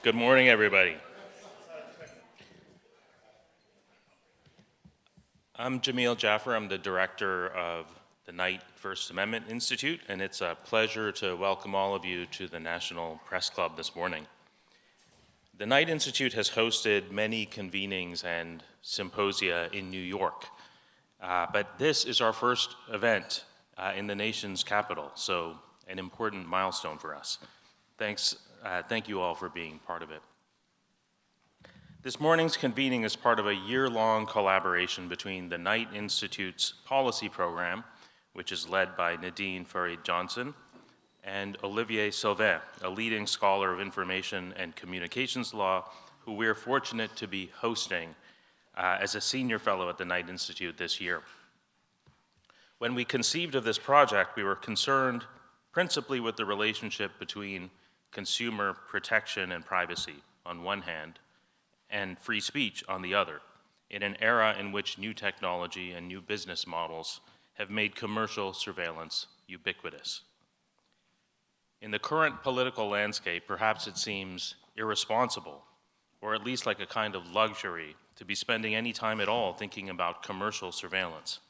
Good morning, everybody. I'm Jamil Jaffer. I'm the director of the Knight First Amendment Institute, and it's a pleasure to welcome all of you to the National Press Club this morning. The Knight Institute has hosted many convenings and symposia in New York, but this is our first event in the nation's capital, so an important milestone for us. Thank you all for being part of it. This morning's convening is part of a year-long collaboration between the Knight Institute's policy program, which is led by Nadine Farid-Johnson, and Olivier Sylvain, a leading scholar of information and communications law, who we're fortunate to be hosting as a senior fellow at the Knight Institute this year. When we conceived of this project, we were concerned principally with the relationship between consumer protection and privacy on one hand, and free speech on the other, in an era in which new technology and new business models have made commercial surveillance ubiquitous. In the current political landscape, perhaps it seems irresponsible, or at least like a kind of luxury, to be spending any time at all thinking about commercial surveillance.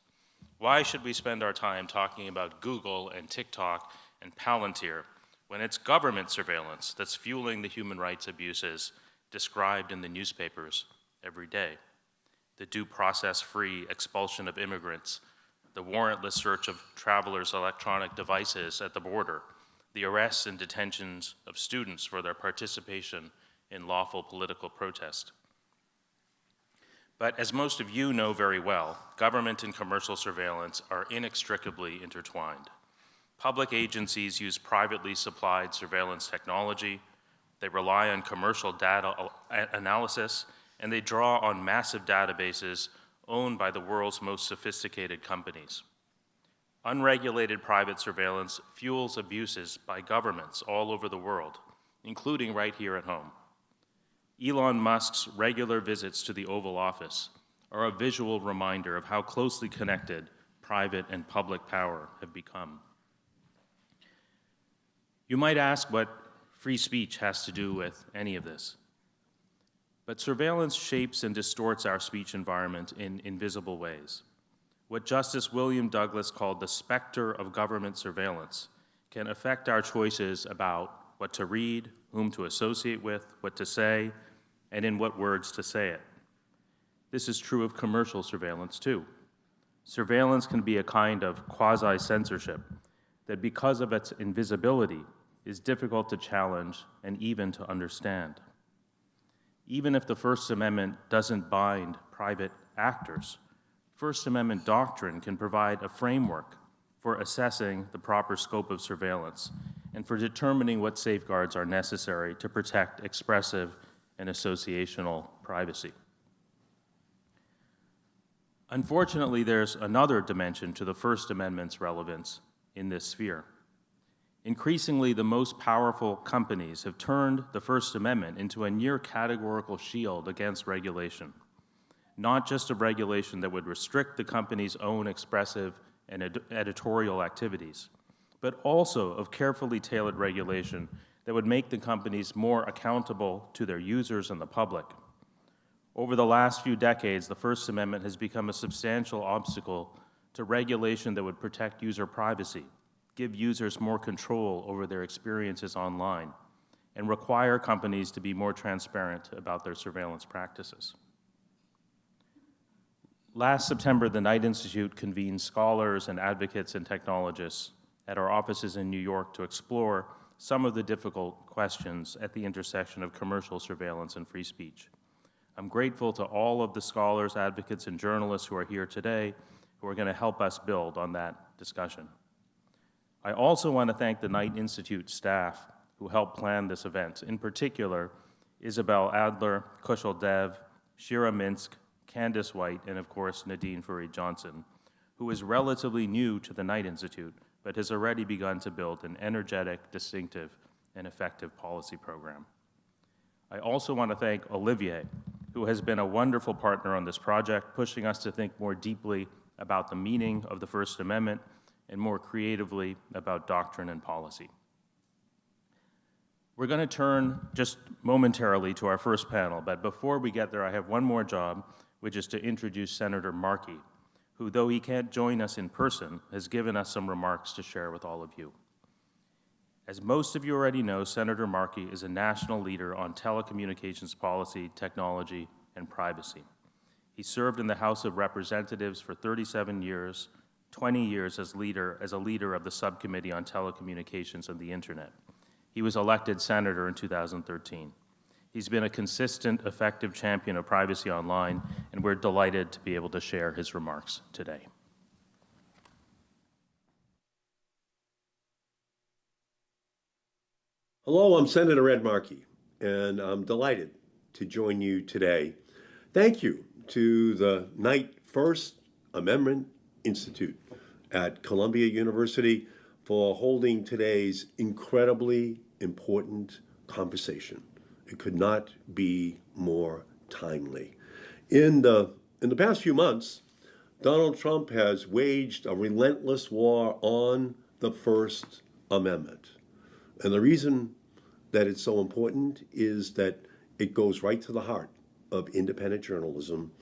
Why should we spend our time talking about Google and TikTok and Palantir when it's government surveillance that's fueling the human rights abuses described in the newspapers every day? The due process-free expulsion of immigrants, the warrantless search of travelers' electronic devices at the border, the arrests and detentions of students for their participation in lawful political protest. But as most of you know very well, government and commercial surveillance are inextricably intertwined. Public agencies use privately supplied surveillance technology, they rely on commercial data analysis, and they draw on massive databases owned by the world's most sophisticated companies. Unregulated private surveillance fuels abuses by governments all over the world, including right here at home. Elon Musk's regular visits to the Oval Office are a visual reminder of how closely connected private and public power have become. You might ask what free speech has to do with any of this. But surveillance shapes and distorts our speech environment in invisible ways. What Justice William Douglas called the specter of government surveillance can affect our choices about what to read, whom to associate with, what to say, and in what words to say it. This is true of commercial surveillance too. Surveillance can be a kind of quasi-censorship that, because of its invisibility, is difficult to challenge and even to understand. Even if the First Amendment doesn't bind private actors, First Amendment doctrine can provide a framework for assessing the proper scope of surveillance and for determining what safeguards are necessary to protect expressive and associational privacy. Unfortunately, there's another dimension to the First Amendment's relevance in this sphere. Increasingly, the most powerful companies have turned the First Amendment into a near categorical shield against regulation, not just of regulation that would restrict the company's own expressive and editorial activities, but also of carefully tailored regulation that would make the companies more accountable to their users and the public. Over the last few decades, the First Amendment has become a substantial obstacle to regulation that would protect user privacy, give users more control over their experiences online, and require companies to be more transparent about their surveillance practices. Last September, the Knight Institute convened scholars and advocates and technologists at our offices in New York to explore some of the difficult questions at the intersection of commercial surveillance and free speech. I'm grateful to all of the scholars, advocates, and journalists who are here today who are going to help us build on that discussion. I also want to thank the Knight Institute staff who helped plan this event, in particular, Isabel Adler, Kushal Dev, Shira Minsk, Candace White, and of course, Nadine Farid-Johnson, who is relatively new to the Knight Institute, but has already begun to build an energetic, distinctive, and effective policy program. I also want to thank Olivier, who has been a wonderful partner on this project, pushing us to think more deeply about the meaning of the First Amendment and more creatively about doctrine and policy. We're going to turn just momentarily to our first panel, but before we get there, I have one more job, which is to introduce Senator Markey, who, though he can't join us in person, has given us some remarks to share with all of you. As most of you already know, Senator Markey is a national leader on telecommunications policy, technology, and privacy. He served in the House of Representatives for 37 years, 20 years as a leader of the Subcommittee on Telecommunications and the Internet. He was elected senator in 2013. He's been a consistent, effective champion of privacy online, and we're delighted to be able to share his remarks today. Hello, I'm Senator Ed Markey, and I'm delighted to join you today. Thank you to the Knight First Amendment Institute at Columbia University for holding today's incredibly important conversation. It could not be more timely. In the past few months, Donald Trump has waged a relentless war on the First Amendment. And the reason that it's so important is that it goes right to the heart of independent journalism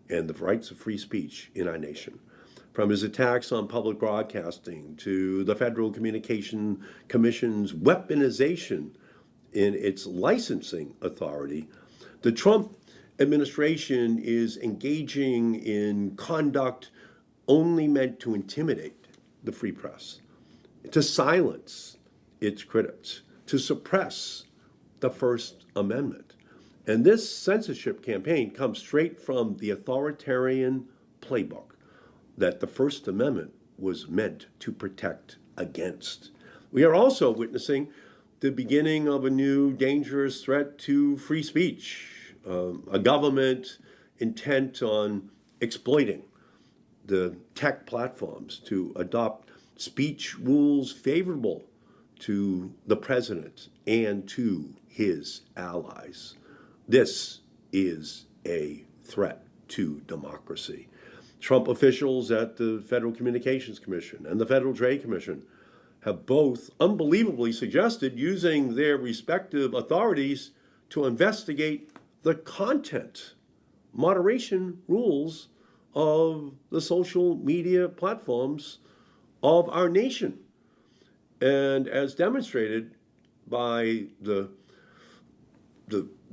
and the rights of free speech in our nation. From his attacks on public broadcasting to the Federal Communication Commission's weaponization in its licensing authority, the Trump administration is engaging in conduct only meant to intimidate the free press, to silence its critics, to suppress the First Amendment. And this censorship campaign comes straight from the authoritarian playbook that the First Amendment was meant to protect against. We are also witnessing the beginning of a new dangerous threat to free speech, a government intent on exploiting the tech platforms to adopt speech rules favorable to the president and to his allies. This is a threat to democracy. Trump officials at the Federal Communications Commission and the Federal Trade Commission have both unbelievably suggested using their respective authorities to investigate the content, moderation rules of the social media platforms of our nation. And as demonstrated by the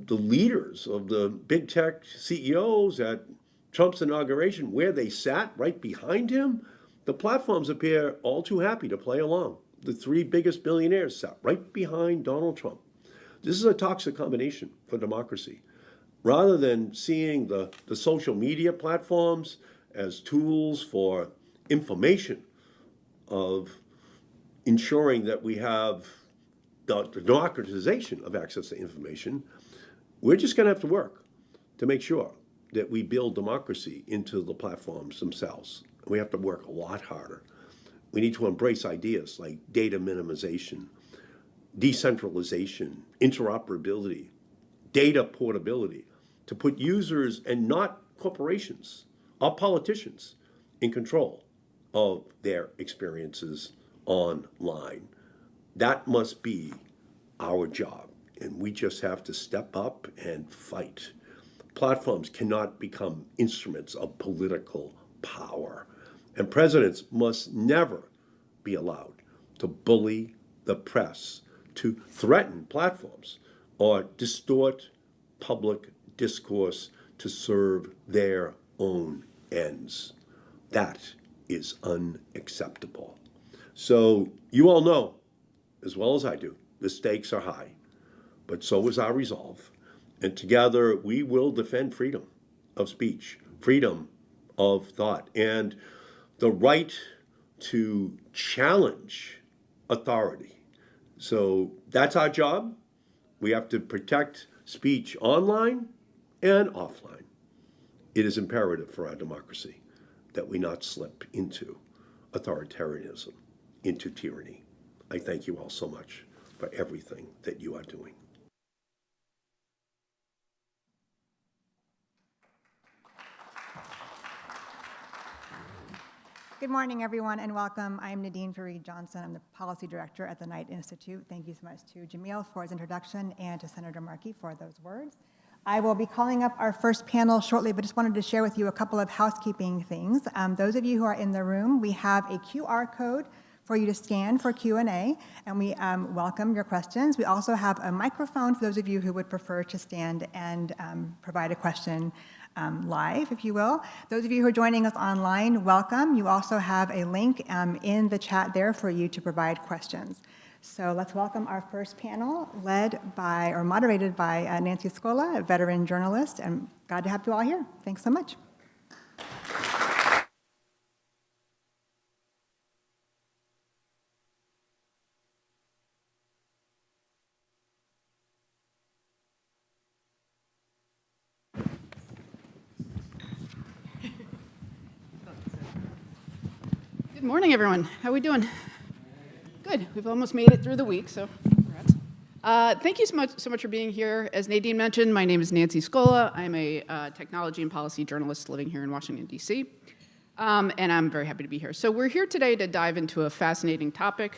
leaders of the big tech CEOs at Trump's inauguration, where they sat right behind him, the platforms appear all too happy to play along. The three biggest billionaires sat right behind Donald Trump. This is a toxic combination for democracy. Rather than seeing the social media platforms as tools for information, of ensuring that we have the democratization of access to information, we're just going to have to work to make sure that we build democracy into the platforms themselves. We have to work a lot harder. We need to embrace ideas like data minimization, decentralization, interoperability, data portability, to put users and not corporations or politicians in control of their experiences online. That must be our job, and we just have to step up and fight. Platforms cannot become instruments of political power, and presidents must never be allowed to bully the press, to threaten platforms, or distort public discourse to serve their own ends. That is unacceptable. So you all know, as well as I do, the stakes are high, but so is our resolve. And together we will defend freedom of speech, freedom of thought, and the right to challenge authority. So that's our job. We have to protect speech online and offline. It is imperative for our democracy that we not slip into authoritarianism, into tyranny. I thank you all so much for everything that you are doing. Good morning, everyone, and welcome. I'm Nadine Fareed Johnson. I'm the Policy Director at the Knight Institute. Thank you so much to Jamil for his introduction and to Senator Markey for those words. I will be calling up our first panel shortly, but just wanted to share with you a couple of housekeeping things. Those of you who are in the room, we have a QR code for you to scan for Q&A, and we welcome your questions. We also have a microphone for those of you who would prefer to stand and provide a question live, if you will. Those of you who are joining us online, welcome. You also have a link in the chat there for you to provide questions. So let's welcome our first panel, led by or moderated by Nancy Scola, a veteran journalist, and glad to have you all here. Thanks so much. Good morning, everyone. How are we doing? Good. We've almost made it through the week, so congrats. Thank you so much for being here. As Nadine mentioned, my name is Nancy Scola. I'm a technology and policy journalist living here in Washington, D.C., and I'm very happy to be here. So we're here today to dive into a fascinating topic,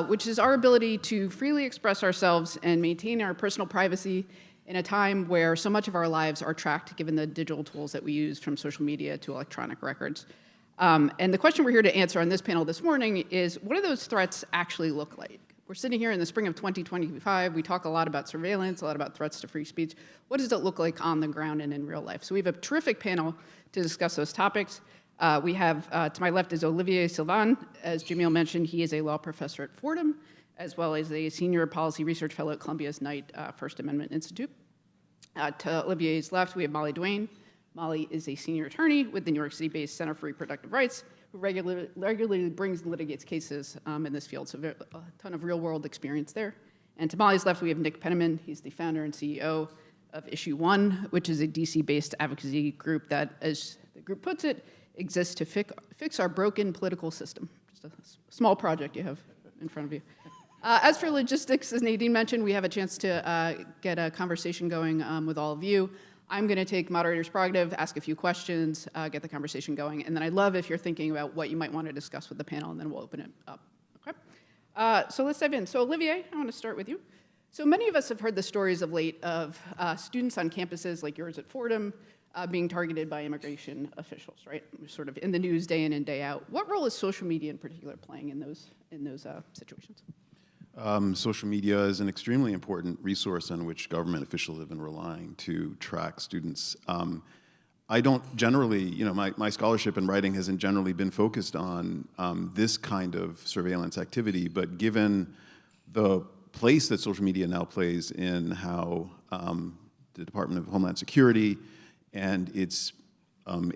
which is our ability to freely express ourselves and maintain our personal privacy in a time where so much of our lives are tracked given the digital tools that we use, from social media to electronic records. And the question we're here to answer on this panel this morning is, what do those threats actually look like? We're sitting here in the spring of 2025. We talk a lot about surveillance, a lot about threats to free speech. What does it look like on the ground and in real life? So we have a terrific panel to discuss those topics. We have, to my left is Olivier Sylvain. As Jamil mentioned, he is a law professor at Fordham, as well as a senior policy research fellow at Columbia's Knight First Amendment Institute. To Olivier's left, we have Molly Duane. Molly is a senior attorney with the New York City-based Center for Reproductive Rights, who regularly brings and litigates cases in this field, so a ton of real-world experience there. And to Molly's left, we have Nick Penniman. He's the founder and CEO of Issue One, which is a DC-based advocacy group that, as the group puts it, exists to fix our broken political system. Just a small project you have in front of you. As for logistics, as Nadine mentioned, we have a chance to get a conversation going with all of you. I'm going to take moderator's prerogative, ask a few questions, get the conversation going, and then I'd love if you're thinking about what you might want to discuss with the panel, and then we'll open it up. Okay? So let's dive in. So Olivier, I want to start with you. So many of us have heard the stories of late of students on campuses like yours at Fordham being targeted by immigration officials, right? Sort of in the news day in and day out. What role is social media in particular playing in those situations? Social media is an extremely important resource on which government officials have been relying to track students. I don't generally, my scholarship in writing hasn't generally been focused on this kind of surveillance activity, but given the place that social media now plays in how the Department of Homeland Security and its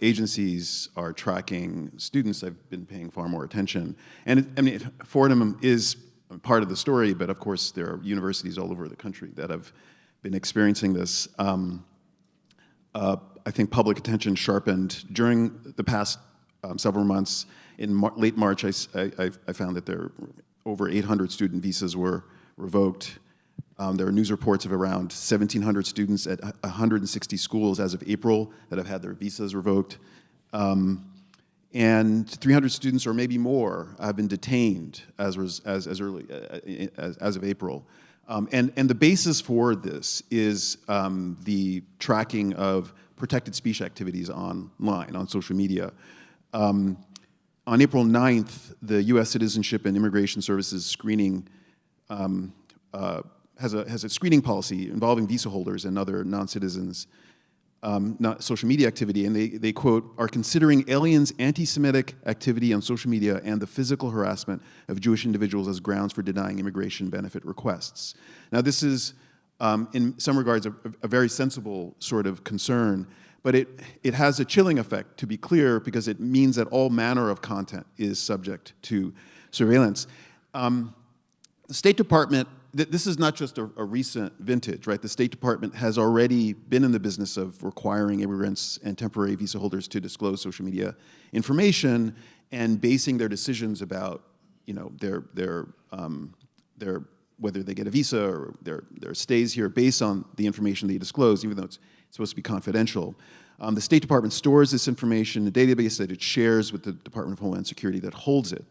agencies are tracking students, I've been paying far more attention. And Fordham is part of the story, but of course there are universities all over the country that have been experiencing this. I think public attention sharpened during the past several months. In late March, I found that there were over 800 student visas were revoked. There are news reports of around 1,700 students at 160 schools as of April that have had their visas revoked. And 300 students or maybe more have been detained as early as of April. And the basis for this is the tracking of protected speech activities online, on social media. On April 9th, the U.S. Citizenship and Immigration Services screening has a screening policy involving visa holders and other non-citizens, not social media activity, and they quote, are considering aliens' anti-Semitic activity on social media and the physical harassment of Jewish individuals as grounds for denying immigration benefit requests. Now this is, in some regards, a very sensible sort of concern, but it has a chilling effect, to be clear, because it means that all manner of content is subject to surveillance. The State Department, this is not just a recent vintage, right? The State Department has already been in the business of requiring immigrants and temporary visa holders to disclose social media information and basing their decisions about, their whether they get a visa or their stays here based on the information they disclose, even though it's supposed to be confidential. The State Department stores this information in a database that it shares with the Department of Homeland Security that holds it.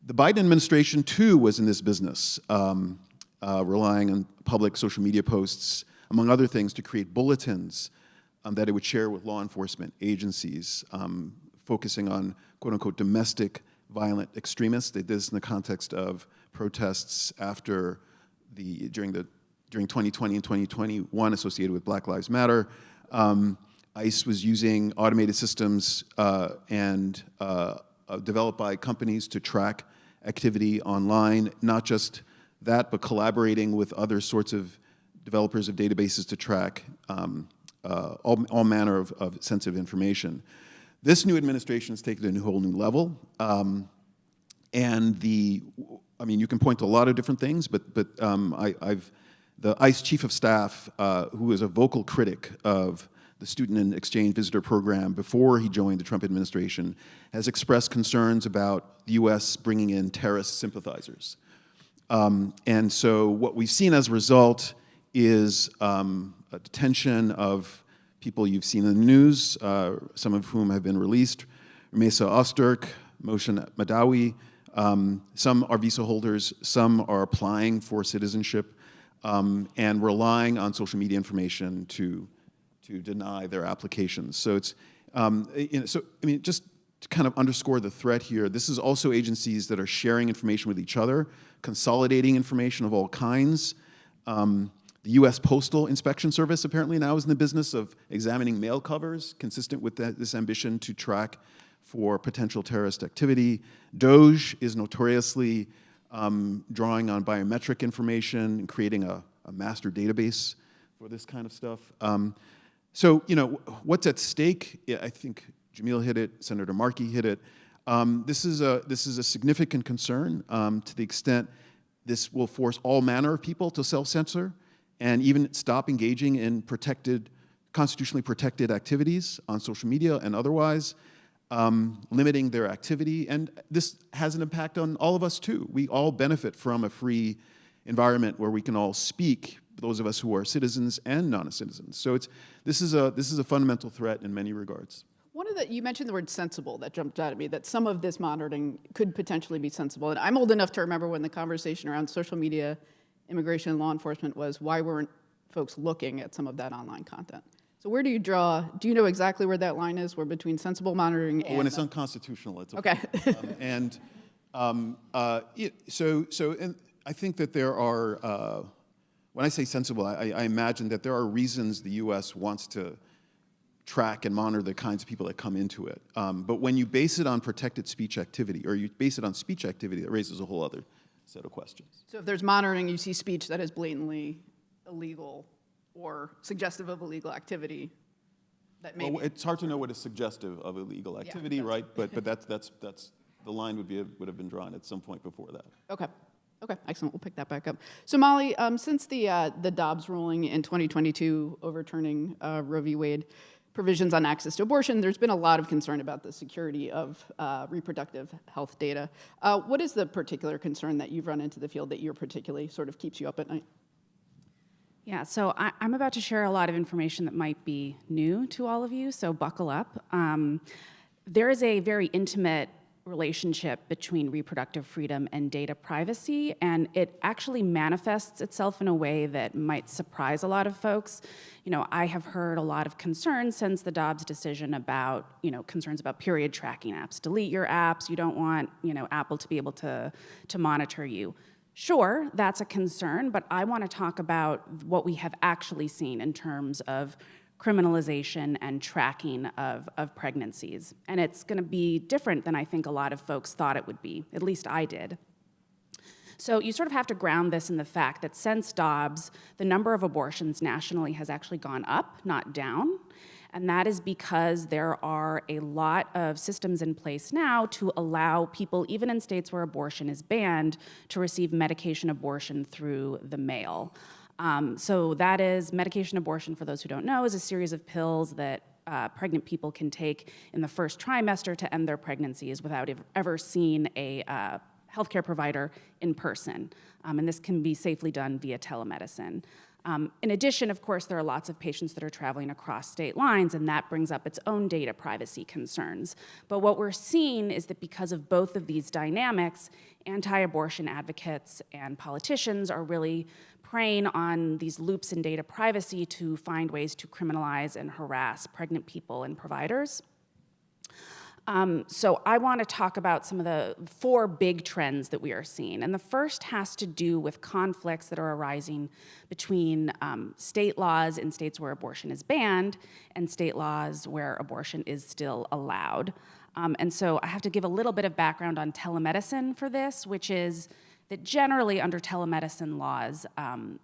The Biden administration, too, was in this business, relying on public social media posts, among other things, to create bulletins that it would share with law enforcement agencies, focusing on, quote-unquote, domestic violent extremists. They did this in the context of protests during 2020 and 2021 associated with Black Lives Matter. ICE was using automated systems developed by companies to track activity online, not just that, but collaborating with other sorts of developers of databases to track all manner of sensitive information. This new administration has taken it to a whole new level. You can point to a lot of different things, but the ICE chief of staff, who is a vocal critic of the Student and Exchange Visitor Program before he joined the Trump administration, has expressed concerns about the U.S. bringing in terrorist sympathizers. And so what we've seen as a result is a detention of people you've seen in the news, some of whom have been released: Mesa Osterk, Moshe Madawi. Some are visa holders, some are applying for citizenship, and relying on social media information to deny their applications. So it's, just to kind of underscore the threat here, this is also agencies that are sharing information with each other, consolidating information of all kinds. The U.S. Postal Inspection Service apparently now is in the business of examining mail covers, consistent with this ambition to track for potential terrorist activity. DOJ is notoriously drawing on biometric information and creating a master database for this kind of stuff. So, what's at stake? I think Jamil hit it, Senator Markey hit it. This is a significant concern to the extent this will force all manner of people to self-censor and even stop engaging in constitutionally protected activities on social media and otherwise, limiting their activity. And this has an impact on all of us too. We all benefit from a free environment where we can all speak, those of us who are citizens and non-citizens. So this is a fundamental threat in many regards. You mentioned the word sensible. That jumped out at me, that some of this monitoring could potentially be sensible. And I'm old enough to remember when the conversation around social media, immigration, and law enforcement was, why weren't folks looking at some of that online content? So where do you draw? Do you know exactly where that line is? Where between sensible monitoring and when it's unconstitutional, it's okay. And I think that there are. When I say sensible, I imagine that there are reasons the U.S. wants to track and monitor the kinds of people that come into it. But when you base it on protected speech activity, or you base it on speech activity, that raises a whole other set of questions. So if there's monitoring, you see speech that is blatantly illegal or suggestive of illegal activity, that maybe... Well, it's hard to know what is suggestive of illegal activity, right? But that's the line would have been drawn at some point before that. Okay, excellent. We'll pick that back up. So Molly, since the Dobbs ruling in 2022 overturning Roe v. Wade provisions on access to abortion, there's been a lot of concern about the security of reproductive health data. What is the particular concern that you've run into the field that you're particularly sort of keeps you up at night? Yeah, so I'm about to share a lot of information that might be new to all of you, so buckle up. There is a very intimate relationship between reproductive freedom and data privacy, and it actually manifests itself in a way that might surprise a lot of folks. I have heard a lot of concerns since the Dobbs decision about, concerns about period tracking apps. Delete your apps. You don't want, Apple to be able to monitor you. Sure, that's a concern, but I want to talk about what we have actually seen in terms of criminalization and tracking of pregnancies. And it's going to be different than I think a lot of folks thought it would be. At least I did. So you sort of have to ground this in the fact that since Dobbs, the number of abortions nationally has actually gone up, not down. And that is because there are a lot of systems in place now to allow people, even in states where abortion is banned, to receive medication abortion through the mail. So that is medication abortion, for those who don't know, is a series of pills that pregnant people can take in the first trimester to end their pregnancies without ever seeing a healthcare provider in person. And this can be safely done via telemedicine. In addition, of course, there are lots of patients that are traveling across state lines, and that brings up its own data privacy concerns. But what we're seeing is that because of both of these dynamics, anti-abortion advocates and politicians are really preying on these loops in data privacy to find ways to criminalize and harass pregnant people and providers. So I want to talk about some of the 4 big trends that we are seeing. And the first has to do with conflicts that are arising between state laws in states where abortion is banned and state laws where abortion is still allowed. And so I have to give a little bit of background on telemedicine for this, which is that generally under telemedicine laws,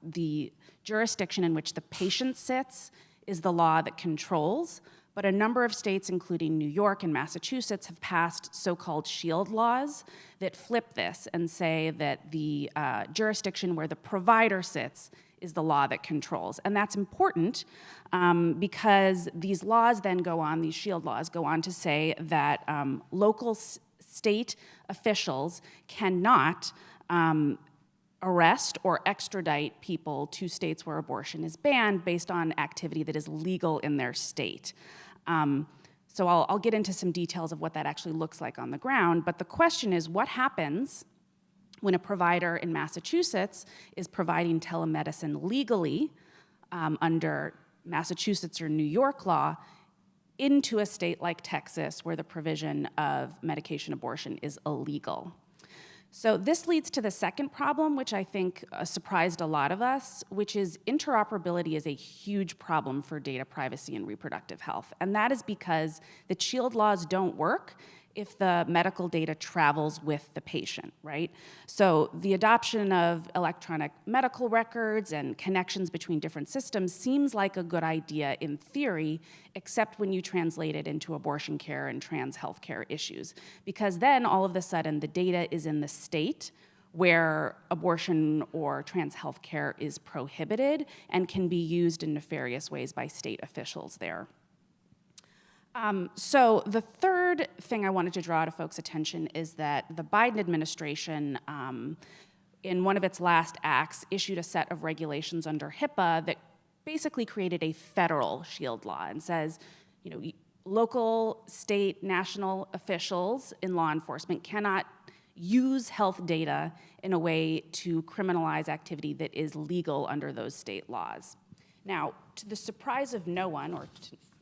the jurisdiction in which the patient sits is the law that controls. But a number of states, including New York and Massachusetts, have passed so-called shield laws that flip this and say that the jurisdiction where the provider sits is the law that controls. And that's important because these laws then go on, these shield laws go on to say that local state officials cannot arrest or extradite people to states where abortion is banned based on activity that is legal in their state. So I'll get into some details of what that actually looks like on the ground, but the question is, what happens when a provider in Massachusetts is providing telemedicine legally under Massachusetts or New York law into a state like Texas where the provision of medication abortion is illegal? So this leads to the second problem, which I think surprised a lot of us, which is interoperability is a huge problem for data privacy and reproductive health. And that is because the shield laws don't work if the medical data travels with the patient, right? So the adoption of electronic medical records and connections between different systems seems like a good idea in theory, except when you translate it into abortion care and trans health care issues. Because then all of a sudden the data is in the state where abortion or trans health care is prohibited and can be used in nefarious ways by state officials there. So the third thing I wanted to draw to folks' attention is that the Biden administration, in one of its last acts, issued a set of regulations under HIPAA that basically created a federal shield law and says, you know, local, state, national officials in law enforcement cannot use health data in a way to criminalize activity that is legal under those state laws. Now, to the surprise of no one, or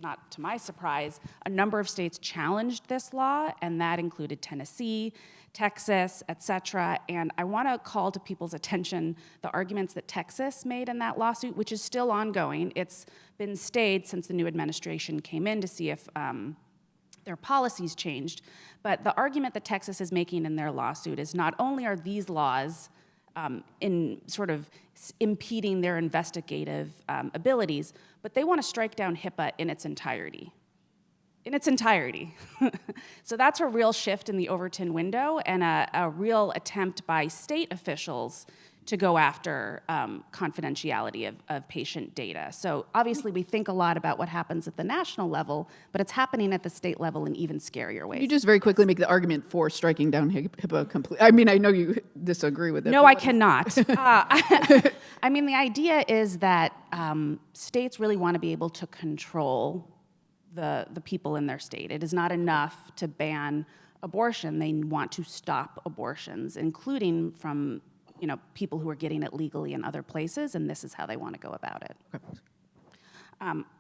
not to my surprise, a number of states challenged this law, and that included Tennessee, Texas, et cetera. And I want to call to people's attention the arguments that Texas made in that lawsuit, which is still ongoing. It's been stayed since the new administration came in to see if their policies changed. But the argument that Texas is making in their lawsuit is not only are these laws in sort of impeding their investigative abilities, but they want to strike down HIPAA in its entirety. In its entirety. So that's a real shift in the Overton window and a real attempt by state officials to go after confidentiality of patient data. So obviously we think a lot about what happens at the national level, but it's happening at the state level in even scarier ways. You just very quickly make the argument for striking down HIPAA completely. I mean, I know you disagree with it. No, I cannot. I mean, the idea is that states really want to be able to control the people in their state. It is not enough to ban abortion. They want to stop abortions, including from people who are getting it legally in other places, and this is how they want to go about it. Okay.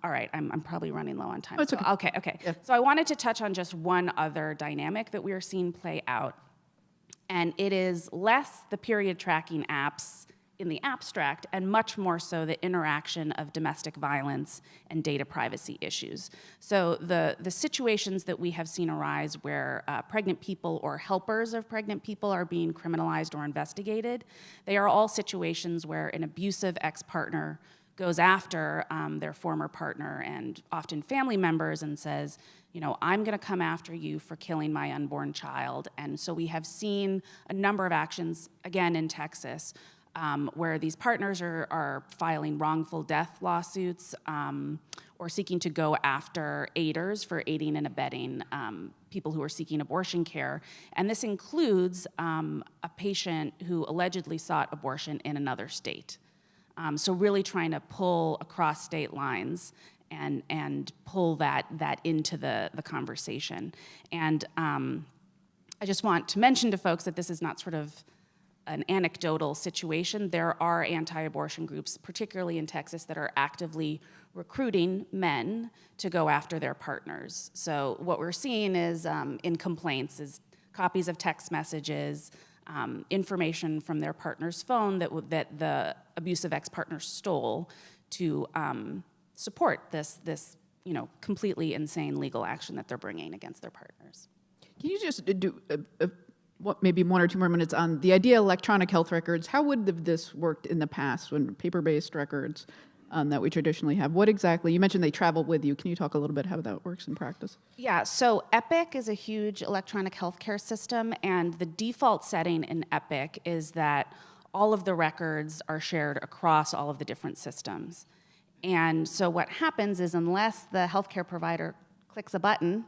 All right, I'm probably running low on time. Oh, it's okay. Okay. Yeah. So I wanted to touch on just one other dynamic that we are seeing play out, and it is less the period tracking apps in the abstract and much more so the interaction of domestic violence and data privacy issues. So the situations that we have seen arise where pregnant people or helpers of pregnant people are being criminalized or investigated, they are all situations where an abusive ex-partner goes after their former partner and often family members and says, I'm going to come after you for killing my unborn child. And so we have seen a number of actions, again in Texas, where these partners are filing wrongful death lawsuits or seeking to go after aiders for aiding and abetting people who are seeking abortion care. And this includes a patient who allegedly sought abortion in another state. So really trying to pull across state lines and pull that into the conversation. And I just want to mention to folks that this is not sort of an anecdotal situation. There are anti-abortion groups, particularly in Texas, that are actively recruiting men to go after their partners. So what we're seeing is in complaints is copies of text messages, information from their partner's phone that the abusive ex-partner stole to support this completely insane legal action that they're bringing against their partners. Can you just do maybe 1 or 2 more minutes on the idea of electronic health records? How would this worked in the past when paper-based records that we traditionally have? What exactly, you mentioned they travel with you. Can you talk a little bit how that works in practice? Yeah, so Epic is a huge electronic healthcare system, and the default setting in Epic is that all of the records are shared across all of the different systems. And so what happens is unless the healthcare provider clicks a button,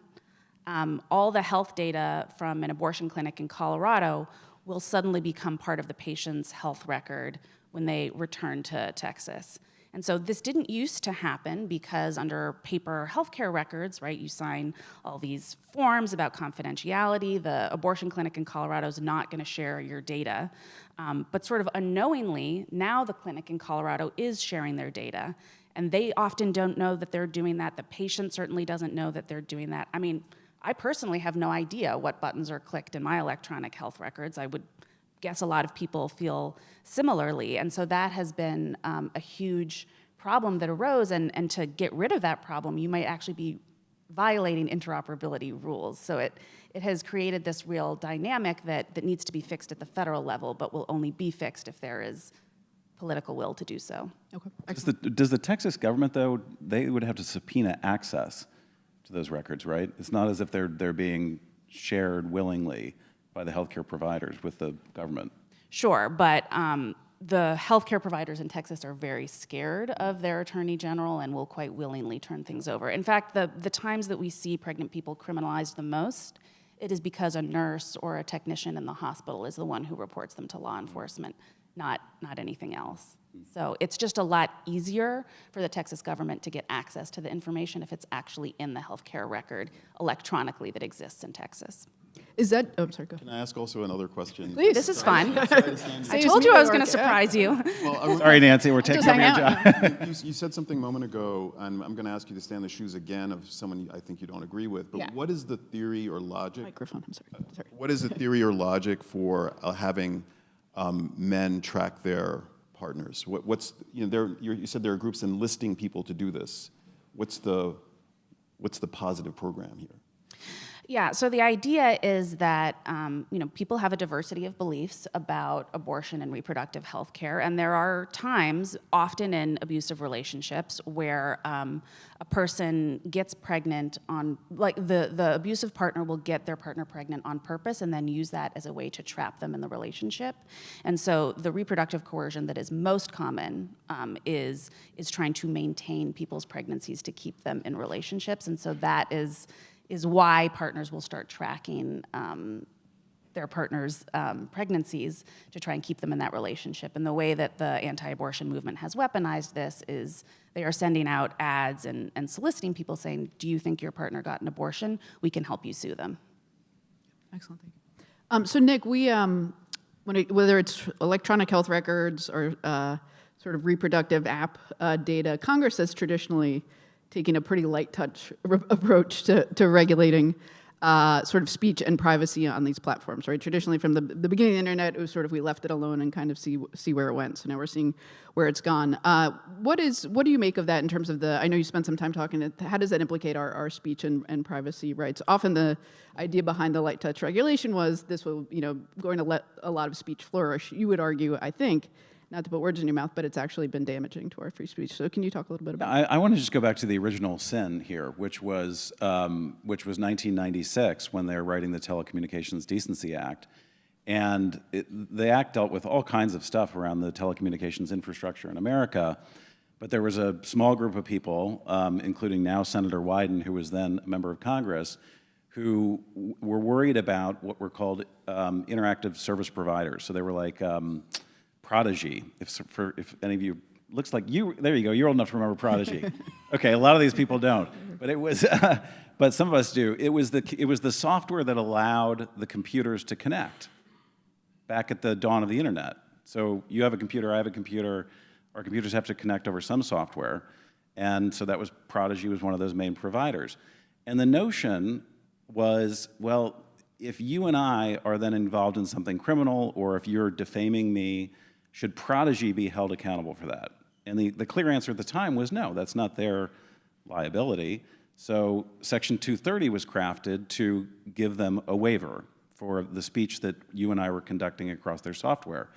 all the health data from an abortion clinic in Colorado will suddenly become part of the patient's health record when they return to Texas. And so this didn't used to happen because under paper healthcare records, right, you sign all these forms about confidentiality. The abortion clinic in Colorado is not going to share your data. But sort of unknowingly, now the clinic in Colorado is sharing their data. And they often don't know that they're doing that. The patient certainly doesn't know that they're doing that. I mean, I personally have no idea what buttons are clicked in my electronic health records. I would guess a lot of people feel similarly. And so that has been a huge problem that arose. And to get rid of that problem, you might actually be violating interoperability rules. So it has created this real dynamic that needs to be fixed at the federal level, but will only be fixed if there is political will to do so. Okay. Does the Texas government, though, they would have to subpoena access to those records, right? It's not as if they're being shared willingly by the healthcare providers with the government. Sure, but the healthcare providers in Texas are very scared of their attorney general and will quite willingly turn things over. In fact, the times that we see pregnant people criminalized the most, it is because a nurse or a technician in the hospital is the one who reports them to law enforcement, not anything else. So it's just a lot easier for the Texas government to get access to the information if it's actually in the healthcare record electronically that exists in Texas. Is that, oh, I'm sorry, go ahead. Can I ask also another question? Please. This is fun. I Saves told me you I the was going to work. surprise you. Well, Sorry, Nancy, we're taking Just over your hang job. you said something a moment ago, and I'm going to ask you to stand in the shoes again of someone I think you don't agree with, but Yeah. what is the theory or logic? Microphone, I'm sorry. What is the theory or logic for having men track their partners? What's you said there are groups enlisting people to do this. What's the positive program here? Yeah, so the idea is that people have a diversity of beliefs about abortion and reproductive health care, and there are times, often in abusive relationships, where a person gets pregnant on, like the abusive partner will get their partner pregnant on purpose and then use that as a way to trap them in the relationship. And so the reproductive coercion that is most common is trying to maintain people's pregnancies to keep them in relationships, and so that is why partners will start tracking their partners' pregnancies to try and keep them in that relationship. And the way that the anti-abortion movement has weaponized this is they are sending out ads and soliciting people saying, do you think your partner got an abortion? We can help you sue them. Excellent, thank you. So Nick, we, whether it's electronic health records or sort of reproductive app data, Congress has traditionally taking a pretty light touch approach to regulating sort of speech and privacy on these platforms, right? Traditionally, from the beginning of the internet, it was sort of we left it alone and kind of see where it went. So now we're seeing where it's gone. What do you make of that in terms of I know you spent some time talking, how does that implicate our speech and privacy rights? Often the idea behind the light touch regulation was this will, going to let a lot of speech flourish. You would argue, I think, not to put words in your mouth, but it's actually been damaging to our free speech. So can you talk a little bit about that? I want to just go back to the original sin here, which was 1996 when they were writing the Telecommunications Decency Act. And the act dealt with all kinds of stuff around the telecommunications infrastructure in America. But there was a small group of people, including now Senator Wyden, who was then a member of Congress, who were worried about what were called interactive service providers. So they were like Prodigy, if any of you looks like you, there you go, you're old enough to remember Prodigy. Okay, a lot of these people don't, but it was, but some of us do. It was the software that allowed the computers to connect back at the dawn of the internet. So you have a computer, I have a computer, our computers have to connect over some software, and so that was, Prodigy was one of those main providers. And the notion was, well, if you and I are then involved in something criminal, or if you're defaming me, should Prodigy be held accountable for that? And the clear answer at the time was no, that's not their liability. So Section 230 was crafted to give them a waiver for the speech that you and I were conducting across their software.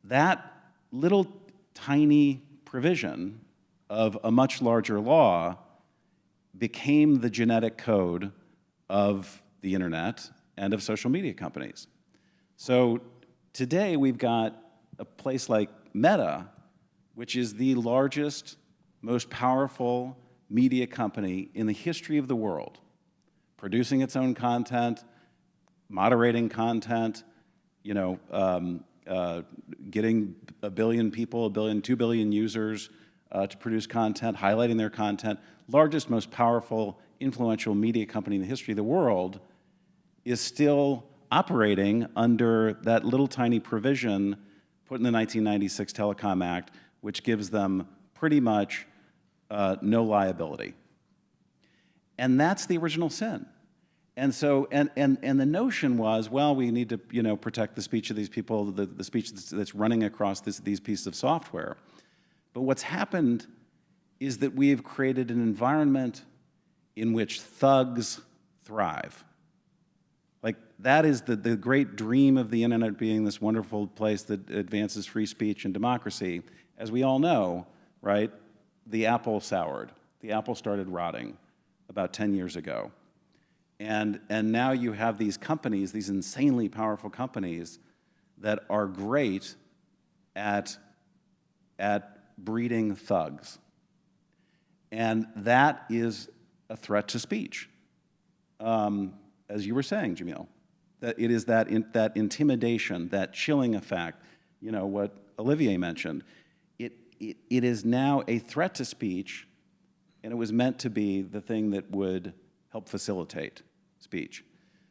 That little tiny provision of a much larger law became the genetic code of the internet and of social media companies. So today we've got a place like Meta, which is the largest, most powerful media company in the history of the world, producing its own content, moderating content, you know, getting 1 billion people, 1 billion, 2 billion users to produce content, highlighting their content, largest, most powerful, influential media company in the history of the world, is still operating under that little tiny provision put in the 1996 Telecom Act, which gives them pretty much no liability. And that's the original sin. And so, and the notion was, well, we need to, you know, protect the speech of these people, the speech that's running across these pieces of software. But what's happened is that we have created an environment in which thugs thrive. Like, that is the great dream of the internet being this wonderful place that advances free speech and democracy. As we all know, right, the apple soured. The apple started rotting about 10 years ago. And now you have these companies, these insanely powerful companies, that are great at breeding thugs. And that is a threat to speech. As you were saying, Jamil, that it is that intimidation, that chilling effect, you know, what Olivier mentioned. It is now a threat to speech, and it was meant to be the thing that would help facilitate speech.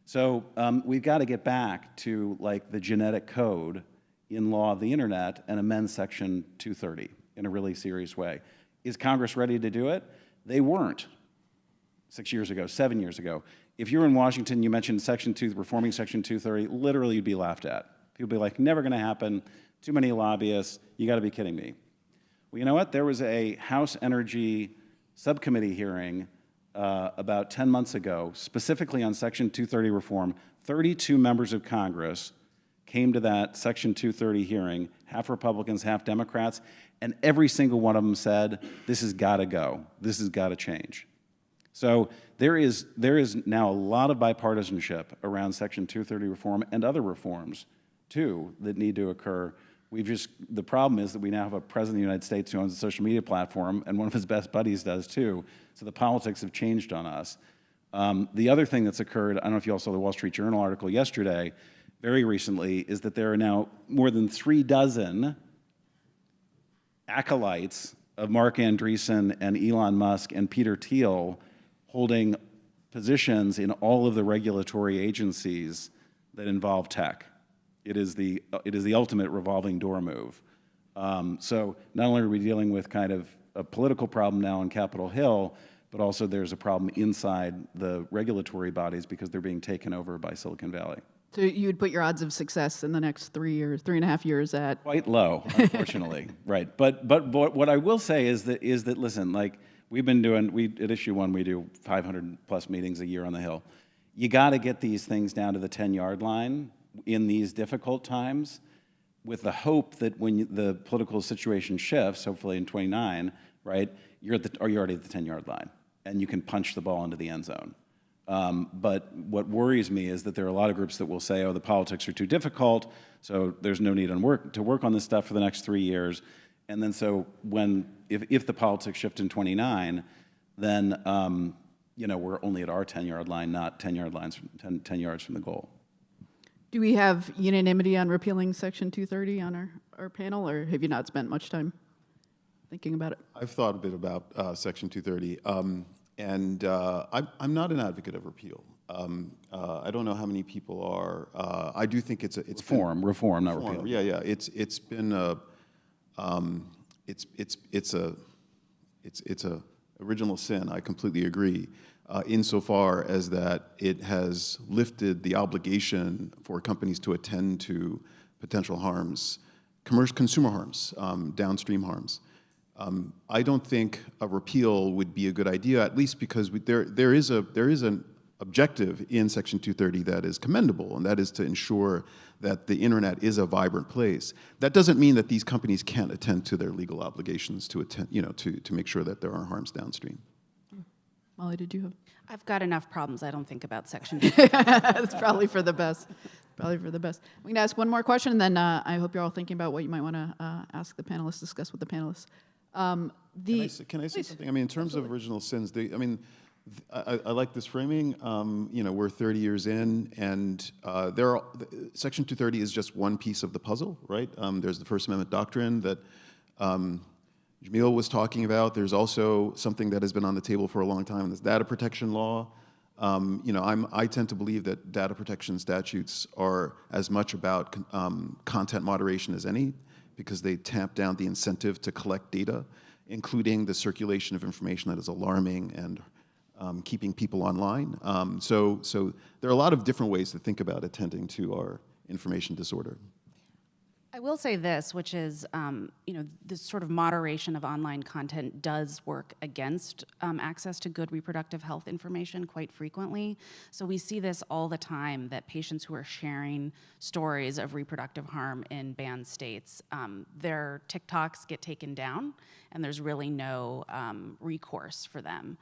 So we've got to get back to, like, the genetic code in law of the internet and amend Section 230 in a really serious way. Is Congress ready to do it? They weren't 6 years ago, 7 years ago. If you were in Washington, you mentioned reforming Section 230, literally you'd be laughed at. People would be like, never going to happen, too many lobbyists, you got to be kidding me. Well, you know what? There was a House Energy subcommittee hearing about 10 months ago, specifically on Section 230 reform. 32 members of Congress came to that Section 230 hearing, half Republicans, half Democrats, and every single one of them said, this has got to go. This has got to change. So there is now a lot of bipartisanship around Section 230 reform and other reforms, too, that need to occur. The problem is that we now have a president of the United States who owns a social media platform, and one of his best buddies does, too. So the politics have changed on us. The other thing that's occurred, I don't know if you all saw the Wall Street Journal article yesterday, very recently, is that there are now more than 36 acolytes of Mark Andreessen and Elon Musk and Peter Thiel holding positions in all of the regulatory agencies that involve tech. It is the ultimate revolving door move. So not only are we dealing with kind of a political problem now on Capitol Hill, but also there's a problem inside the regulatory bodies because they're being taken over by Silicon Valley. So you would put your odds of success in the next 3 years, 3.5 years at? Quite low, unfortunately. Right. But what I will say is that listen, like, we've been doing, at Issue 1, we do 500 plus meetings a year on the Hill. You got to get these things down to the 10-yard line in these difficult times, with the hope that when the political situation shifts, hopefully in 29, right, you're already at the 10-yard line, and you can punch the ball into the end zone. But what worries me is that there are a lot of groups that will say, oh, the politics are too difficult, so there's no need to work on this stuff for the next 3 years. And then so if the politics shift in 29, then you know, we're only at our 10-yard line, not 10 yards from the goal. Do we have unanimity on repealing Section 230 on our panel, or have you not spent much time? thinking about it? I've thought a bit about Section 230, and I'm not an advocate of repeal. I don't know how many people are. I do think it's Reform, not repeal. Yeah, yeah. It's been a it's a original sin. I completely agree. Insofar as that it has lifted the obligation for companies to attend to potential harms, consumer harms, downstream harms. I don't think a repeal would be a good idea, at least because there is an objective in Section 230 that is commendable, and that is to ensure that the internet is a vibrant place. That doesn't mean that these companies can't attend to their legal obligations to make sure that there aren't harms downstream. Molly, did you have? I've got enough problems. I don't think about Section That's probably for the best. Probably for the best. We can ask one more question, and then I hope you're all thinking about what you might want to ask the panelists, discuss with the panelists. Can I say something? I mean, in terms of original sins, I like this framing. We're 30 years in, and Section 230 is just one piece of the puzzle, right? There's the First Amendment doctrine that Jamil was talking about. There's also something that has been on the table for a long time, this data protection law. I tend to believe that data protection statutes are as much about content moderation as any, because they tamp down the incentive to collect data, including the circulation of information that is alarming and keeping people online. So there are a lot of different ways to think about attending to our information disorder. I will say this, which is, this sort of moderation of online content does work against access to good reproductive health information quite frequently. So we see this all the time, that patients who are sharing stories of reproductive harm in banned states, their TikToks get taken down, and there's really no recourse for them.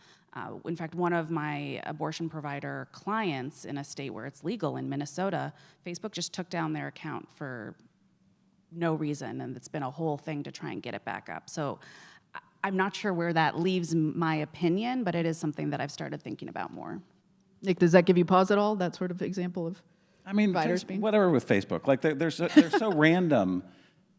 In fact, one of my abortion provider clients in a state where it's legal, in Minnesota, Facebook just took down their account for no reason, and it's been a whole thing to try and get it back up. So I'm not sure where that leaves my opinion, but it is something that I've started thinking about more. Nick, does that give you pause at all, that sort of example of providers being? Whatever with Facebook. Like, they're so random.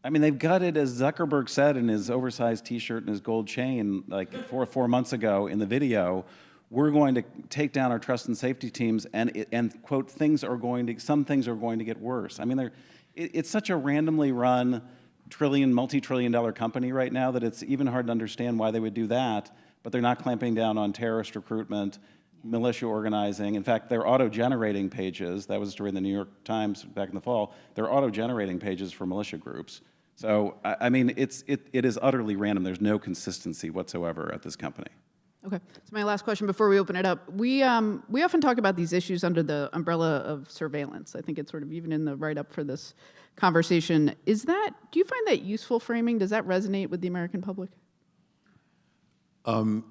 I mean, they've got it, as Zuckerberg said in his oversized T-shirt and his gold chain, like four months ago in the video, we're going to take down our trust and safety teams, and quote, some things are going to get worse. I mean, it's such a randomly run multi-trillion-dollar company right now that it's even hard to understand why they would do that, but they're not clamping down on terrorist recruitment, militia organizing. In fact, they're auto-generating pages. That was a story in the New York Times back in the fall. They're auto-generating pages for militia groups. So, I mean, it is utterly random. There's no consistency whatsoever at this company. Okay, so my last question before we open it up. We often talk about these issues under the umbrella of surveillance. I think it's sort of even in the write-up for this conversation. Do you find that useful framing? Does that resonate with the American public?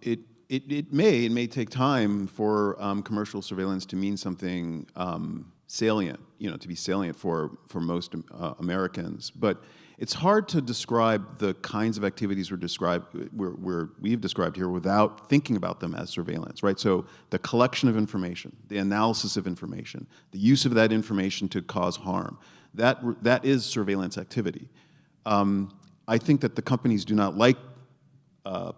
It may take time for commercial surveillance to mean something salient, to be salient for most Americans. But it's hard to describe the kinds of activities we've described here without thinking about them as surveillance, right? So the collection of information, the analysis of information, the use of that information to cause harm, that is surveillance activity. I think that the companies do not like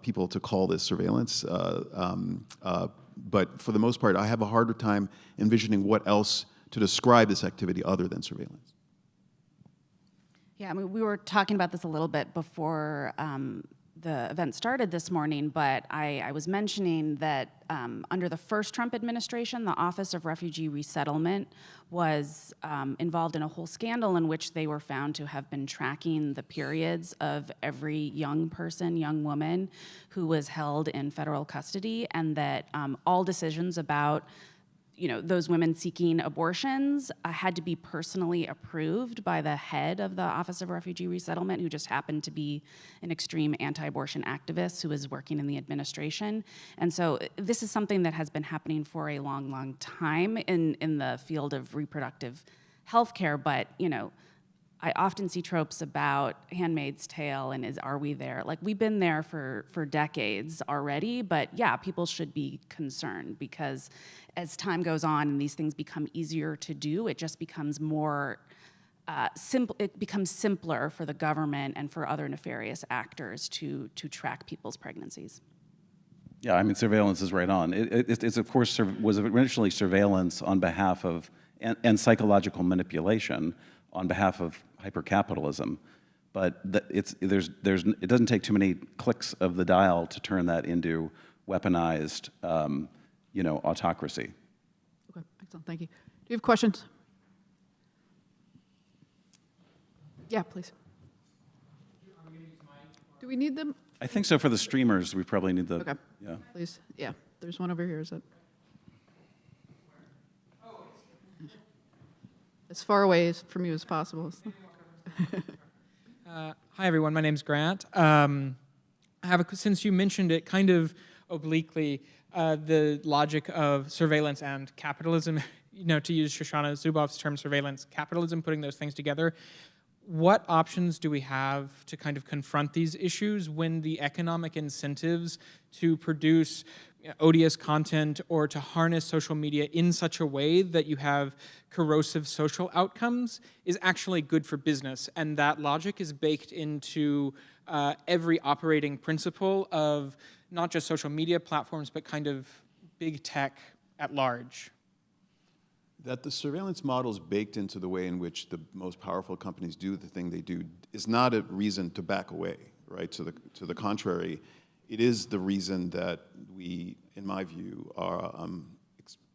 people to call this surveillance, but for the most part, I have a harder time envisioning what else to describe this activity other than surveillance. Yeah, I mean, we were talking about this a little bit before the event started this morning, but I was mentioning that under the first Trump administration, the Office of Refugee Resettlement was involved in a whole scandal in which they were found to have been tracking the periods of every young woman who was held in federal custody, and that all decisions about those women seeking abortions had to be personally approved by the head of the Office of Refugee Resettlement, who just happened to be an extreme anti-abortion activist who was working in the administration. And so this is something that has been happening for a long, long time in the field of reproductive health care, but I often see tropes about Handmaid's Tale and are we there? Like, we've been there for decades already, but yeah, people should be concerned, because as time goes on and these things become easier to do, it just becomes more it becomes simpler for the government and for other nefarious actors to track people's pregnancies. Yeah, I mean, surveillance is right on. It's of course, was initially surveillance on behalf of, and psychological manipulation on behalf of hypercapitalism. But it doesn't take too many clicks of the dial to turn that into weaponized, autocracy. Okay, excellent, thank you. Do you have questions? Yeah, please. Do we need them? I think so for the streamers, we probably need the, Okay. yeah. Please, yeah, there's one over here, is it? As far away from you as possible. Hi, everyone. My name's Grant. I have since you mentioned it kind of obliquely, the logic of surveillance and capitalism, to use Shoshana Zuboff's term, surveillance, capitalism, putting those things together. What options do we have to kind of confront these issues when the economic incentives to produce odious content or to harness social media in such a way that you have corrosive social outcomes is actually good for business? And that logic is baked into every operating principle of not just social media platforms, but kind of big tech at large. That the surveillance model is baked into the way in which the most powerful companies do the thing they do is not a reason to back away, right? To the contrary, it is the reason that we, in my view, are,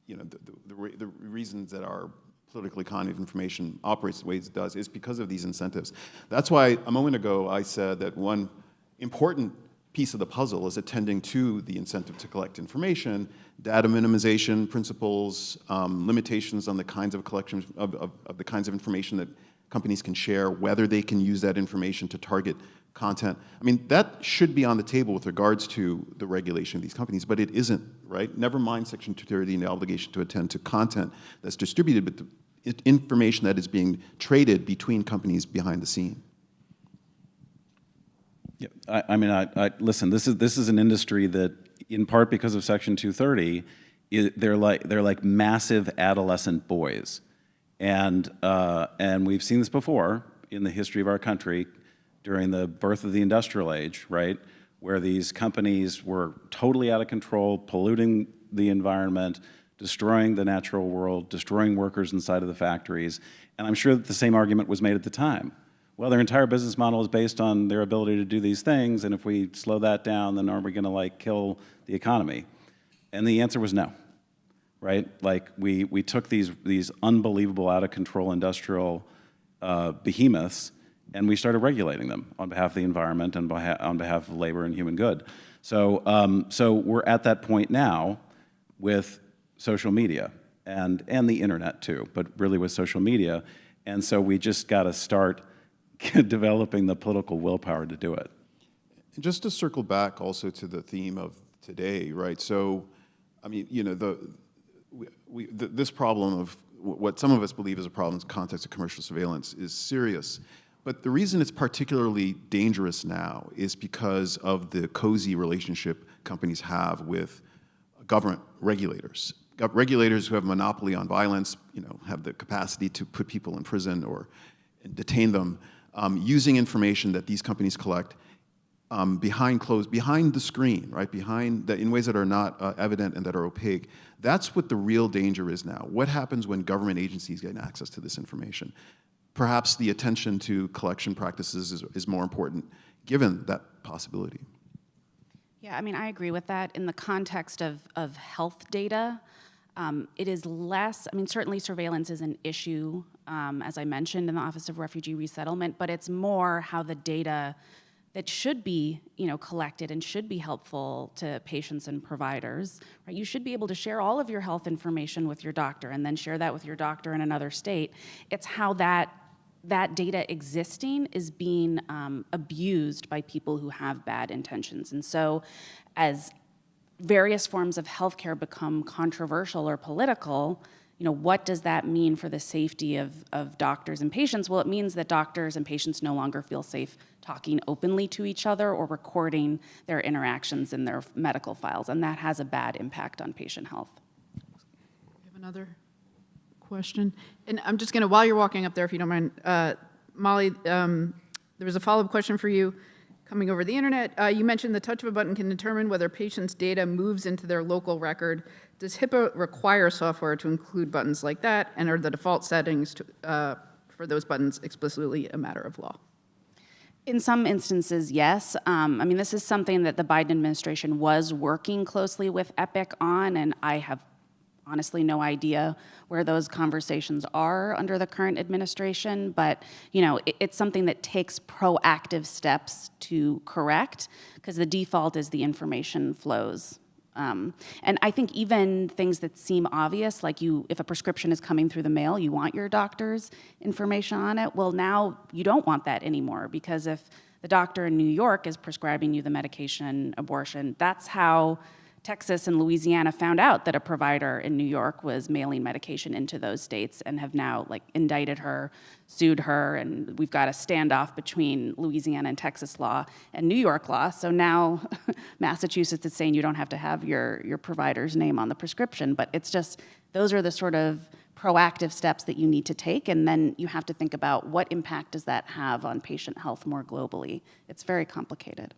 the reasons that our political economy of information operates the way it does is because of these incentives. That's why a moment ago I said that one important piece of the puzzle is attending to the incentive to collect information, data minimization principles, limitations on the kinds of collections of the kinds of information that companies can share, whether they can use that information to target content. I mean, that should be on the table with regards to the regulation of these companies, but it isn't, right? Never mind Section 230 and the obligation to attend to content that's distributed, but the information that is being traded between companies behind the scene. Yeah, listen. This is an industry that, in part because of Section 230, they're like massive adolescent boys, and we've seen this before in the history of our country during the birth of the industrial age, right, where these companies were totally out of control, polluting the environment, destroying the natural world, destroying workers inside of the factories, and I'm sure that the same argument was made at the time. Well, their entire business model is based on their ability to do these things, and if we slow that down, then are we going to kill the economy? And the answer was no, right? We took these unbelievable, out of control industrial behemoths, and we started regulating them on behalf of the environment and on behalf of labor and human good. So we're at that point now with social media and the internet too, but really with social media, and so we just got to start developing the political willpower to do it. And just to circle back also to the theme of today, right? So, I mean, this problem of what some of us believe is a problem in the context of commercial surveillance is serious. But the reason it's particularly dangerous now is because of the cozy relationship companies have with government regulators. Regulators who have a monopoly on violence, have the capacity to put people in prison or detain them, using information that these companies collect behind the screen, right? In ways that are not evident and that are opaque. That's what the real danger is now. What happens when government agencies gain access to this information? Perhaps the attention to collection practices is more important, given that possibility. Yeah, I mean, I agree with that. In the context of health data, it is less, I mean, certainly surveillance is an issue, as I mentioned, in the Office of Refugee Resettlement, but it's more how the data that should be, collected and should be helpful to patients and providers, right? You should be able to share all of your health information with your doctor and then share that with your doctor in another state. It's how that data existing is being abused by people who have bad intentions. And so as various forms of healthcare become controversial or political, what does that mean for the safety of doctors and patients? Well, it means that doctors and patients no longer feel safe talking openly to each other or recording their interactions in their medical files, and that has a bad impact on patient health. We have another question. And I'm just going to, while you're walking up there, if you don't mind, Molly, there was a follow-up question for you coming over the internet. You mentioned the touch of a button can determine whether patient's data moves into their local record. Does HIPAA require software to include buttons like that? And are the default settings for those buttons explicitly a matter of law? In some instances, yes. I mean, this is something that the Biden administration was working closely with Epic on, and I have honestly no idea where those conversations are under the current administration, but you know, it's something that takes proactive steps to correct, because the default is the information flows. And I think even things that seem obvious, like if a prescription is coming through the mail, you want your doctor's information on it. Well, now you don't want that anymore, because if the doctor in New York is prescribing you the medication abortion, that's how Texas and Louisiana found out that a provider in New York was mailing medication into those states, and have now indicted her, sued her, and we've got a standoff between Louisiana and Texas law and New York law. So now Massachusetts is saying you don't have to have your provider's name on the prescription, but it's just, those are the sort of proactive steps that you need to take, and then you have to think about what impact does that have on patient health more globally. It's very complicated.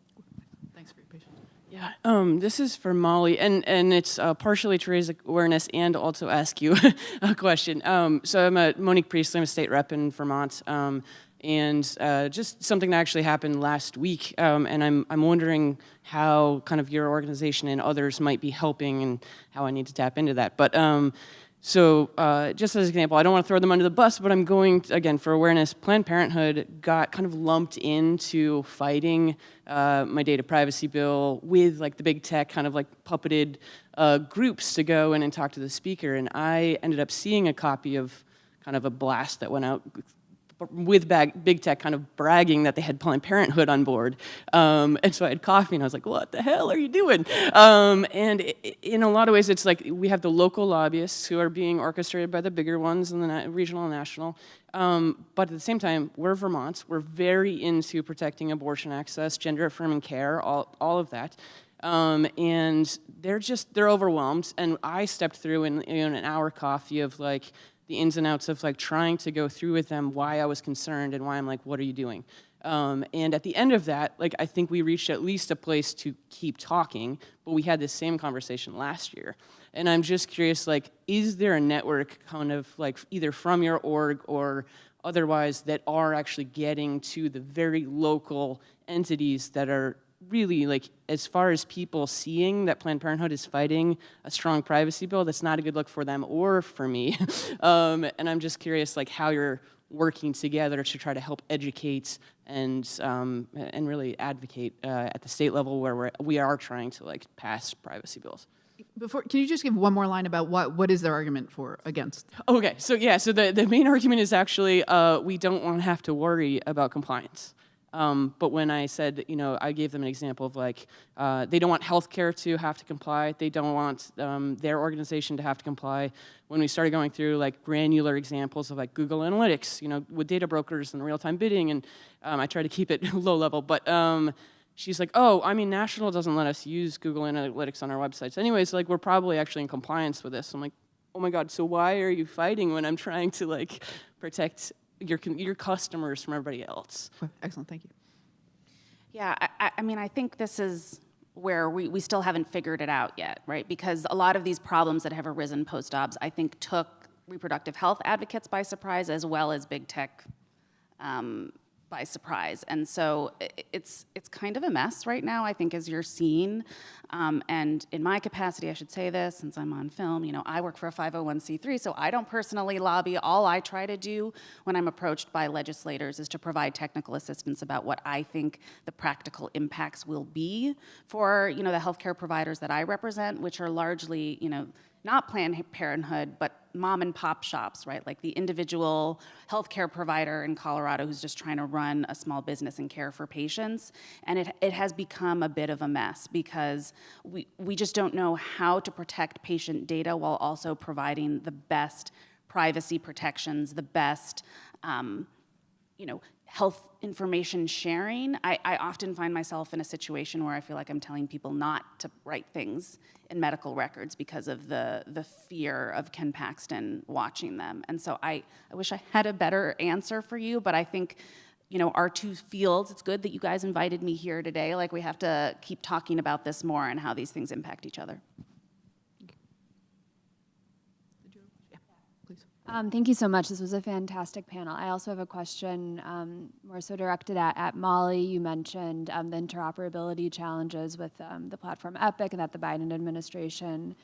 Thanks for your patience. Yeah, this is for Molly, and it's partially to raise awareness and also ask you a question. So I'm Monique Priestley, I'm a state rep in Vermont, and just something that actually happened last week, and I'm wondering how kind of your organization and others might be helping, and how I need to tap into that. But so just as an example, I don't want to throw them under the bus, but I'm going to, again, for awareness, Planned Parenthood got kind of lumped into fighting my data privacy bill with the big tech kind of puppeted groups to go in and talk to the speaker. And I ended up seeing a copy of kind of a blast that went out with big tech kind of bragging that they had Planned Parenthood on board. And so I had coffee and I was like, what the hell are you doing? And in a lot of ways, it's we have the local lobbyists who are being orchestrated by the bigger ones in the regional and national. But at the same time, we're Vermont. We're very into protecting abortion access, gender-affirming care, all of that. And they're overwhelmed. And I stepped through in an hour coffee of the ins and outs of trying to go through with them why I was concerned and why I'm what are you doing? And at the end of that, I think we reached at least a place to keep talking, but we had this same conversation last year. And I'm just curious, is there a network kind of either from your org or otherwise that are actually getting to the very local entities that are really, as far as people seeing that Planned Parenthood is fighting a strong privacy bill, that's not a good look for them or for me. And I'm just curious, how you're working together to try to help educate and really advocate at the state level where we are trying to pass privacy bills. Can you just give one more line about what is their argument for against? Okay, so the main argument is actually we don't want to have to worry about compliance. But when I said, I gave them an example of they don't want healthcare to have to comply. They don't want their organization to have to comply. When we started going through granular examples of Google Analytics, with data brokers and real-time bidding, and I try to keep it low level, but she's like, oh, I mean, National doesn't let us use Google Analytics on our websites. Anyways, we're probably actually in compliance with this. I'm like, oh my God, so why are you fighting when I'm trying to protect your customers from everybody else? Excellent, thank you. Yeah, I mean, I think this is where we still haven't figured it out yet, right? Because a lot of these problems that have arisen post-Dobbs, I think, took reproductive health advocates by surprise, as well as big tech by surprise. And so it's kind of a mess right now, I think, as you're seeing. And in my capacity, I should say this, since I'm on film, I work for a 501c3, so I don't personally lobby. All I try to do when I'm approached by legislators is to provide technical assistance about what I think the practical impacts will be for, the healthcare providers that I represent, which are largely, not Planned Parenthood, but mom and pop shops, right? The individual healthcare provider in Colorado who's just trying to run a small business and care for patients. And it has become a bit of a mess because we just don't know how to protect patient data while also providing the best privacy protections, the best health information sharing. I often find myself in a situation where I feel like I'm telling people not to write things in medical records because of the fear of Ken Paxton watching them. And so I wish I had a better answer for you, but I think, our two fields, it's good that you guys invited me here today. Like, we have to keep talking about this more and how these things impact each other. Thank you so much. This was a fantastic panel. I also have a question more so directed at Molly. You mentioned the interoperability challenges with the platform Epic and that the Biden administration,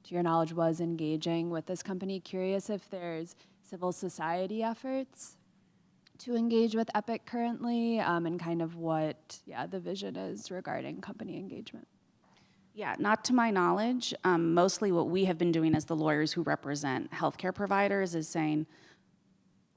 to your knowledge, was engaging with this company. Curious if there's civil society efforts to engage with Epic currently and kind of what the vision is regarding company engagement. Yeah, not to my knowledge. Mostly what we have been doing as the lawyers who represent healthcare providers is saying,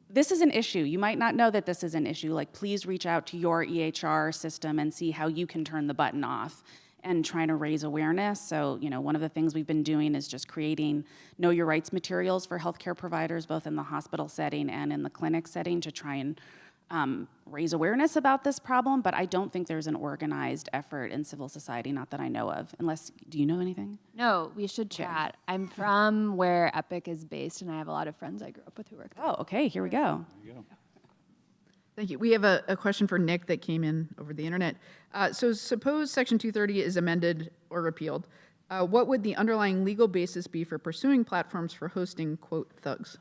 this is an issue. You might not know that this is an issue. Like, please reach out to your EHR system and see how you can turn the button off, and trying to raise awareness. So, one of the things we've been doing is just creating know your rights materials for healthcare providers, both in the hospital setting and in the clinic setting, to try and raise awareness about this problem, but I don't think there's an organized effort in civil society, not that I know of, unless, do you know anything? No, we should chat. Okay. I'm from where Epic is based, and I have a lot of friends I grew up with who work there. Oh, okay, here we go. There you go. Thank you. We have a question for Nick that came in over the internet. So suppose Section 230 is amended or repealed. What would the underlying legal basis be for pursuing platforms for hosting, quote, thugs?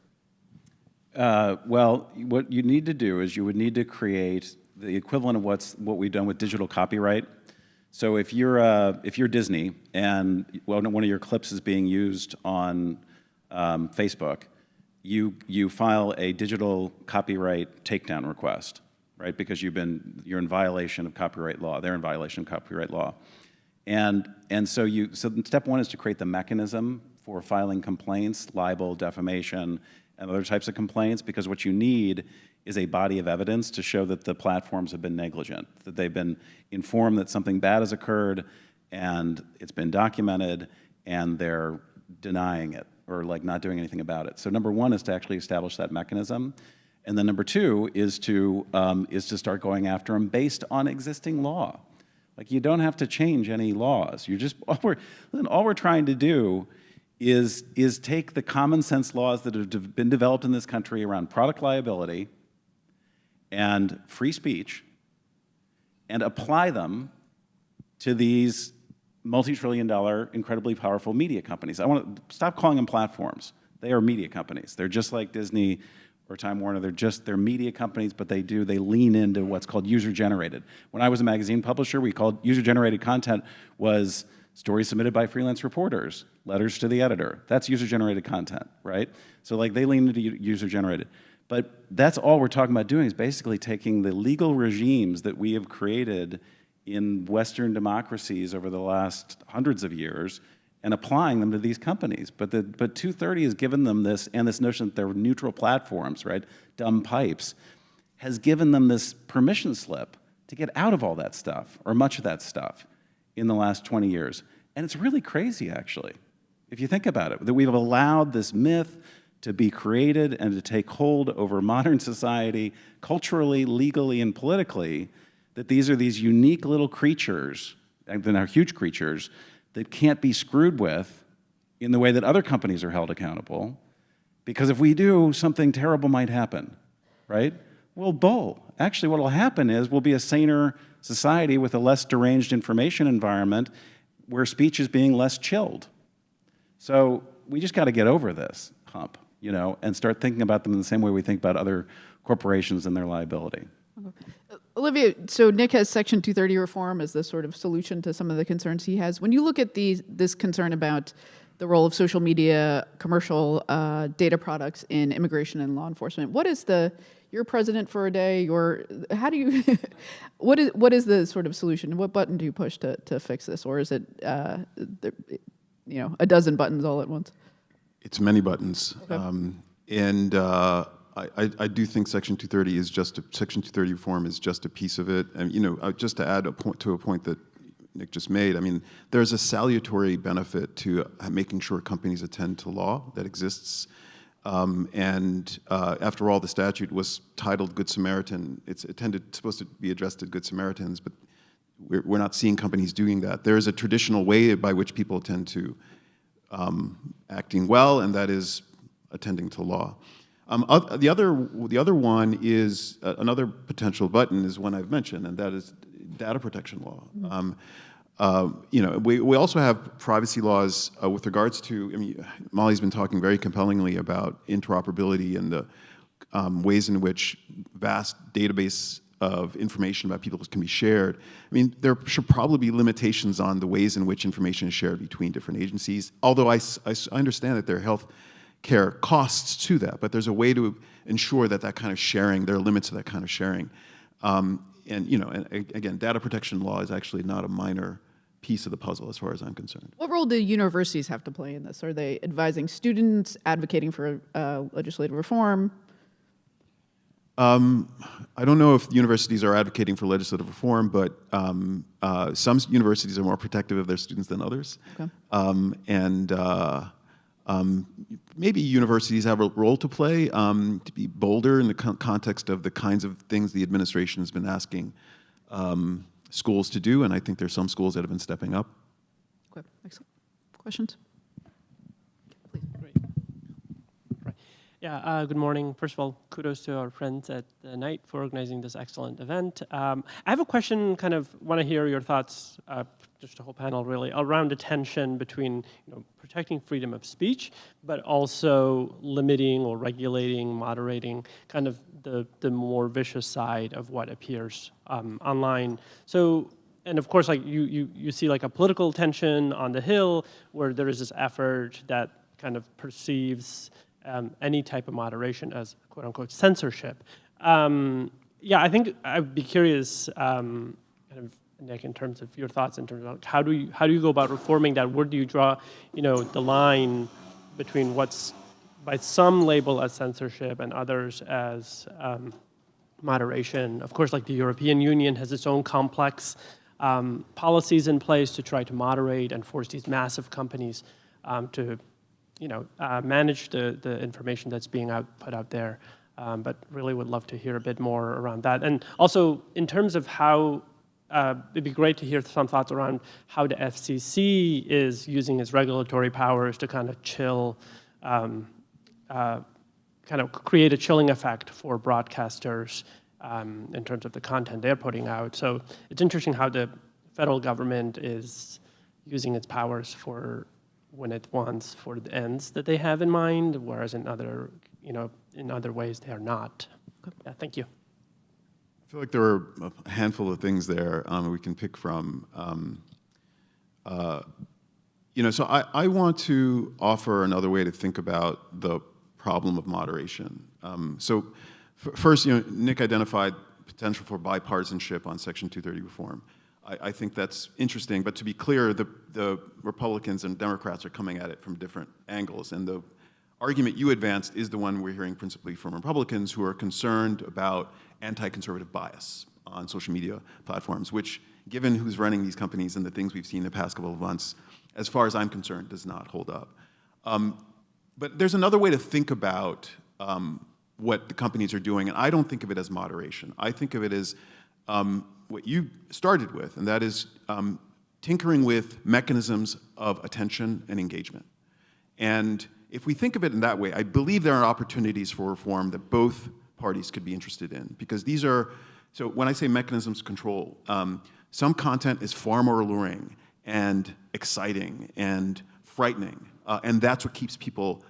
Well, what you need to do is you would need to create the equivalent of what we've done with digital copyright. So if you're Disney and one of your clips is being used on Facebook, you file a digital copyright takedown request, right? Because you're in violation of copyright law. They're in violation of copyright law, and so step one is to create the mechanism for filing complaints, libel, defamation, and other types of complaints, because what you need is a body of evidence to show that the platforms have been negligent, that they've been informed that something bad has occurred, and it's been documented, and they're denying it, or like not doing anything about it. So number one is to actually establish that mechanism, and then number two is to start going after them based on existing law. Like, you don't have to change any laws. All we're trying to do is take the common sense laws that have been developed in this country around product liability and free speech and apply them to these multi-trillion-dollar, incredibly powerful media companies. I want to stop calling them platforms. They are media companies. They're just like Disney or Time Warner. They're media companies, but they lean into what's called user-generated. When I was a magazine publisher, we called user-generated content was stories submitted by freelance reporters, letters to the editor. That's user-generated content, right? So like, they lean into user-generated. But that's all we're talking about doing, is basically taking the legal regimes that we have created in Western democracies over the last hundreds of years and applying them to these companies. But 230 has given them this, and this notion that they're neutral platforms, right? Dumb pipes, has given them this permission slip to get out of all that stuff, or much of that stuff, in the last 20 years. And it's really crazy, actually, if you think about it, that we've allowed this myth to be created and to take hold over modern society, culturally, legally, and politically, that these are these unique little creatures, and they're huge creatures, that can't be screwed with in the way that other companies are held accountable. Because if we do, something terrible might happen, right? Well, bull. Actually, what will happen is we'll be a saner society with a less deranged information environment where speech is being less chilled. So we just got to get over this hump, and start thinking about them in the same way we think about other corporations and their liability. Olivier, so Nick has Section 230 reform as the sort of solution to some of the concerns he has. When you look at this concern about the role of social media, commercial data products in immigration and law enforcement, you're president for a day, how do you, what is the sort of solution? What button do you push to fix this? Or is it, a dozen buttons all at once? It's many buttons. Okay. I do think Section 230 Section 230 reform is just a piece of it. And just to add a point that Nick just made, there's a salutary benefit to making sure companies attend to law that exists. After all, the statute was titled Good Samaritan. It's supposed to be addressed to Good Samaritans, but we're not seeing companies doing that. There is a traditional way by which people tend to acting well, and that is attending to law. The other one is another potential button is one I've mentioned, and that is data protection law. We also have privacy laws with regards to, I mean, Molly's been talking very compellingly about interoperability and the ways in which vast database of information about people can be shared. I mean, there should probably be limitations on the ways in which information is shared between different agencies, although I understand that there are health care costs to that, but there's a way to ensure that kind of sharing, there are limits to that kind of sharing. And again, data protection law is actually not a minor piece of the puzzle as far as I'm concerned. What role do universities have to play in this? Are they advising students, advocating for legislative reform? I don't know if universities are advocating for legislative reform, but some universities are more protective of their students than others. Okay. Maybe universities have a role to play to be bolder in the context of the kinds of things the administration has been asking schools to do, and I think there's some schools that have been stepping up. Okay, excellent. Questions? Please. Great. Right. Yeah, good morning. First of all, kudos to our friends at the Knight for organizing this excellent event. I have a question, kind of want to hear your thoughts, just the whole panel really, around the tension between protecting freedom of speech, but also limiting or regulating, moderating kind of the more vicious side of what appears online. So, and of course, like you see like a political tension on the Hill where there is this effort that kind of perceives any type of moderation as quote unquote censorship. Yeah, I think I'd be curious, kind of, Nick, in terms of your thoughts in terms of how do you go about reforming that? Where do you draw, the line between what's by some label as censorship and others as moderation? Of course, like the European Union has its own complex policies in place to try to moderate and force these massive companies to, manage the information that's being put out there. But really would love to hear a bit more around that. And also, in terms of how, it'd be great to hear some thoughts around how the FCC is using its regulatory powers to kind of chill, kind of create a chilling effect for broadcasters in terms of the content they're putting out. So it's interesting how the federal government is using its powers for when it wants for the ends that they have in mind, whereas in other, in other ways they are not. Yeah, thank you. I feel like there are a handful of things there we can pick from. So I want to offer another way to think about the problem of moderation. First, Nick identified potential for bipartisanship on Section 230 reform. I think that's interesting, but to be clear, the Republicans and Democrats are coming at it from different angles, and the argument you advanced is the one we're hearing principally from Republicans who are concerned about anti-conservative bias on social media platforms, which, given who's running these companies and the things we've seen in the past couple of months, as far as I'm concerned, does not hold up. But there's another way to think about what the companies are doing, and I don't think of it as moderation. I think of it as what you started with, and that is tinkering with mechanisms of attention and engagement. And if we think of it in that way, I believe there are opportunities for reform that both parties could be interested in, because these are, so when I say mechanisms of control, some content is far more alluring and exciting and frightening, and that's what keeps people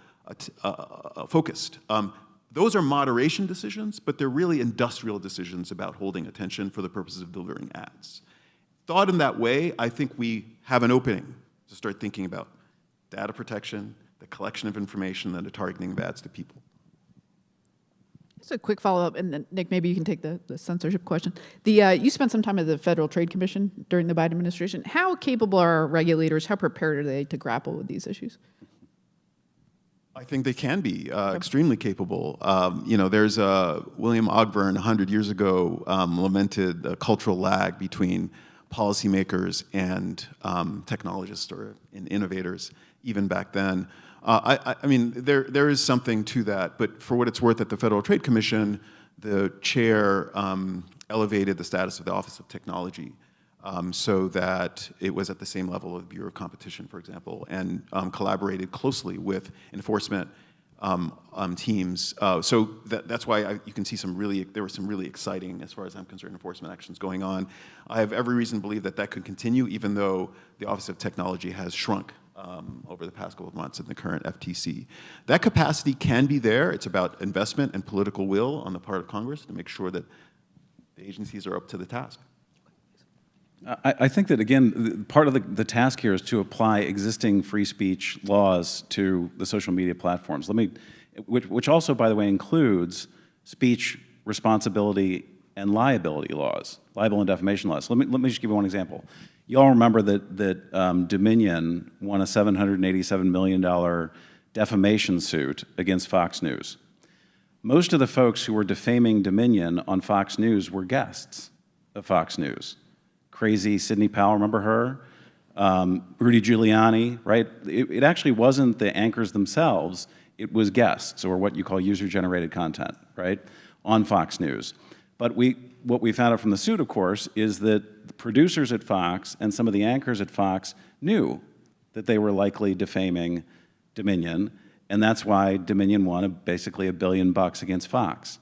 focused. Those are moderation decisions, but they're really industrial decisions about holding attention for the purposes of delivering ads. Thought in that way, I think we have an opening to start thinking about data protection, the collection of information, and the targeting of ads to people. Just a quick follow-up, and then Nick, maybe you can take the censorship question. You spent some time at the Federal Trade Commission during the Biden administration. How capable are regulators, how prepared are they to grapple with these issues? I think they can be extremely capable. There's William Ogburn 100 years ago lamented a cultural lag between policymakers and technologists or innovators, even back then. I mean, there is something to that, but for what it's worth, at the Federal Trade Commission, the chair elevated the status of the Office of Technology so that it was at the same level of the Bureau of Competition, for example, and collaborated closely with enforcement teams. So that's why you can see there were some really exciting, as far as I'm concerned, enforcement actions going on. I have every reason to believe that that could continue, even though the Office of Technology has shrunk over the past couple of months in the current FTC. That capacity can be there. It's about investment and political will on the part of Congress to make sure that the agencies are up to the task. I think that, again, part of the task here is to apply existing free speech laws to the social media platforms. Which also, by the way, includes speech responsibility and liability laws, libel and defamation laws. Let me just give you one example. You all remember that Dominion won a $787 million defamation suit against Fox News. Most of the folks who were defaming Dominion on Fox News were guests of Fox News. Crazy Sidney Powell, remember her? Rudy Giuliani, right? It actually wasn't the anchors themselves, it was guests, or what you call user-generated content, right, on Fox News. But what we found out from the suit, of course, is that the producers at Fox and some of the anchors at Fox knew that they were likely defaming Dominion, and that's why Dominion won basically $1 billion against Fox.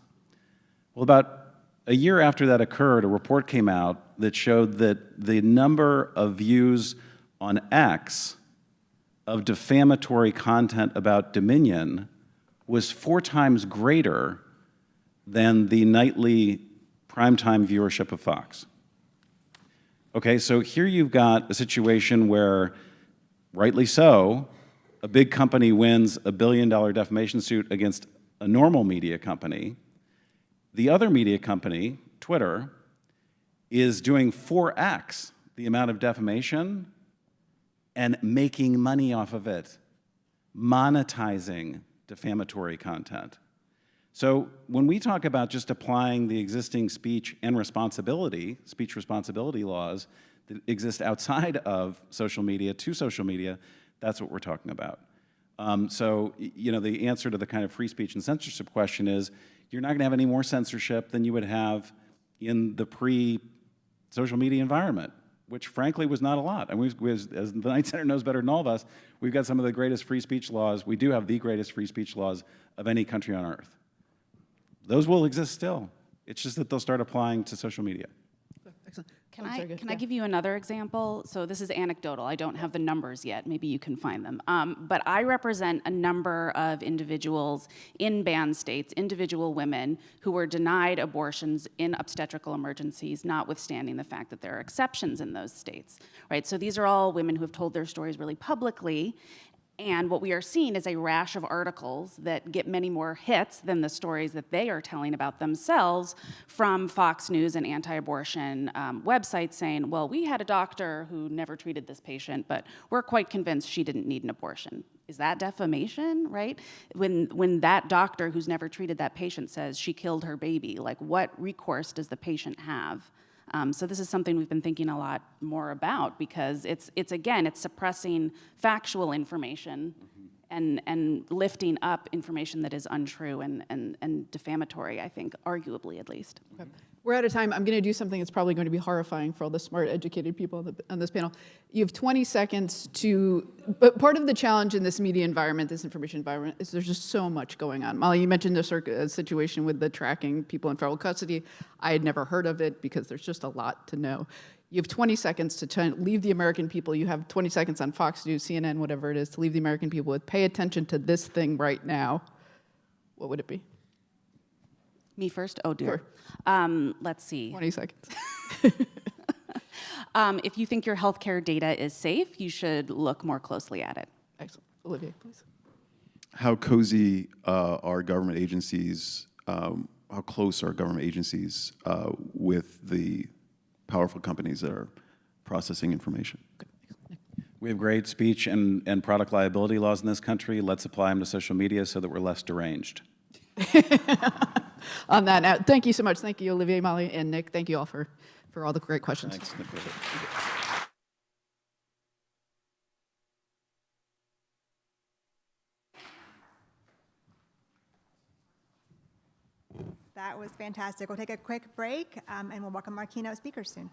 Well, about a year after that occurred, a report came out that showed that the number of views on X of defamatory content about Dominion was 4 times greater than the nightly primetime viewership of Fox. Okay, so here you've got a situation where, rightly so, a big company wins a $1 billion defamation suit against a normal media company. The other media company, Twitter, is doing 4x the amount of defamation and making money off of it, monetizing defamatory content. So when we talk about just applying the existing speech responsibility laws that exist outside of social media to social media, that's what we're talking about. So, you know, the answer to the kind of free speech and censorship question is, you're not going to have any more censorship than you would have in the pre-social media environment, which frankly was not a lot. And as the Knight Center knows better than all of us, we've got some of the greatest free speech laws. We do have the greatest free speech laws of any country on earth. Those will exist still. It's just that they'll start applying to social media. Excellent. Can I give you another example? So this is anecdotal. I don't have the numbers yet. Maybe you can find them. But I represent a number of individuals in banned states, individual women who were denied abortions in obstetrical emergencies, notwithstanding the fact that there are exceptions in those states, right? So these are all women who have told their stories really publicly. And what we are seeing is a rash of articles that get many more hits than the stories that they are telling about themselves from Fox News and anti-abortion websites saying, well, we had a doctor who never treated this patient, but we're quite convinced she didn't need an abortion. Is that defamation, right? When that doctor who's never treated that patient says she killed her baby, like what recourse does the patient have? So this is something we've been thinking a lot more about because it's suppressing factual information and lifting up information that is untrue and defamatory, I think, arguably at least. Okay. We're out of time. I'm going to do something that's probably going to be horrifying for all the smart, educated people on this panel. You have 20 seconds but part of the challenge in this media environment, this information environment, is there's just so much going on. Molly, you mentioned the situation with the tracking people in federal custody. I had never heard of it because there's just a lot to know. You have 20 seconds to leave the American people. You have 20 seconds on Fox News, CNN, whatever it is, to leave the American people with, pay attention to this thing right now. What would it be? Me first? Oh, dear. Sure. Let's see. 20 seconds. If you think your healthcare data is safe, you should look more closely at it. Excellent. Olivier, please. How cozy are government agencies, how close are government agencies with the powerful companies that are processing information? We have great speech and product liability laws in this country. Let's apply them to social media so that we're less deranged. On that note, thank you so much. Thank you, Olivier, Molly, and Nick. Thank you all for all the great questions. Thanks. That was fantastic. We'll take a quick break, and we'll welcome our keynote speakers soon.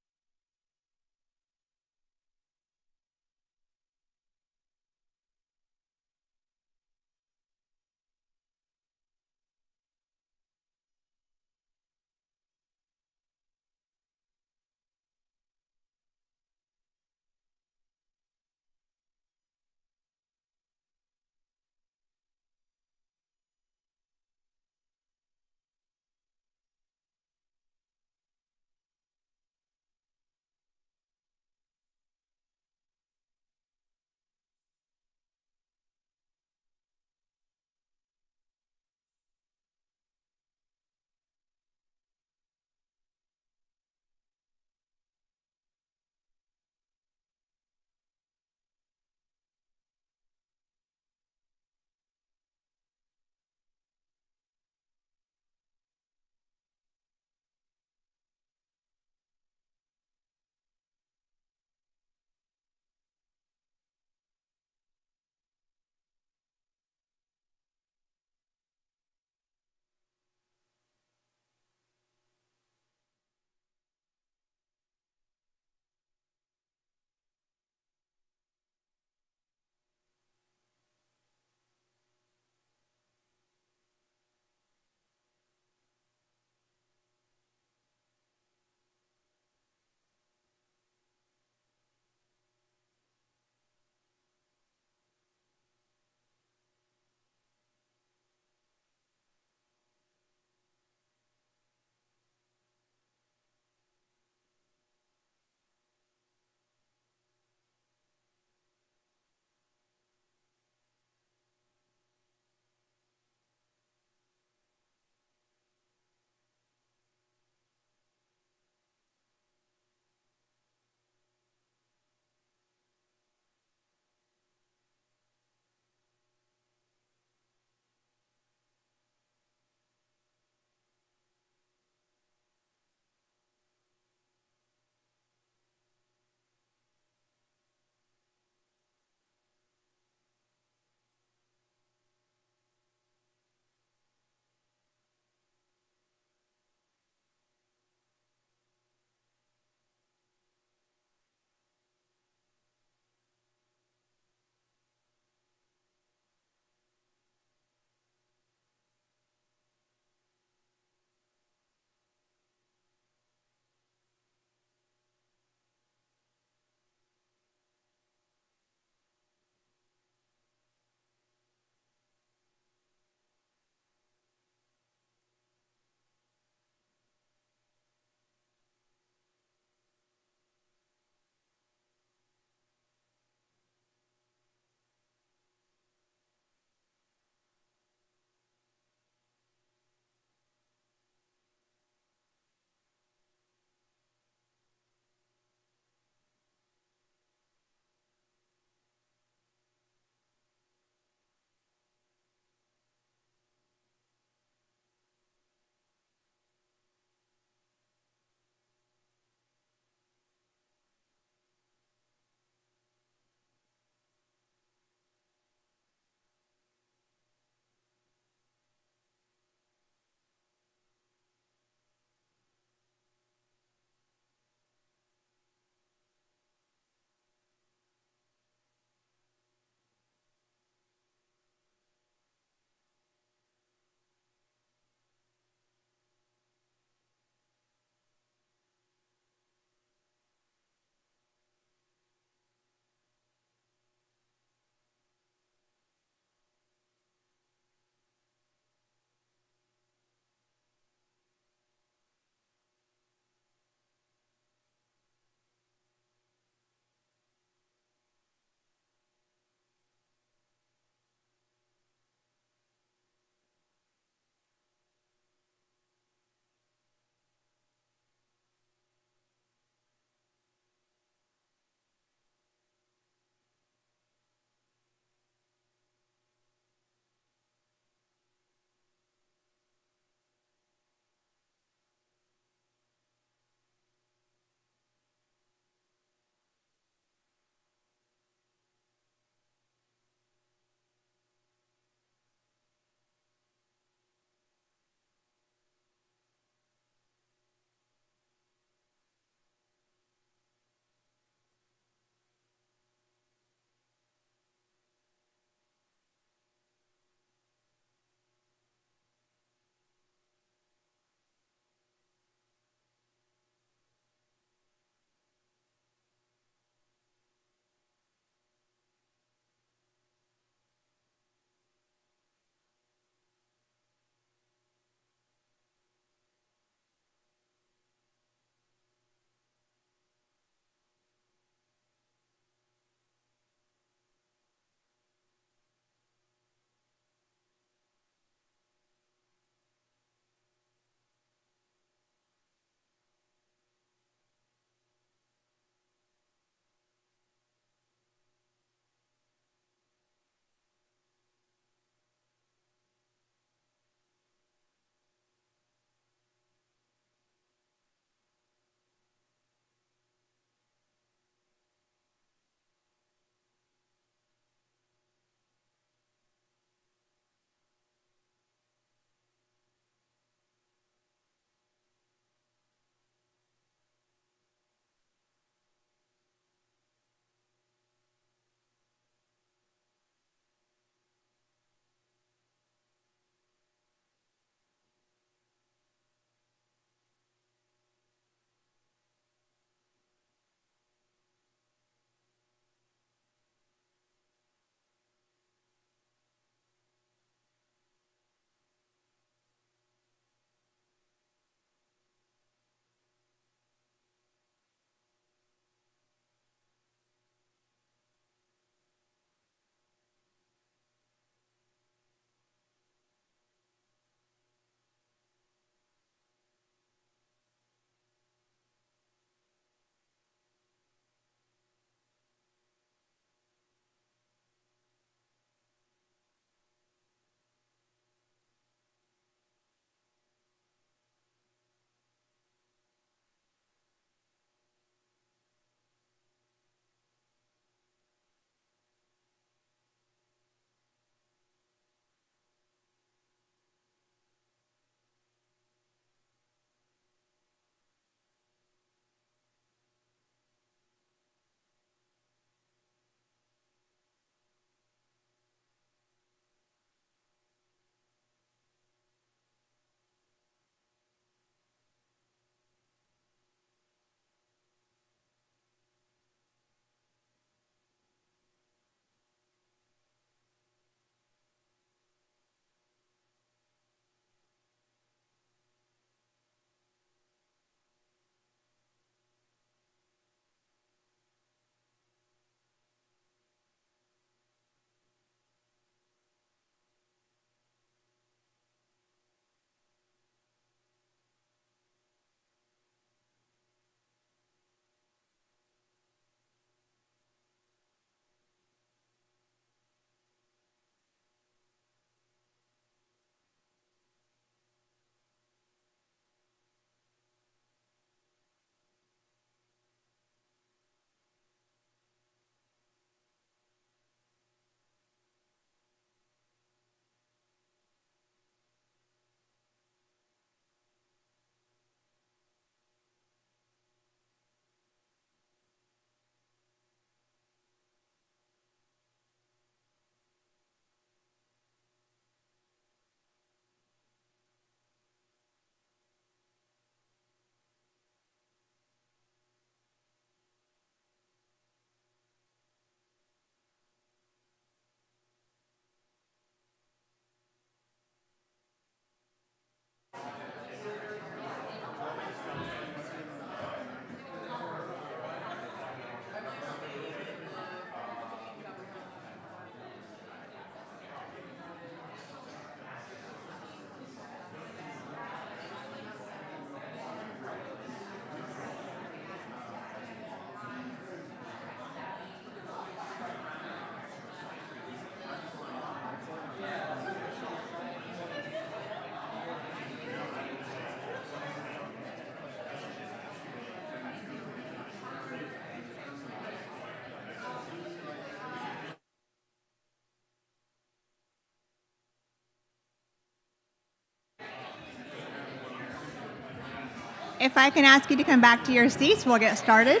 if I can ask you to come back to your seats, we'll get started.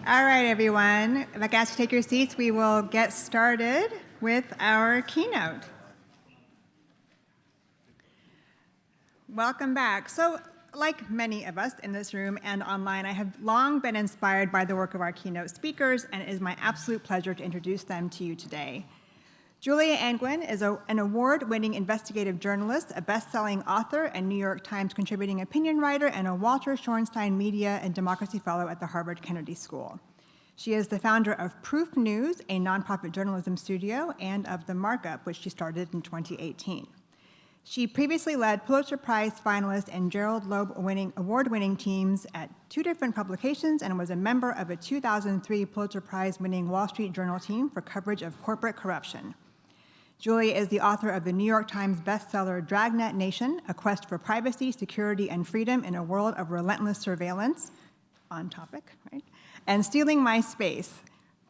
All right, everyone. If I can ask you to take your seats, we will get started with our keynote. Welcome back. So, like many of us in this room and online, I have long been inspired by the work of our keynote speakers, and it is my absolute pleasure to introduce them to you today. Julia Angwin is an award-winning investigative journalist, a best-selling author, and New York Times contributing opinion writer, and a Walter Shorenstein Media and Democracy Fellow at the Harvard Kennedy School. She is the founder of Proof News, a nonprofit journalism studio, and of The Markup, which she started in 2018. She previously led Pulitzer Prize finalist and Gerald Loeb award-winning teams at 2 different publications and was a member of a 2003 Pulitzer Prize-winning Wall Street Journal team for coverage of corporate corruption. Julia is the author of the New York Times bestseller Dragnet Nation, A Quest for Privacy, Security, and Freedom in a World of Relentless Surveillance, on topic, right? And Stealing MySpace,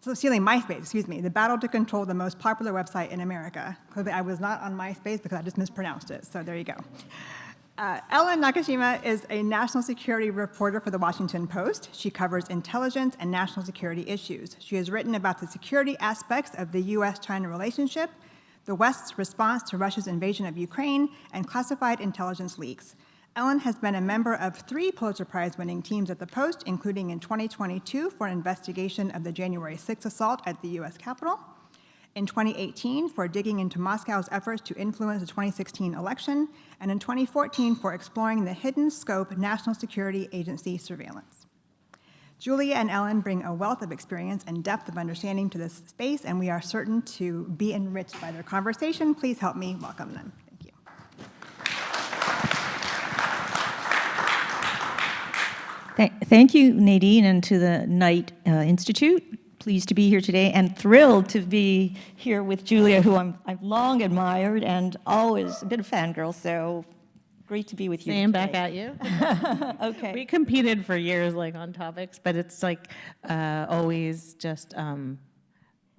the battle to control the most popular website in America. Clearly I was not on MySpace because I just mispronounced it, so there you go. Ellen Nakashima is a national security reporter for The Washington Post. She covers intelligence and national security issues. She has written about the security aspects of the U.S.-China relationship, the West's response to Russia's invasion of Ukraine, and classified intelligence leaks. Ellen has been a member of 3 Pulitzer Prize-winning teams at the Post, including in 2022 for an investigation of the January 6th assault at the U.S. Capitol, in 2018 for digging into Moscow's efforts to influence the 2016 election, and in 2014 for exploring the hidden scope National Security Agency surveillance. Julia and Ellen bring a wealth of experience and depth of understanding to this space, and we are certain to be enriched by their conversation. Please help me welcome them. Thank you. Thank you, Nadine, and to the Knight Institute. Pleased to be here today and thrilled to be here with Julia, who I've long admired and always been a fangirl, so great to be with you. Same today. back at you. Okay. We competed for years like on topics, but it's like always just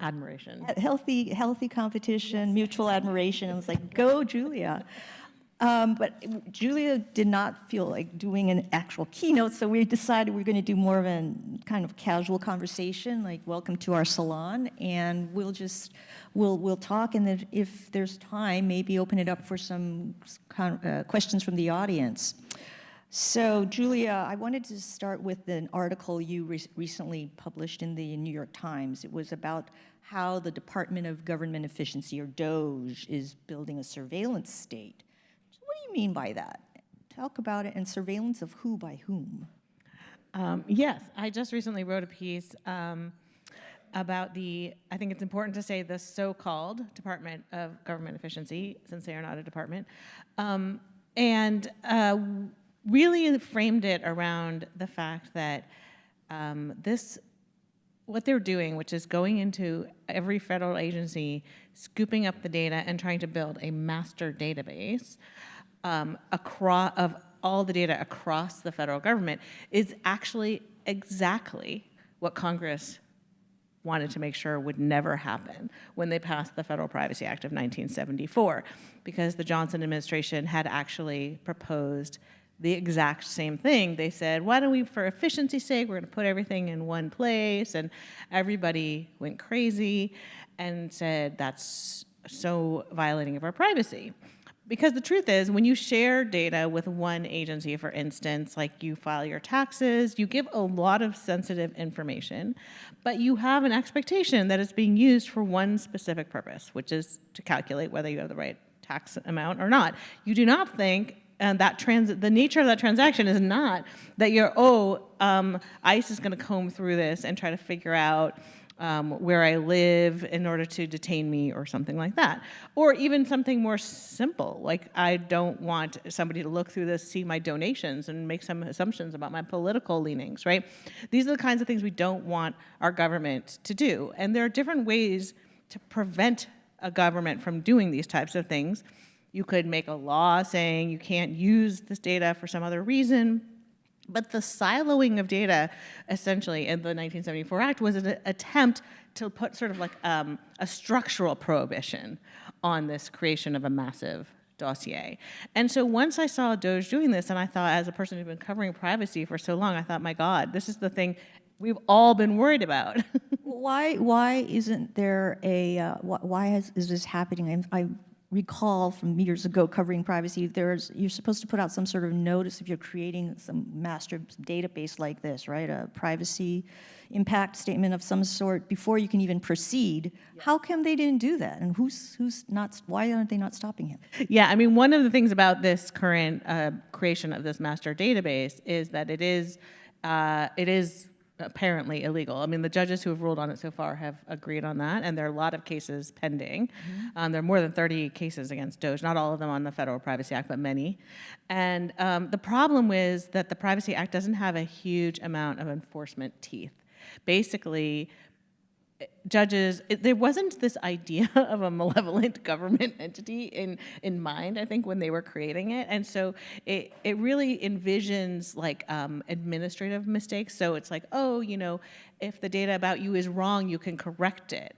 admiration. Healthy competition, mutual admiration. I was like, go, Julia. But Julia did not feel like doing an actual keynote, so we decided we're going to do more of a kind of casual conversation, like welcome to our salon, and we'll talk, and then if there's time, maybe open it up for some questions from the audience. So, Julia, I wanted to start with an article you recently published in the New York Times. It was about how the Department of Government Efficiency, or DOGE, is building a surveillance state. What do you mean by that? Talk about it, and surveillance of who by whom? Yes, I just recently wrote a piece about I think it's important to say the so-called Department of Government Efficiency, since they are not a department, and really framed it around the fact that what they're doing, which is going into every federal agency, scooping up the data and trying to build a master database of all the data across the federal government, is actually exactly what Congress wanted to make sure would never happen when they passed the Federal Privacy Act of 1974, because the Johnson administration had actually proposed the exact same thing. They said, why don't we, for efficiency's sake, we're going to put everything in one place, and everybody went crazy and said that's so violating of our privacy. Because the truth is, when you share data with one agency, for instance, like you file your taxes, you give a lot of sensitive information, but you have an expectation that it's being used for one specific purpose, which is to calculate whether you have the right tax amount or not. You do not think the nature of that transaction is not that ICE is going to comb through this and try to figure out where I live in order to detain me or something like that. Or even something more simple, like I don't want somebody to look through this, see my donations, and make some assumptions about my political leanings, right? These are the kinds of things we don't want our government to do. And there are different ways to prevent a government from doing these types of things. You could make a law saying you can't use this data for some other reason. But the siloing of data, essentially, in the 1974 Act was an attempt to put sort of like a structural prohibition on this creation of a massive dossier. And so once I saw DOJ doing this, and I thought, as a person who's been covering privacy for so long, I thought, my God, this is the thing we've all been worried about. Why isn't there a, is this happening? I recall from years ago covering privacy, you're supposed to put out some sort of notice if you're creating some master database like this, right? A privacy impact statement of some sort before you can even proceed. How come they didn't do that? And why aren't they not stopping him? Yeah, I mean, one of the things about this current creation of this master database is that it is apparently illegal. I mean, the judges who have ruled on it so far have agreed on that, and there are a lot of cases pending. There are more than 30 cases against DOJ, not all of them on the Federal Privacy Act, but many. And the problem is that the Privacy Act doesn't have a huge amount of enforcement teeth. Basically, judges, there wasn't this idea of a malevolent government entity in mind, I think, when they were creating it. And so it really envisions like administrative mistakes. So it's like, oh, you know, if the data about you is wrong, you can correct it.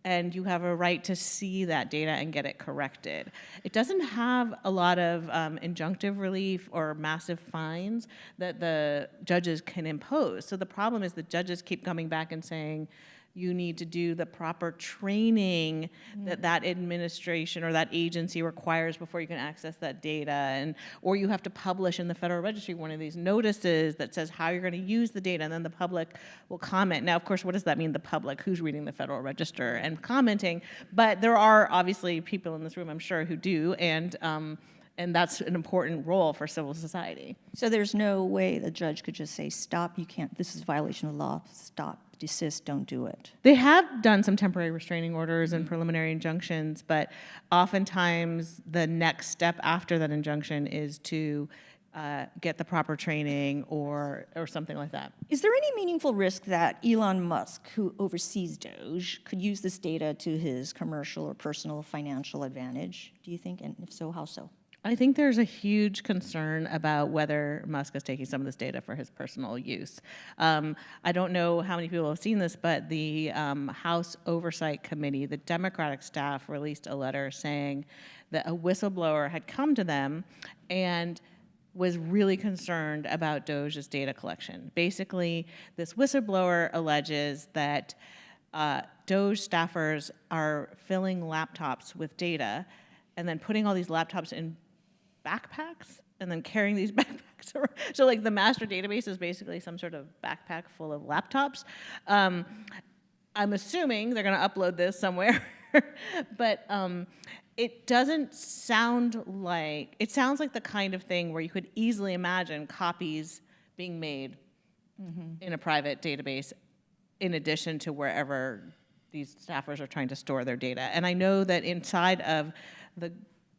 And you have a right to see that data and get it corrected. It doesn't have a lot of injunctive relief or massive fines that the judges can impose. So the problem is the judges keep coming back and saying, you need to do the proper training that administration or that agency requires before you can access that data, or you have to publish in the Federal Registry one of these notices that says how you're going to use the data, and then the public will comment. Now, of course, what does that mean, the public? Who's reading the Federal Register and commenting? But there are obviously people in this room, I'm sure, who do, and that's an important role for civil society. So there's no way the judge could just say, stop, you can't, this is a violation of law, stop, desist, don't do it. They have done some temporary restraining orders and preliminary injunctions, but oftentimes the next step after that injunction is to get the proper training or something like that. Is there any meaningful risk that Elon Musk, who oversees DOJ, could use this data to his commercial or personal financial advantage, do you think? And if so, how so? I think there's a huge concern about whether Musk is taking some of this data for his personal use. I don't know how many people have seen this, but the House Oversight Committee, the Democratic staff, released a letter saying that a whistleblower had come to them and was really concerned about DOJ's data collection. Basically, this whistleblower alleges that DOJ staffers are filling laptops with data and then putting all these laptops in backpacks and then carrying these backpacks around. So like the master database is basically some sort of backpack full of laptops. I'm assuming they're going to upload this somewhere, but it doesn't sound like, it sounds like the kind of thing where you could easily imagine copies being made in a private database in addition to wherever these staffers are trying to store their data. And I know that inside of the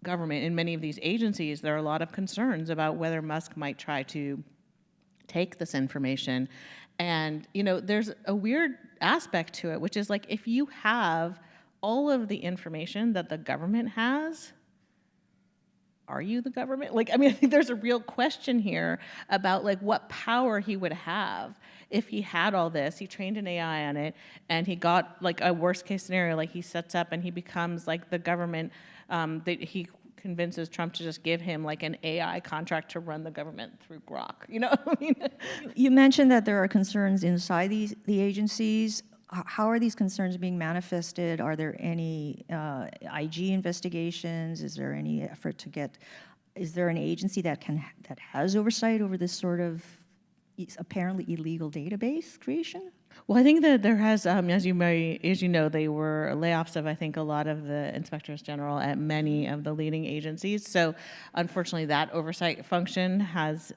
government, in many of these agencies, there are a lot of concerns about whether Musk might try to take this information. And, you know, there's a weird aspect to it, which is like, if you have all of the information that the government has, are you the government? Like, I mean, I think there's a real question here about like what power he would have if he had all this, he trained an AI on it, and he got like a worst case scenario, like he sets up and he becomes like the government, that he convinces Trump to just give him like an AI contract to run the government through Grok. You know what I mean? You mentioned that there are concerns inside the agencies. How are these concerns being manifested? Are there any IG investigations? Is there any effort to get, is there an agency that has oversight over this sort of apparently illegal database creation? Well, I think that there has, as you know, they were layoffs of, I think, a lot of the inspectors general at many of the leading agencies. So unfortunately, that oversight function has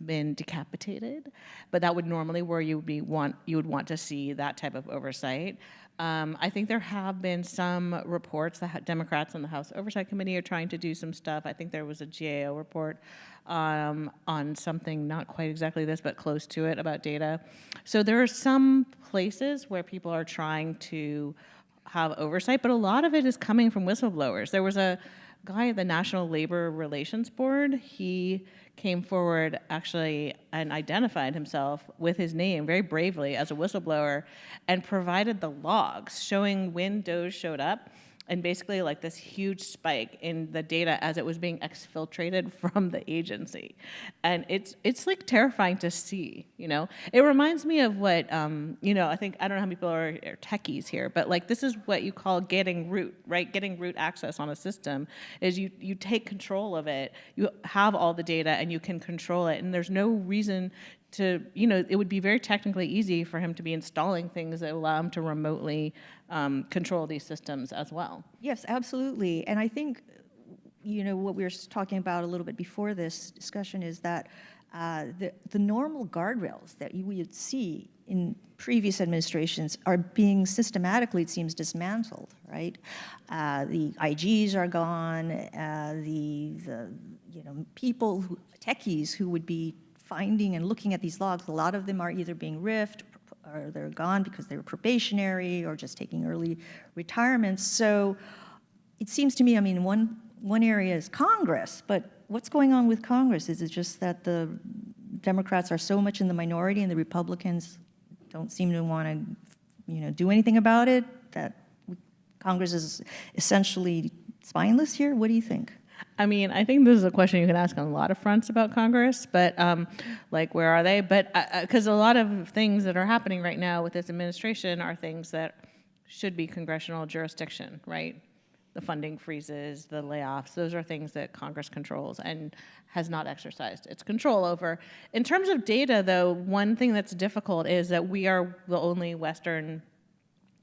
been decapitated. But that would normally where you would want to see that type of oversight. I think there have been some reports that Democrats on the House Oversight Committee are trying to do some stuff. I think there was a GAO report on something not quite exactly this, but close to it about data. So there are some places where people are trying to have oversight, but a lot of it is coming from whistleblowers. There was a guy at the National Labor Relations Board, he came forward actually and identified himself with his name very bravely as a whistleblower and provided the logs showing when Doge showed up, and basically like this huge spike in the data as it was being exfiltrated from the agency. And it's like terrifying to see, you know? It reminds me of what, you know, I don't know how many people are techies here, but like this is what you call getting root, right? Getting root access on a system is you take control of it, you have all the data and you can control it, and there's no reason to, you know, it would be very technically easy for him to be installing things that allow him to remotely control these systems as well. Yes, absolutely. And I think, you know, what we were talking about a little bit before this discussion is that the normal guardrails that we would see in previous administrations are being systematically, it seems, dismantled, right? The IGs are gone, the you know, people, techies who would be finding and looking at these logs, a lot of them are either being riffed or they're gone because they were probationary or just taking early retirements. So it seems to me, I mean, one area is Congress, but what's going on with Congress? Is it just that the Democrats are so much in the minority and the Republicans don't seem to want to, you know, do anything about it, that Congress is essentially spineless here? What do you think? I mean, I think this is a question you can ask on a lot of fronts about Congress, but like, where are they? But because a lot of things that are happening right now with this administration are things that should be congressional jurisdiction, right? The funding freezes, the layoffs, those are things that Congress controls and has not exercised its control over. In terms of data, though, one thing that's difficult is that we are the only Western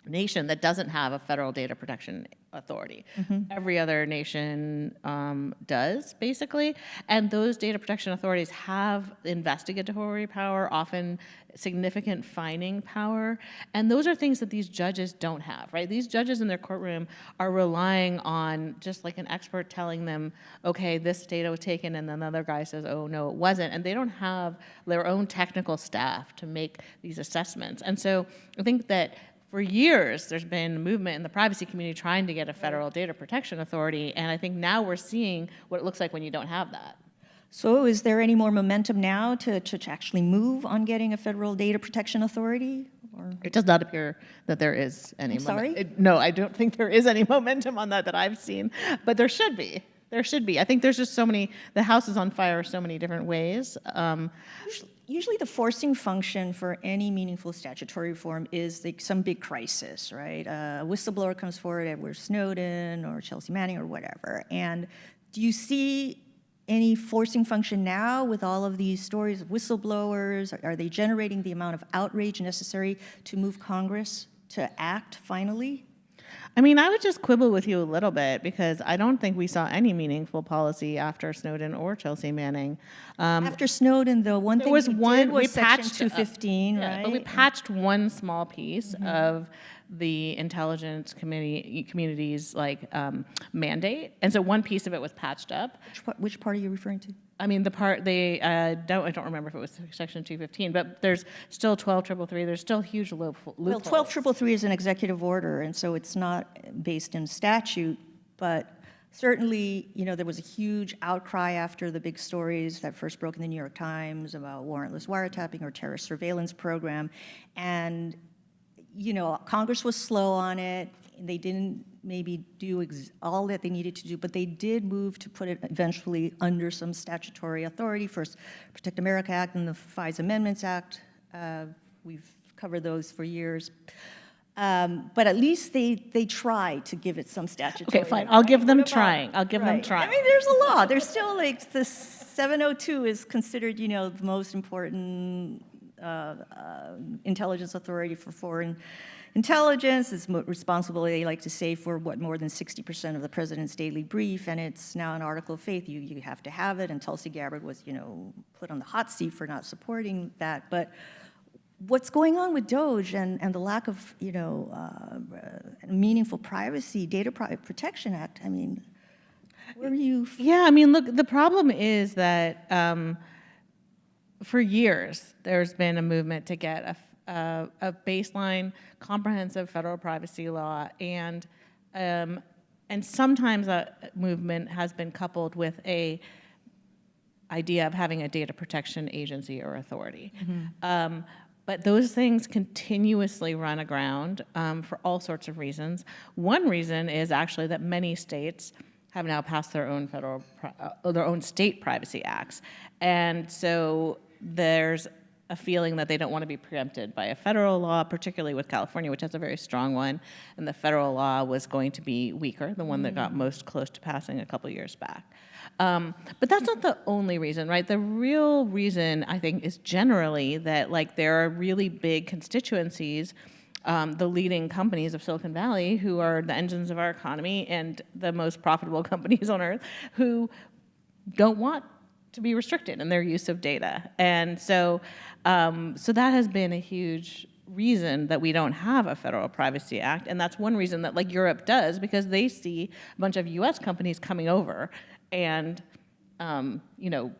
nation that doesn't have a federal data protection authority. Every other nation does, basically, and those data protection authorities have investigatory power, often significant fining power, and those are things that these judges don't have, right? These judges in their courtroom are relying on just like an expert telling them, okay, this data was taken, and then the other guy says, oh, no, it wasn't, and they don't have their own technical staff to make these assessments. And so I think that for years, there's been a movement in the privacy community trying to get a federal data protection authority, and I think now we're seeing what it looks like when you don't have that. So is there any more momentum now to actually move on getting a federal data protection authority? Or? It does not appear that there is any. Sorry? No, I don't think there is any momentum on that I've seen, but there should be. There should be. I think there's just so many, the house is on fire so many different ways. Usually the forcing function for any meaningful statutory reform is like some big crisis, right? A whistleblower comes forward, Edward Snowden or Chelsea Manning or whatever. And do you see any forcing function now with all of these stories of whistleblowers? Are they generating the amount of outrage necessary to move Congress to act finally? I mean, I would just quibble with you a little bit because I don't think we saw any meaningful policy after Snowden or Chelsea Manning. After Snowden, though, one thing we did was Section 215, right? But we patched one small piece of the intelligence community's like mandate, and so one piece of it was patched up. Which part are you referring to? I mean, the part I don't remember if it was Section 215, but there's still 12333. There's still huge loopholes. Well, 12333 is an executive order, and so it's not based in statute. But certainly, you know, there was a huge outcry after the big stories that first broke in the New York Times about warrantless wiretapping or terrorist surveillance program, and you know, Congress was slow on it. And they didn't maybe do all that they needed to do, but they did move to put it eventually under some statutory authority. First, Protect America Act and the FISA Amendments Act. We've covered those for years. But at least they tried to give it some statutory. Okay, fine. I'll give them trying. I'll give them trying. I mean, there's a law. There's still like the 702 is considered, you know, the most important intelligence authority for foreign intelligence. It's responsible, they like to say, for what, more than 60% of the president's daily brief, and it's now an article of faith. You have to have it, and Tulsi Gabbard was, you know, put on the hot seat for not supporting that. But what's going on with DOGE and the lack of, you know, meaningful privacy, Data Protection Act, I mean, where are you? Yeah, I mean, look, the problem is that for years, there's been a movement to get a baseline comprehensive federal privacy law, and and sometimes a movement has been coupled with a idea of having a data protection agency or authority. But those things continuously run aground for all sorts of reasons. One reason is actually that many states have now passed their own their own state privacy acts. And so there's a feeling that they don't want to be preempted by a federal law, particularly with California, which has a very strong one, and the federal law was going to be weaker, the one that got most close to passing a couple years back. But that's not the only reason, right? The real reason, I think, is generally that like there are really big constituencies, the leading companies of Silicon Valley, who are the engines of our economy and the most profitable companies on earth, who don't want to be restricted in their use of data. And so, so that has been a huge reason that we don't have a Federal Privacy Act. And that's one reason that like Europe does, because they see a bunch of US companies coming over and, you know,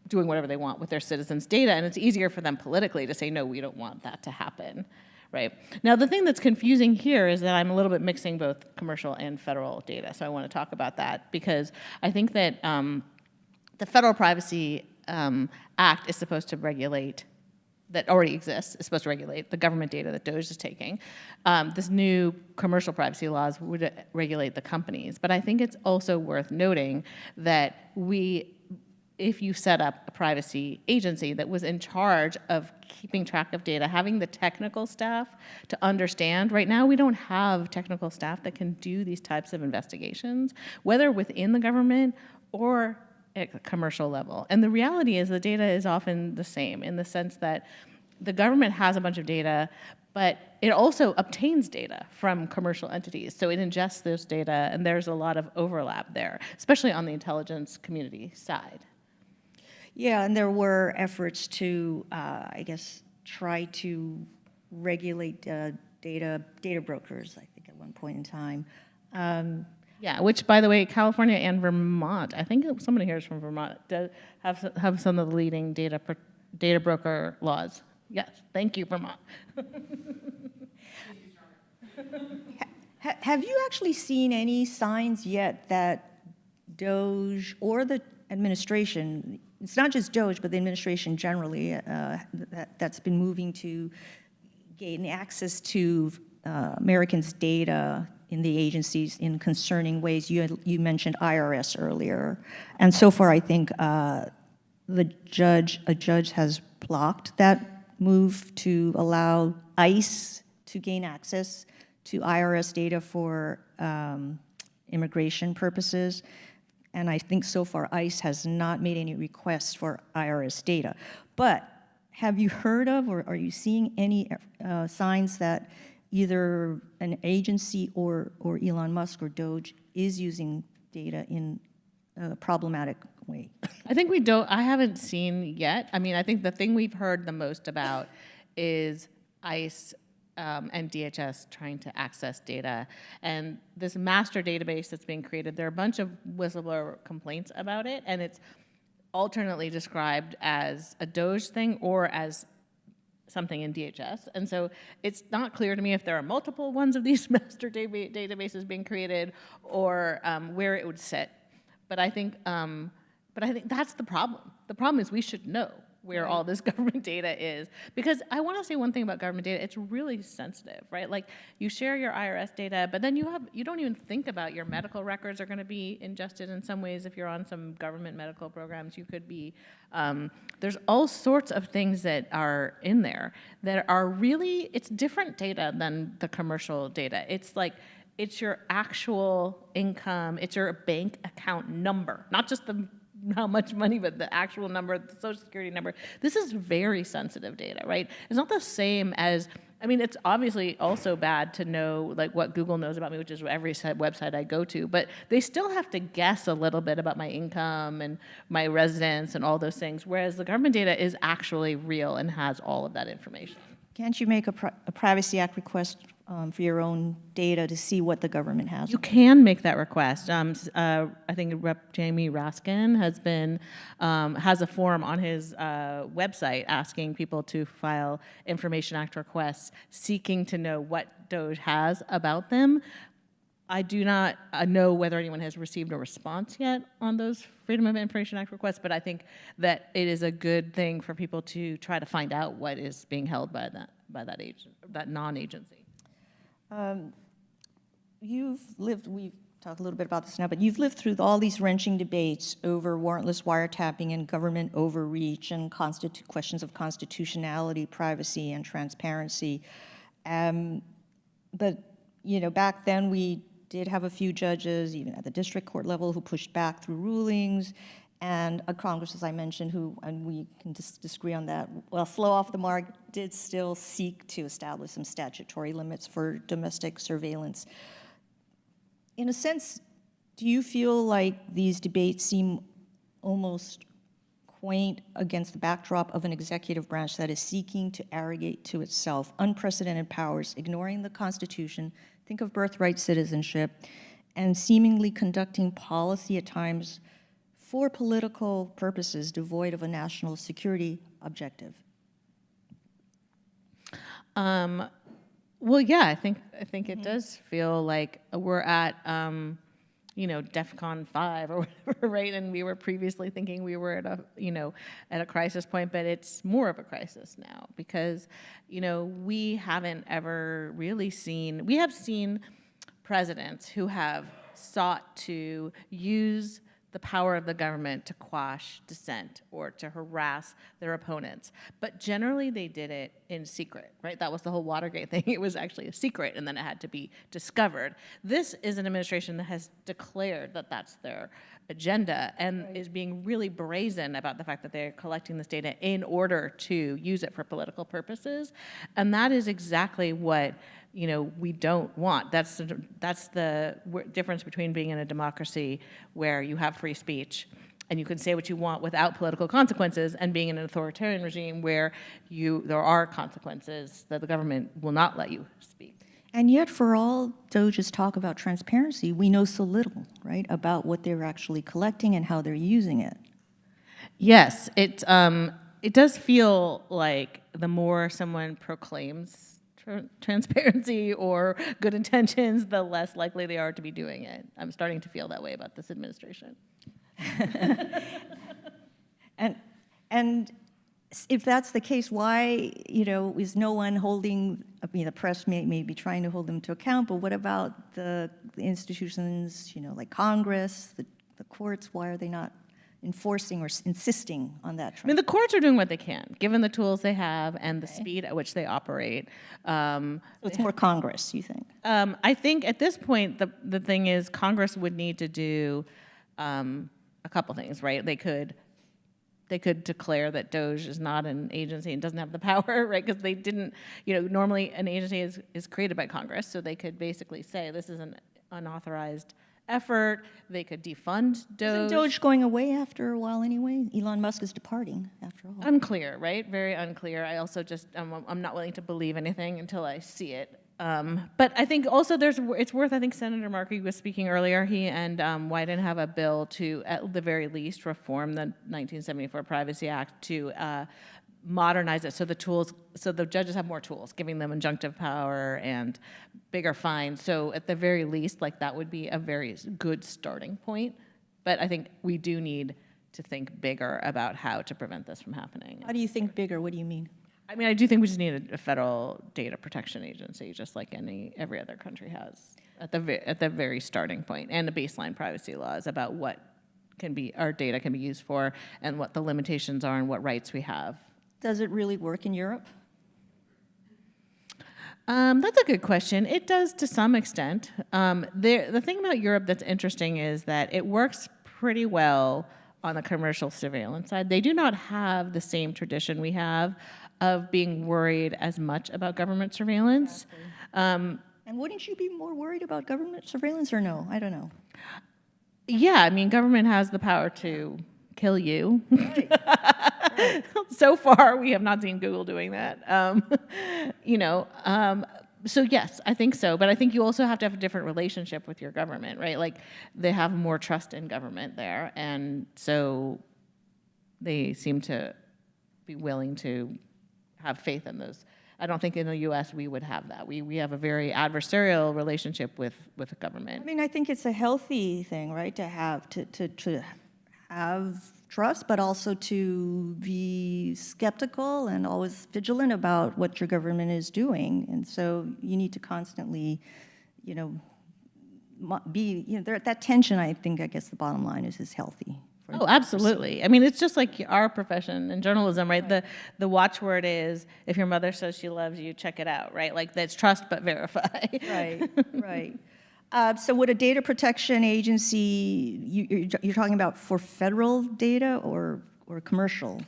doing whatever they want with their citizens' data. And it's easier for them politically to say, no, we don't want that to happen. Right. Now, the thing that's confusing here is that I'm a little bit mixing both commercial and federal data. So I want to talk about that because I think that the Federal Privacy Act is supposed to regulate, that already exists, is supposed to regulate the government data that DOJ is taking. This new commercial privacy laws would regulate the companies. But I think it's also worth noting that if you set up a privacy agency that was in charge of keeping track of data, having the technical staff to understand, right now we don't have technical staff that can do these types of investigations, whether within the government or at the commercial level. And the reality is the data is often the same in the sense that the government has a bunch of data, but it also obtains data from commercial entities. So it ingests those data, and there's a lot of overlap there, especially on the intelligence community side. Yeah, and there were efforts to, I guess, try to regulate data brokers, I think, at one point in time. Yeah, which, by the way, California and Vermont, I think somebody here is from Vermont, have some of the leading data broker laws. Yes, thank you, Vermont. Have you actually seen any signs yet that DOJ or the administration, it's not just DOJ, but the administration generally, that's been moving to gain access to Americans' data in the agencies in concerning ways? You mentioned IRS earlier, and so far I think a judge has blocked that move to allow ICE to gain access to IRS data for immigration purposes. And I think so far ICE has not made any requests for IRS data. But have you heard of, or are you seeing any signs that either an agency or Elon Musk or DOJ is using data in a problematic way? I think I haven't seen yet. I mean, I think the thing we've heard the most about is ICE and DHS trying to access data. And this master database that's being created, there are a bunch of whistleblower complaints about it, and it's alternately described as a DOJ thing or as something in DHS. And so it's not clear to me if there are multiple ones of these master databases being created or where it would sit. But I think that's the problem. The problem is we should know where all this government data is. Because I want to say one thing about government data, it's really sensitive, right? Like you share your IRS data, but then you don't even think about your medical records are going to be ingested in some ways. If you're on some government medical programs, you could be, there's all sorts of things that are in there that are really, it's different data than the commercial data. It's like, it's your actual income, it's your bank account number, not just how much money, but the actual number, the social security number. This is very sensitive data, right? It's not the same as, I mean, it's obviously also bad to know like what Google knows about me, which is every website I go to, but they still have to guess a little bit about my income and my residence and all those things, whereas the government data is actually real and has all of that information. Can't you make a Privacy Act request for your own data to see what the government has? You can make that request. I think Rep. Jamie Raskin has a form on his website asking people to file Information Act requests seeking to know what DOJ has about them. I do not know whether anyone has received a response yet on those Freedom of Information Act requests, but I think that it is a good thing for people to try to find out what is being held by that non-agency. We've talked a little bit about this now, but you've lived through all these wrenching debates over warrantless wiretapping and government overreach and questions of constitutionality, privacy, and transparency. But, back then we did have a few judges, even at the district court level, who pushed back through rulings, and a Congress, as I mentioned, and we can disagree on that, well, slow off the mark, did still seek to establish some statutory limits for domestic surveillance. In a sense, do you feel like these debates seem almost quaint against the backdrop of an executive branch that is seeking to arrogate to itself unprecedented powers, ignoring the Constitution, think of birthright citizenship, and seemingly conducting policy at times for political purposes devoid of a national security objective? Well, yeah, I think it does feel like we're at DEFCON 5 or whatever, right? And we were previously thinking we were at a crisis point, but it's more of a crisis now because we haven't ever really seen. We have seen presidents who have sought to use the power of the government to quash dissent or to harass their opponents. But generally they did it in secret, right? That was the whole Watergate thing. It was actually a secret and then it had to be discovered. This is an administration that has declared that that's their agenda and is being really brazen about the fact that they're collecting this data in order to use it for political purposes. And that is exactly what we don't want. That's the difference between being in a democracy where you have free speech and you can say what you want without political consequences and being in an authoritarian regime where there are consequences that the government will not let you speak. And yet, for all DOJ's talk about transparency, we know so little, right, about what they're actually collecting and how they're using it. Yes, it does feel like the more someone proclaims transparency or good intentions, the less likely they are to be doing it. I'm starting to feel that way about this administration. And if that's the case, why, is no one holding, the press may be trying to hold them to account, but what about the institutions, like Congress, the courts, why are they not enforcing or insisting on that? I mean, the courts are doing what they can, given the tools they have and the speed at which they operate. So it's more Congress, you think? I think at this point, the thing is Congress would need to do a couple things, right? They could declare that DOJ is not an agency and doesn't have the power, right? Because they didn't, normally an agency is created by Congress, so they could basically say this is an unauthorized effort. They could defund DOJ. Isn't DOJ going away after a while anyway? Elon Musk is departing after all. Unclear, right? Very unclear. I also just, I'm not willing to believe anything until I see it. But I think also it's worth, I think Senator Markey was speaking earlier, he and Wyden have a bill to, at the very least, reform the 1974 Privacy Act to modernize it so the judges have more tools, giving them injunctive power and bigger fines. So at the very least, that would be a very good starting point. But I think we do need to think bigger about how to prevent this from happening. How do you think bigger? What do you mean? I mean, I do think we just need a federal data protection agency, just like every other country has, at the very starting point, and the baseline privacy laws about what our data can be used for, and what the limitations are, and what rights we have. Does it really work in Europe? That's a good question. It does to some extent. The thing about Europe that's interesting is that it works pretty well on the commercial surveillance side. They do not have the same tradition we have of being worried as much about government surveillance. Exactly. And wouldn't you be more worried about government surveillance or no? I don't know. Yeah, I mean, government has the power to kill you. Right. Right. So far, we have not seen Google doing that. So yes, I think so. But I think you also have to have a different relationship with your government, right? They have more trust in government there. And so they seem to be willing to have faith in those I don't think in the U.S. we would have that. We have a very adversarial relationship with the government. I mean, I think it's a healthy thing, right, to have trust, but also to be skeptical and always vigilant about what your government is doing. And so you need to constantly, that tension, I guess the bottom line is healthy. Oh, absolutely. I mean, it's just like our profession in journalism, right? The watchword is, if your mother says she loves you, check it out, right? Like, that's trust but verify. Right, right. So would a data protection agency, you're talking about for federal data or commercial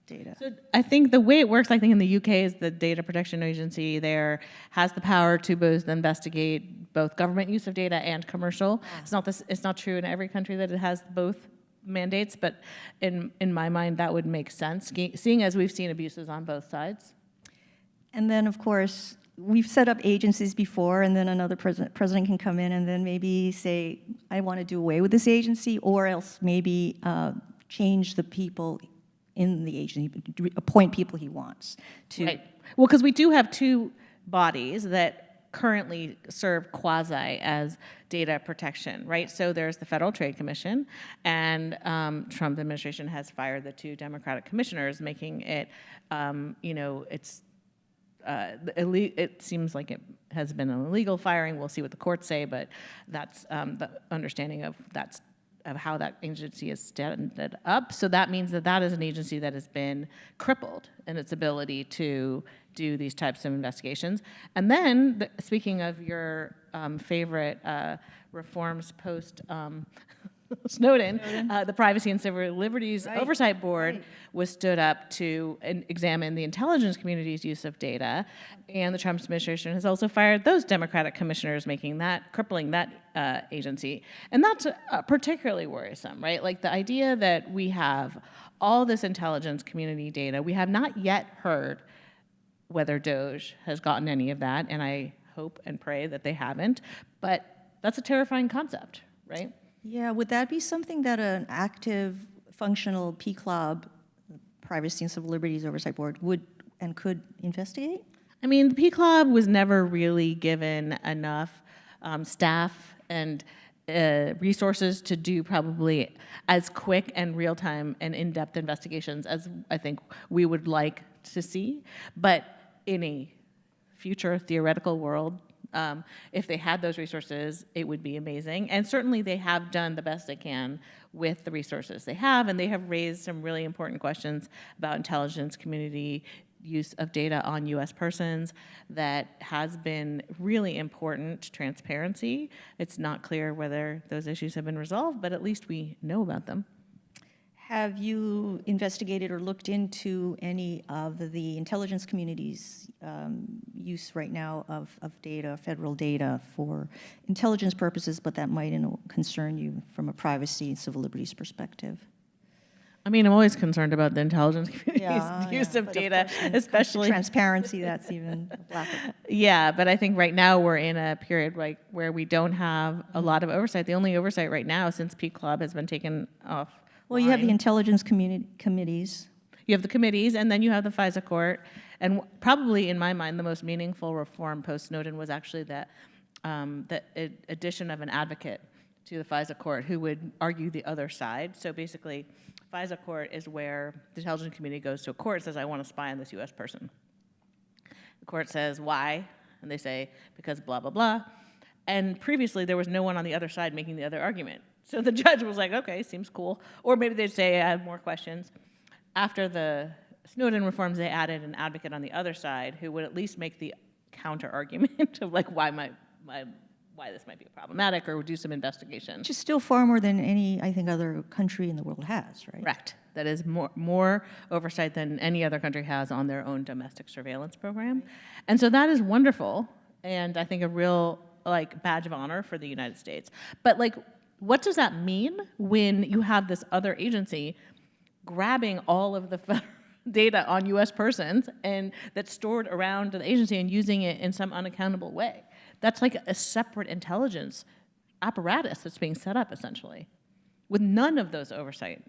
data? So I think the way it works, I think in the UK, is the data protection agency there has the power to both investigate both government use of data and commercial. It's not true in every country that it has both mandates, but in my mind, that would make sense, seeing as we've seen abuses on both sides. And then, of course, we've set up agencies before, and then another president can come in and then maybe say, I want to do away with this agency, or else maybe change the people in the agency, appoint people he wants to. Right. Well, because we do have two bodies that currently serve quasi as data protection, right? So there's the Federal Trade Commission, and Trump administration has fired the two Democratic commissioners, making it, it seems like it has been an illegal firing. We'll see what the courts say, but that's the understanding of how that agency is standed up. So that means that is an agency that has been crippled in its ability to do these types of investigations. And then, speaking of your favorite reforms post Snowden, the Privacy and Civil Liberties Oversight Board was stood up to examine the intelligence community's use of data, and the Trump administration has also fired those Democratic commissioners, crippling that agency. And that's particularly worrisome, right? Like the idea that we have all this intelligence community data, we have not yet heard whether DOJ has gotten any of that, and I hope and pray that they haven't, but that's a terrifying concept, right? Yeah, would that be something that an active, functional PCLOB, Privacy and Civil Liberties Oversight Board, would and could investigate? I mean, the PCLOB was never really given enough staff and resources to do probably as quick and real-time and in-depth investigations as I think we would like to see. But in a future theoretical world, if they had those resources, it would be amazing. And certainly they have done the best they can with the resources they have, and they have raised some really important questions about intelligence community use of data on U.S. persons that has been really important to transparency. It's not clear whether those issues have been resolved, but at least we know about them. Have you investigated or looked into any of the intelligence community's use right now of data, federal data, for intelligence purposes, but that might concern you from a privacy and civil liberties perspective? I mean, I'm always concerned about the intelligence community's use of data, especially transparency. That's even blacker. Yeah, but I think right now we're in a period where we don't have a lot of oversight. The only oversight right now, since PCLOB has been taken off. Well, you have the intelligence committees. You have the committees, and then you have the FISA court. And probably, in my mind, the most meaningful reform post-Snowden was actually the addition of an advocate to the FISA court who would argue the other side. So basically, FISA court is where the intelligence community goes to a court and says, I want to spy on this U.S. person. The court says, why? And they say, because blah, blah, blah. And previously, there was no one on the other side making the other argument. So the judge was like, okay, seems cool. Or maybe they'd say, I have more questions. After the Snowden reforms, they added an advocate on the other side who would at least make the counter argument of like why this might be problematic, or do some investigation. Which is still far more than any, I think, other country in the world has, right? Correct. That is more oversight than any other country has on their own domestic surveillance program. And so that is wonderful, and I think a real badge of honor for the United States. But what does that mean when you have this other agency grabbing all of the data on U.S. persons and that's stored around the agency and using it in some unaccountable way? That's like a separate intelligence apparatus that's being set up, essentially, with none of those oversight.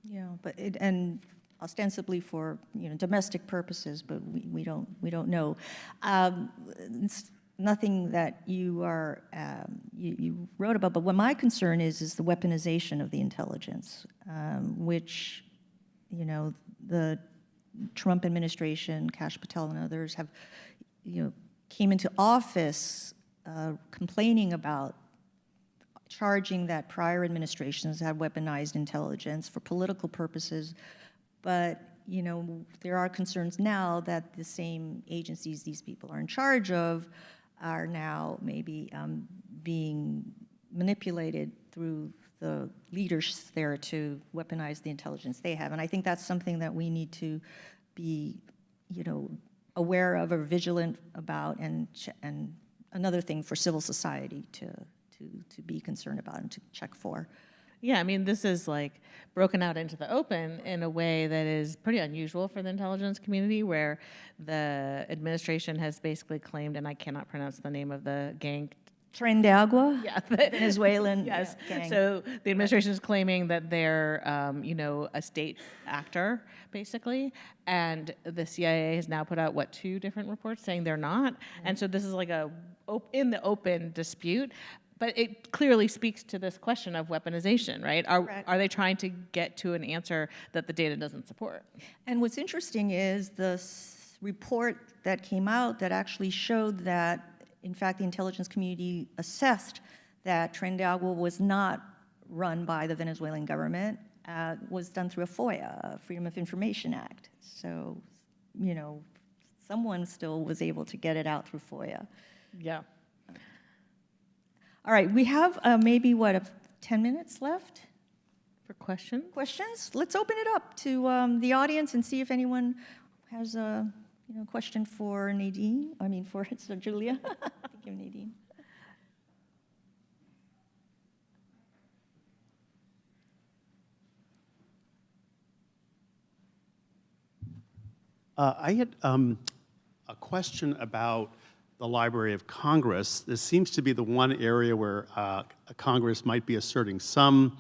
Yeah, but and ostensibly for domestic purposes, but we don't know. It's nothing that you are you wrote about, but what my concern is the weaponization of the intelligence, which the Trump administration, Kash Patel and others have came into office complaining about, charging that prior administrations had weaponized intelligence for political purposes. But there are concerns now that the same agencies these people are in charge of are now maybe being manipulated through the leaders there to weaponize the intelligence they have. And I think that's something that we need to be, aware of or vigilant about, and another thing for civil society to be concerned about and to check for. Yeah, I mean, this is like broken out into the open in a way that is pretty unusual for the intelligence community, where the administration has basically claimed, and I cannot pronounce the name of the gang. Tren de Agua? Yeah, Venezuelan. Yes. Gang. So the administration is claiming that they're, a state actor, basically, and the CIA has now put out, 2 different reports saying they're not. Mm-hmm. And so this is like a in the open dispute. But it clearly speaks to this question of weaponization, right? Are they trying to get to an answer that the data doesn't support? And what's interesting is the report that came out that actually showed that, in fact, the intelligence community assessed that Tren de Agua was not run by the Venezuelan government, was done through a FOIA, a Freedom of Information Act. So, someone still was able to get it out through FOIA. Yeah. All right, we have maybe 10 minutes left for questions. Questions? Let's open it up to the audience and see if anyone has a question for Nadine. I mean, for Julia. Thank you, Nadine. I had a question about the Library of Congress. This seems to be the one area where Congress might be asserting some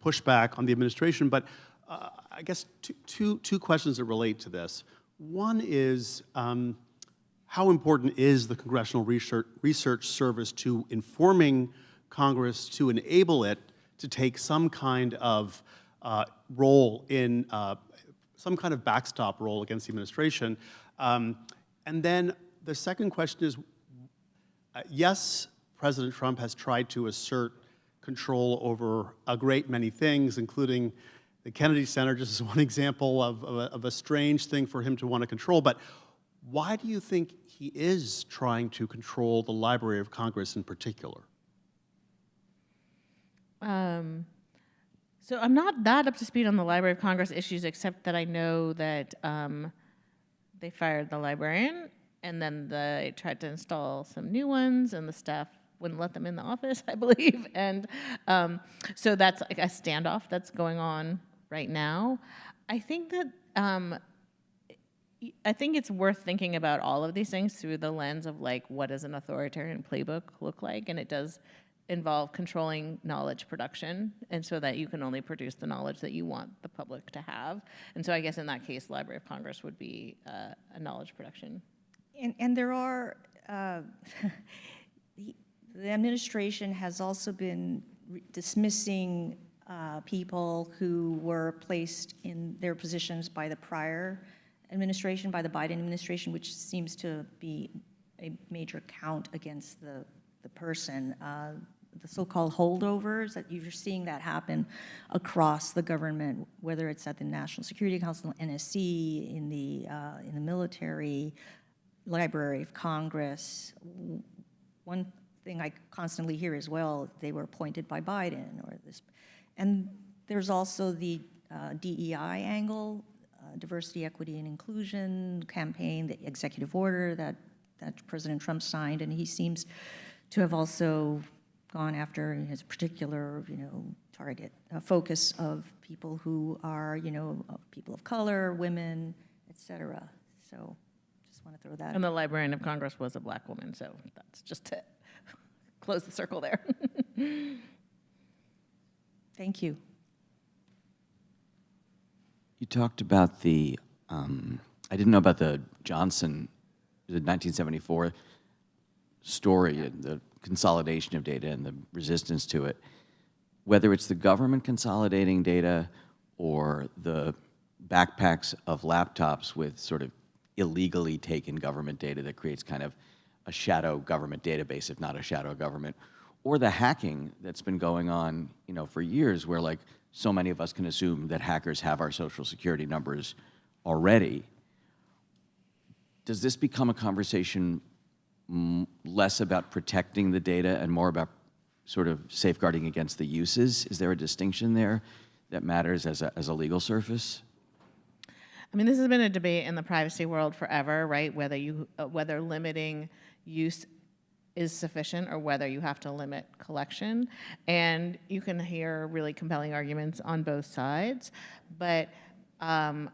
pushback on the administration, but I guess two questions that relate to this. One is, how important is the Congressional Research Service to informing Congress to enable it to take some kind of role in, some kind of backstop role against the administration? And then the second question is, yes, President Trump has tried to assert control over a great many things, including the Kennedy Center, just as one example of a strange thing for him to want to control. But why do you think he is trying to control the Library of Congress in particular? So I'm not that up to speed on the Library of Congress issues, except that I know that they fired the librarian, and then they tried to install some new ones, and the staff wouldn't let them in the office, I believe. And so that's like a standoff that's going on right now. I think that I think it's worth thinking about all of these things through the lens of what does an authoritarian playbook look like, and it does involve controlling knowledge production, and so that you can only produce the knowledge that you want the public to have. And so I guess in that case, Library of Congress would be a knowledge production. And there are, the administration has also been dismissing people who were placed in their positions by the prior administration, by the Biden administration, which seems to be a major count against the person. The so-called holdovers, that you're seeing that happen across the government, whether it's at the National Security Council, NSC, in the military, Library of Congress. One thing I constantly hear as well, they were appointed by Biden, or this. And there's also the DEI angle, diversity, equity, and inclusion campaign, the executive order that President Trump signed, and he seems to have also gone after his particular, target focus of people who are, people of color, women, et cetera. So just want to throw that. And the Librarian of Congress was a black woman, so that's just to close the circle there. Thank you. You talked about the, I didn't know about the Johnson, the 1974 story and the consolidation of data and the resistance to it. Whether it's the government consolidating data or the backpacks of laptops with sort of illegally taken government data that creates kind of a shadow government database, if not a shadow government, or the hacking that's been going on, for years, where like so many of us can assume that hackers have our social security numbers already. Does this become a conversation less about protecting the data and more about sort of safeguarding against the uses? Is there a distinction there that matters as a legal surface? I mean, this has been a debate in the privacy world forever, right? Whether limiting use is sufficient or whether you have to limit collection. And you can hear really compelling arguments on both sides. But I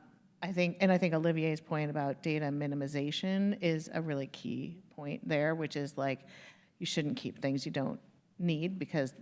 think Olivier's point about data minimization is a really key point there, which is like, you shouldn't keep things you don't need because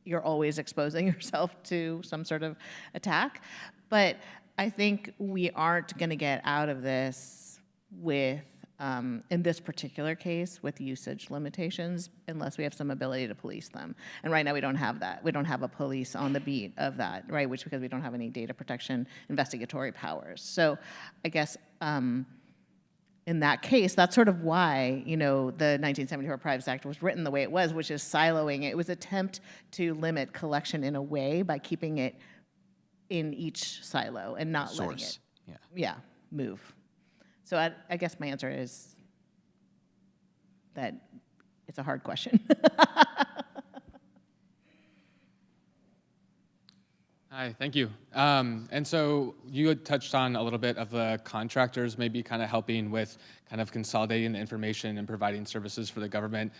you're always exposing yourself to some sort of attack. But I think we aren't going to get out of this with, in this particular case, with usage limitations unless we have some ability to police them. And right now we don't have that. We don't have a police on the beat of that, right? Which because we don't have any data protection investigatory powers. So I guess in that case, that's sort of why, the 1974 Privacy Act was written the way it was, which is siloing. It was an attempt to limit collection in a way by keeping it in each silo and not letting it move. So I guess my answer is that it's a hard question. Hi, thank you. And so you had touched on a little bit of the contractors maybe kind of helping with kind of consolidating the information and providing services for the government.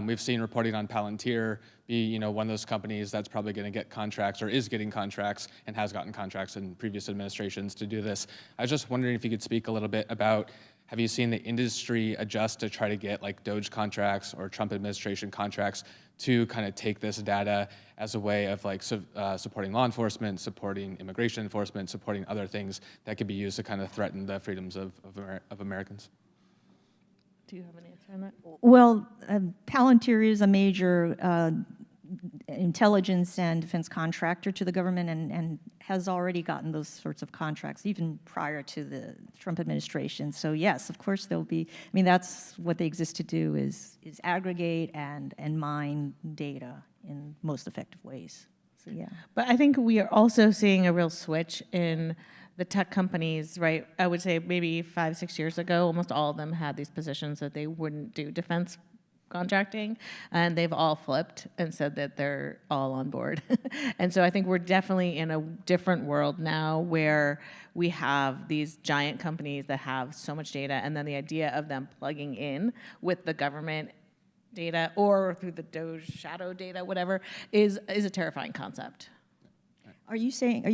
We've seen reporting on Palantir be one of those companies that's probably going to get contracts or is getting contracts and has gotten contracts in previous administrations to do this. I was just wondering if you could speak a little bit about, have you seen the industry adjust to try to get like Doge contracts or Trump administration contracts to kind of take this data as a way of like supporting law enforcement, supporting immigration enforcement, supporting other things that could be used to kind of threaten the freedoms of Americans? Do you have an answer on that? Well, Palantir is a major intelligence and defense contractor to the government and has already gotten those sorts of contracts even prior to the Trump administration. So yes, of course there'll be, that's what they exist to do is aggregate and mine data in most effective ways. So yeah. But I think we are also seeing a real switch in the tech companies, right? I would say maybe 5-6 years ago, almost all of them had these positions that they wouldn't do defense contracting, and they've all flipped and said that they're all on board. And so I think we're definitely in a different world now where we have these giant companies that have so much data, and then the idea of them plugging in with the government data or through the Doge shadow data, whatever, is a terrifying concept. Are you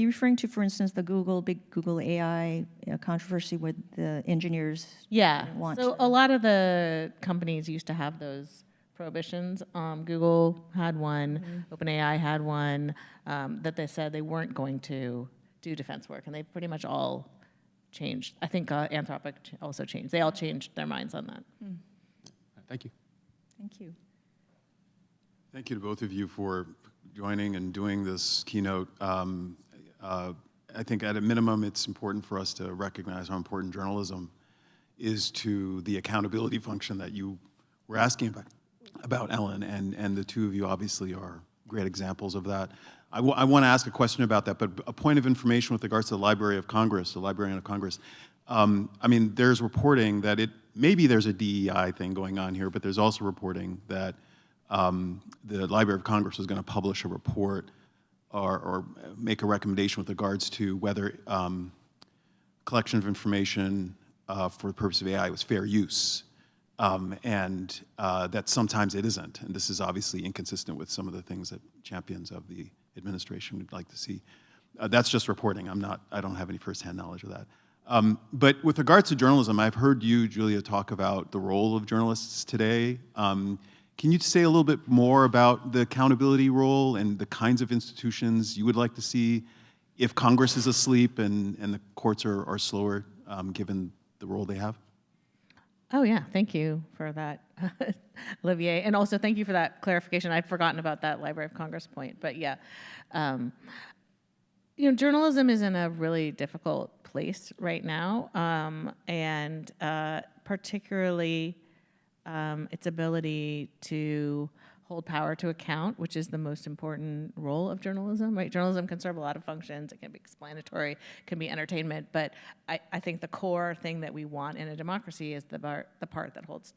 referring to, for instance, the big Google AI controversy where the engineers want so to? a lot of the companies used to have those prohibitions. Google had one, OpenAI had one, that they said they weren't going to do defense work, and they pretty much all changed. I think Anthropic also changed. They all changed their minds on that. Thank you. Thank you. Thank you to both of you for joining and doing this keynote. I think at a minimum, it's important for us to recognize how important journalism is to the accountability function that you were asking about Ellen, and the two of you obviously are great examples of that. I want to ask a question about that, but a point of information with regards to the Library of Congress, the Librarian of Congress. There's reporting that maybe there's a DEI thing going on here, but there's also reporting that the Library of Congress is going to publish a report or make a recommendation with regards to whether collection of information for the purpose of AI was fair use, and that sometimes it isn't. And this is obviously inconsistent with some of the things that champions of the administration would like to see. That's just reporting. I don't have any firsthand knowledge of that. But with regards to journalism, I've heard you, Julia, talk about the role of journalists today. Can you say a little bit more about the accountability role and the kinds of institutions you would like to see if Congress is asleep and the courts are slower, given the role they have? Oh yeah, thank you for that, Olivier, and also thank you for that clarification. I'd forgotten about that Library of Congress point, but yeah, journalism is in a really difficult place right now, and particularly its ability to hold power to account, which is the most important role of journalism, right? Journalism can serve a lot of functions. It can be explanatory, it can be entertainment, but I think the core thing that we want in a democracy is the part that holds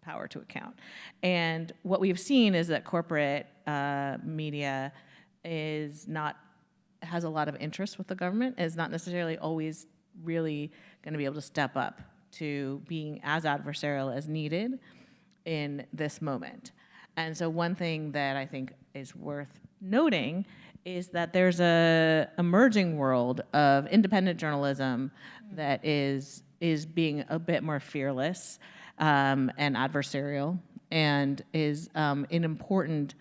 power to account. And what we've seen is that corporate media has a lot of interest with the government, is not necessarily always really going to be able to step up to being as adversarial as needed in this moment. And so one thing that I think is worth noting is that there's a emerging world of independent journalism that is being a bit more fearless and adversarial, and is an important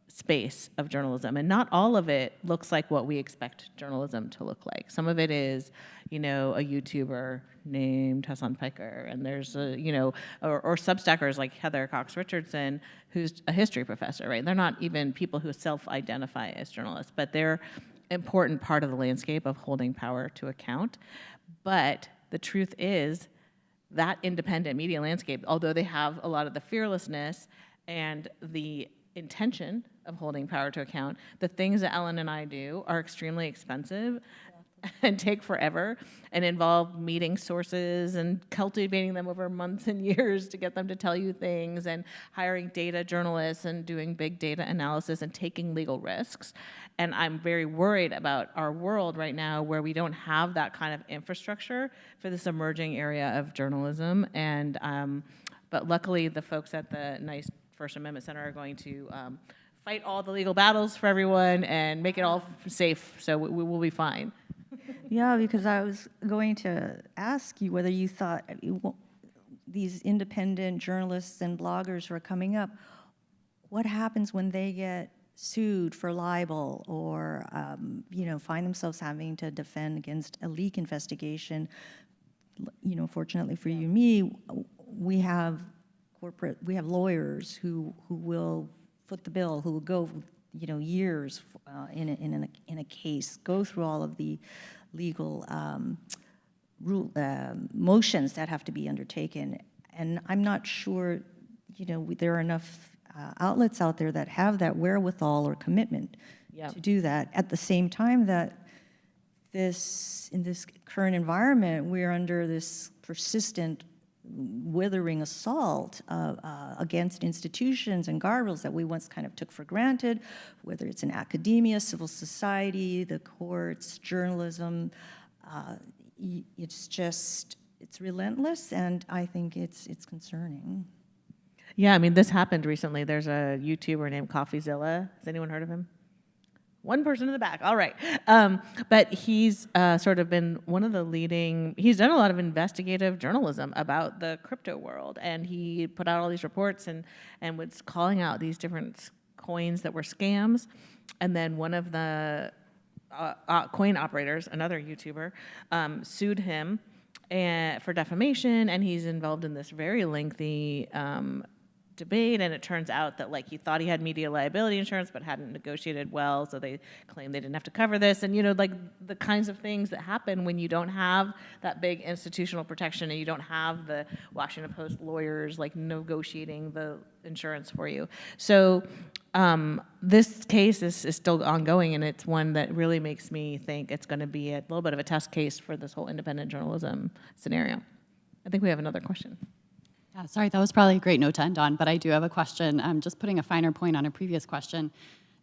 space of journalism. And not all of it looks like what we expect journalism to look like. Some of it is, a YouTuber named Hassan Piker, and there's or Substackers like Heather Cox Richardson, who's a history professor, right? They're not even people who self-identify as journalists, but they're an important part of the landscape of holding power to account. But the truth is that independent media landscape, although they have a lot of the fearlessness and the intention of holding power to account, the things that Ellen and I do are extremely expensive and take forever and involve meeting sources and cultivating them over months and years to get them to tell you things, and hiring data journalists and doing big data analysis and taking legal risks. And I'm very worried about our world right now where we don't have that kind of infrastructure for this emerging area of journalism. And but luckily the folks at the NICE First Amendment Center are going to fight all the legal battles for everyone and make it all safe, so we will be fine. Yeah, because I was going to ask you whether you thought these independent journalists and bloggers who are coming up, what happens when they get sued for libel or find themselves having to defend against a leak investigation? Fortunately for you and me, we have lawyers who will foot the bill, who will go years in a case, go through all of the legal motions that have to be undertaken. And I'm not sure there are enough outlets out there that have that wherewithal or commitment to do that. At the same time that in this current environment, we're under this persistent withering assault against institutions and guardrails that we once kind of took for granted, whether it's in academia, civil society, the courts, journalism. It's relentless, and I think it's concerning. Yeah, I mean, this happened recently. There's a YouTuber named CoffeeZilla. Has anyone heard of him? One person in the back, all right. But he's sort of been one of the he's done a lot of investigative journalism about the crypto world, and he put out all these reports and was calling out these different coins that were scams. And then one of the coin operators, another YouTuber, sued him for defamation, and he's involved in this very lengthy debate, and it turns out that he thought he had media liability insurance but hadn't negotiated well, so they claimed they didn't have to cover this. And the kinds of things that happen when you don't have that big institutional protection and you don't have the Washington Post lawyers negotiating the insurance for you. So this case is still ongoing, and it's one that really makes me think it's going to be a little bit of a test case for this whole independent journalism scenario. I think we have another question. Yeah, sorry, that was probably a great note to end on, but I do have a question. I'm just putting a finer point on a previous question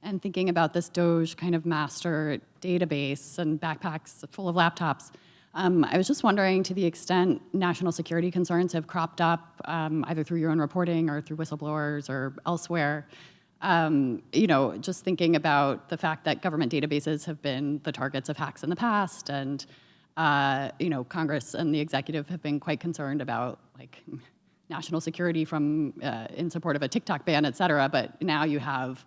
and thinking about this Doge kind of master database and backpacks full of laptops. I was just wondering, to the extent national security concerns have cropped up, either through your own reporting or through whistleblowers or elsewhere, just thinking about the fact that government databases have been the targets of hacks in the past, and Congress and the executive have been quite concerned about national security in support of a TikTok ban, et cetera. But now you have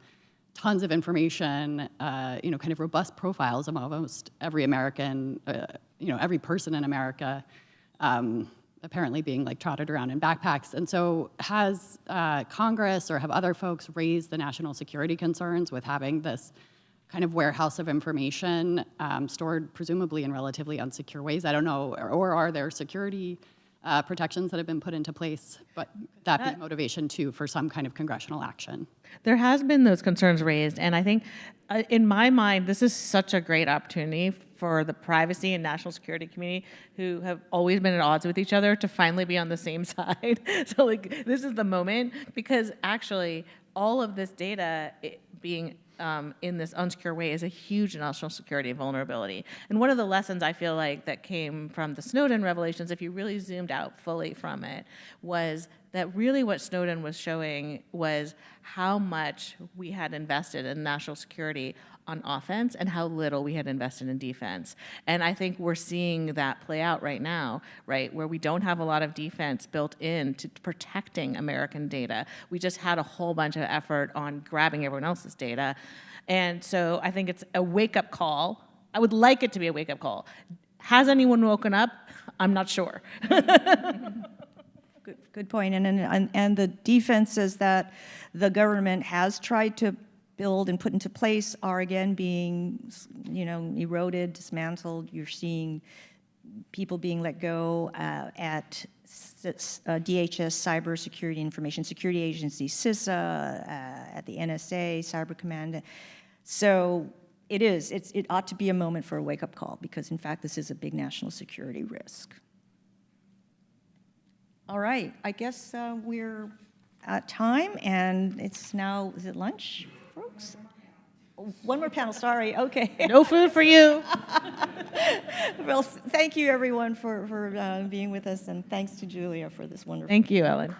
tons of information, kind of robust profiles of almost every American, every person in America, apparently being like trotted around in backpacks. And so has Congress or have other folks raised the national security concerns with having this kind of warehouse of information stored presumably in relatively unsecure ways? I don't know, or are there security protections that have been put into place, but that be motivation too for some kind of congressional action? There has been those concerns raised, and I think in my mind, this is such a great opportunity for the privacy and national security community who have always been at odds with each other to finally be on the same side. So like, this is the moment, because actually all of this data being in this unsecure way is a huge national security vulnerability. And one of the lessons I feel like that came from the Snowden revelations, if you really zoomed out fully from it, was that really what Snowden was showing was how much we had invested in national security on offense and how little we had invested in defense. And I think we're seeing that play out right now, right, where we don't have a lot of defense built in to protecting American data. We just had a whole bunch of effort on grabbing everyone else's data. And so I think it's a wake-up call. I would like it to be a wake-up call. Has anyone woken up? I'm not sure. Good point. And the defenses that the government has tried to build and put into place are again being, eroded, dismantled. You're seeing people being let go at DHS, Cybersecurity Information Security Agency, CISA, at the NSA, Cyber Command. So it ought to be a moment for a wake-up call, because in fact this is a big national security risk. All right, I guess we're at time, and it's now, is it lunch, folks? One more panel, sorry, okay. No food for you. Well, thank you everyone for being with us, and thanks to Julia for this wonderful. Thank you, Ellen.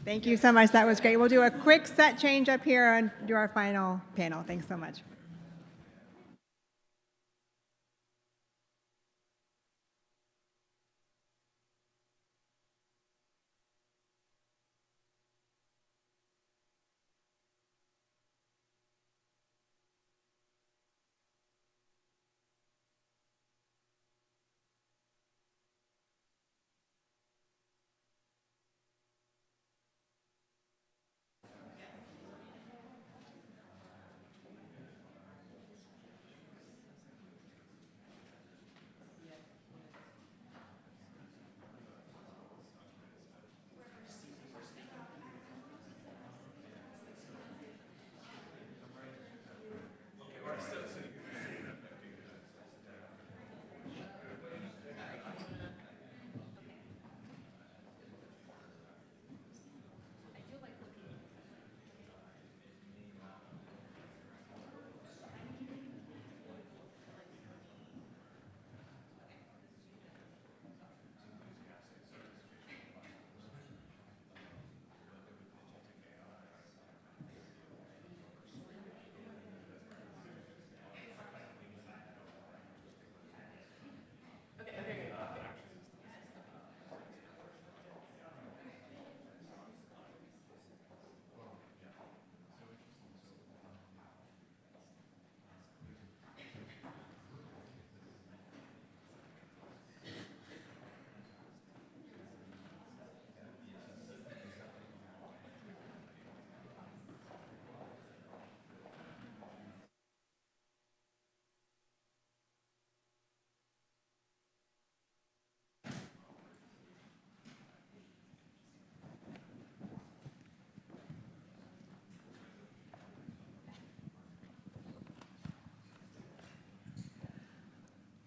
Thank you so much. That was great. We'll do a quick set change up here and do our final panel. Thanks so much.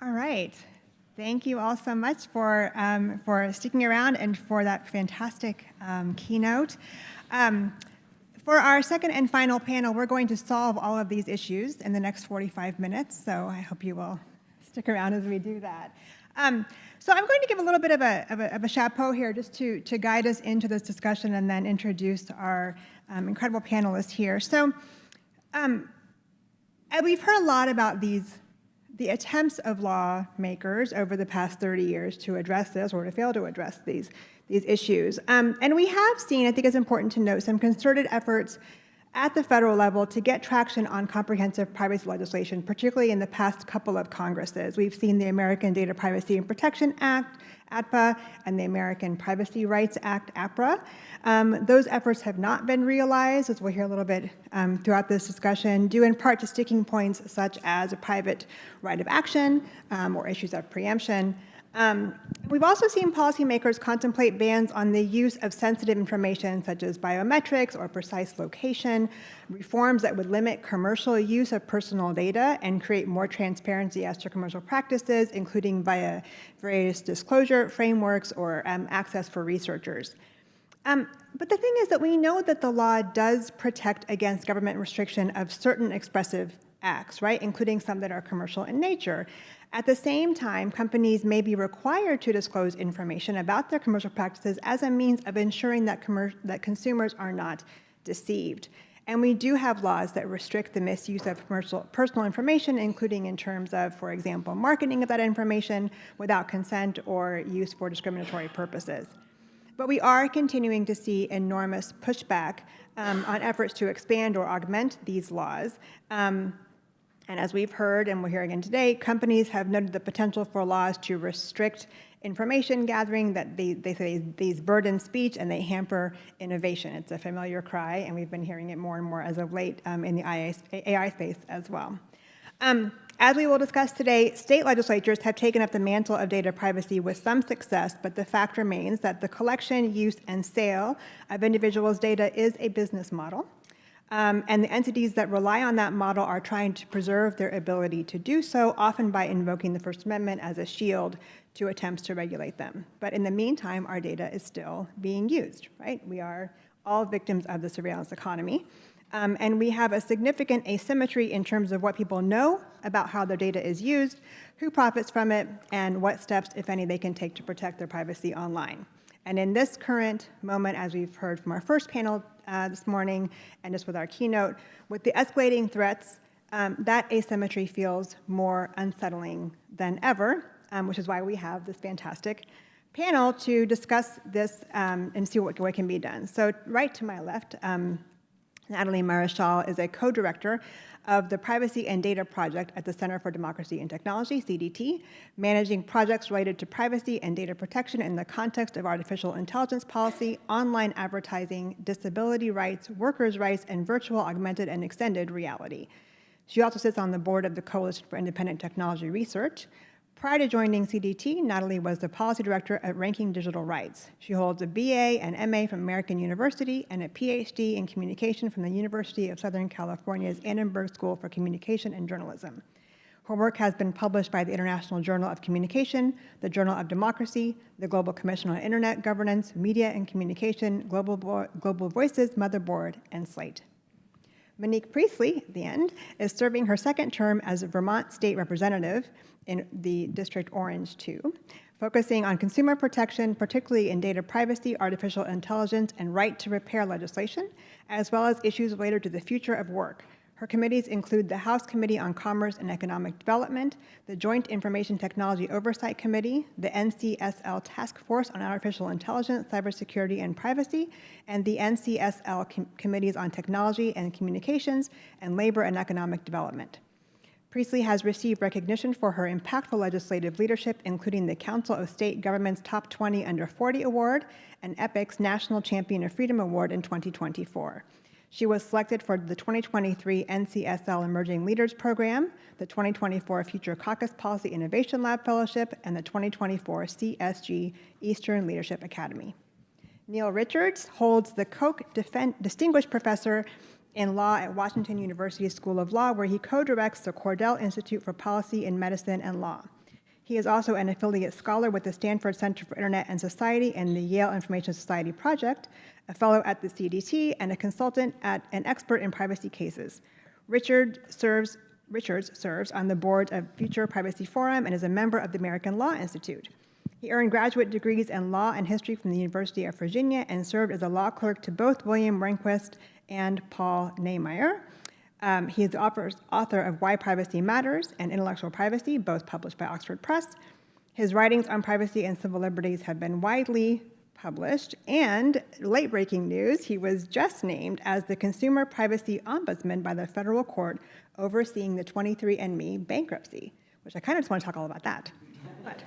All right. Thank you all so much for sticking around and for that fantastic keynote. For our second and final panel, we're going to solve all of these issues in the next 45 minutes, so I hope you will stick around as we do that. So I'm going to give a little bit of a chapeau here just to guide us into this discussion and then introduce our incredible panelists here. So we've heard a lot about the attempts of lawmakers over the past 30 years to address this or to fail to address these issues. And we have seen, I think it's important to note, some concerted efforts at the federal level to get traction on comprehensive privacy legislation, particularly in the past couple of Congresses. We've seen the American Data Privacy and Protection Act, ADPA, and the American Privacy Rights Act, APRA. Those efforts have not been realized, as we'll hear a little bit throughout this discussion, due in part to sticking points such as a private right of action or issues of preemption. We've also seen policymakers contemplate bans on the use of sensitive information such as biometrics or precise location, reforms that would limit commercial use of personal data and create more transparency as to commercial practices, including via various disclosure frameworks or access for researchers. But the thing is that we know that the law does protect against government restriction of certain expressive acts, right, including some that are commercial in nature. At the same time, companies may be required to disclose information about their commercial practices as a means of ensuring that consumers are not deceived. And we do have laws that restrict the misuse of personal information, including in terms of, for example, marketing of that information without consent or use for discriminatory purposes. But we are continuing to see enormous pushback on efforts to expand or augment these laws. And as we've heard, and we'll hear again today, companies have noted the potential for laws to restrict information gathering, that they say these burden speech and they hamper innovation. It's a familiar cry, and we've been hearing it more and more as of late in the AI space as well. As we will discuss today, state legislatures have taken up the mantle of data privacy with some success, but the fact remains that the collection, use, and sale of individuals' data is a business model. And the entities that rely on that model are trying to preserve their ability to do so, often by invoking the First Amendment as a shield to attempts to regulate them. But in the meantime, our data is still being used, right? We are all victims of the surveillance economy. And we have a significant asymmetry in terms of what people know about how their data is used, who profits from it, and what steps, if any, they can take to protect their privacy online. And in this current moment, as we've heard from our first panel this morning, and just with our keynote, with the escalating threats, that asymmetry feels more unsettling than ever, which is why we have this fantastic panel to discuss this and see what can be done. So right to my left, Natalie Marichal is a co-director of the Privacy and Data Project at the Center for Democracy and Technology, CDT, managing projects related to privacy and data protection in the context of artificial intelligence policy, online advertising, disability rights, workers' rights, and virtual, augmented, and extended reality. She also sits on the board of the Coalition for Independent Technology Research. Prior to joining CDT, Natalie was the policy director at Ranking Digital Rights. She holds a BA and MA from American University and a PhD in communication from the University of Southern California's Annenberg School for Communication and Journalism. Her work has been published by the International Journal of Communication, the Journal of Democracy, the Global Commission on Internet Governance, Media and Communication, Global Voices, Motherboard, and Slate. Monique Priestley, at the end, is serving her second term as a Vermont State Representative in the District Orange 2, focusing on consumer protection, particularly in data privacy, artificial intelligence, and right to repair legislation, as well as issues related to the future of work. Her committees include the House Committee on Commerce and Economic Development, the Joint Information Technology Oversight Committee, the NCSL Task Force on Artificial Intelligence, Cybersecurity, and Privacy, and the NCSL Committees on Technology and Communications and Labor and Economic Development. Priestley has received recognition for her impactful legislative leadership, including the Council of State Government's Top 20 Under 40 Award and EPIC's National Champion of Freedom Award in 2024. She was selected for the 2023 NCSL Emerging Leaders Program, the 2024 Future Caucus Policy Innovation Lab Fellowship, and the 2024 CSG Eastern Leadership Academy. Neil Richards holds the Koch Distinguished Professor in Law at Washington University School of Law, where he co-directs the Cordell Institute for Policy in Medicine and Law. He is also an affiliate scholar with the Stanford Center for Internet and Society and the Yale Information Society Project, a fellow at the CDT, and a consultant and expert in privacy cases. Richards serves on the board of Future Privacy Forum and is a member of the American Law Institute. He earned graduate degrees in law and history from the University of Virginia and served as a law clerk to both William Rehnquist and Paul Nehmeyer. He is the author of Why Privacy Matters and Intellectual Privacy, both published by Oxford Press. His writings on privacy and civil liberties have been widely published, and late-breaking news, he was just named as the Consumer Privacy Ombudsman by the federal court overseeing the 23andMe bankruptcy, which I kind of just want to talk all about that. But,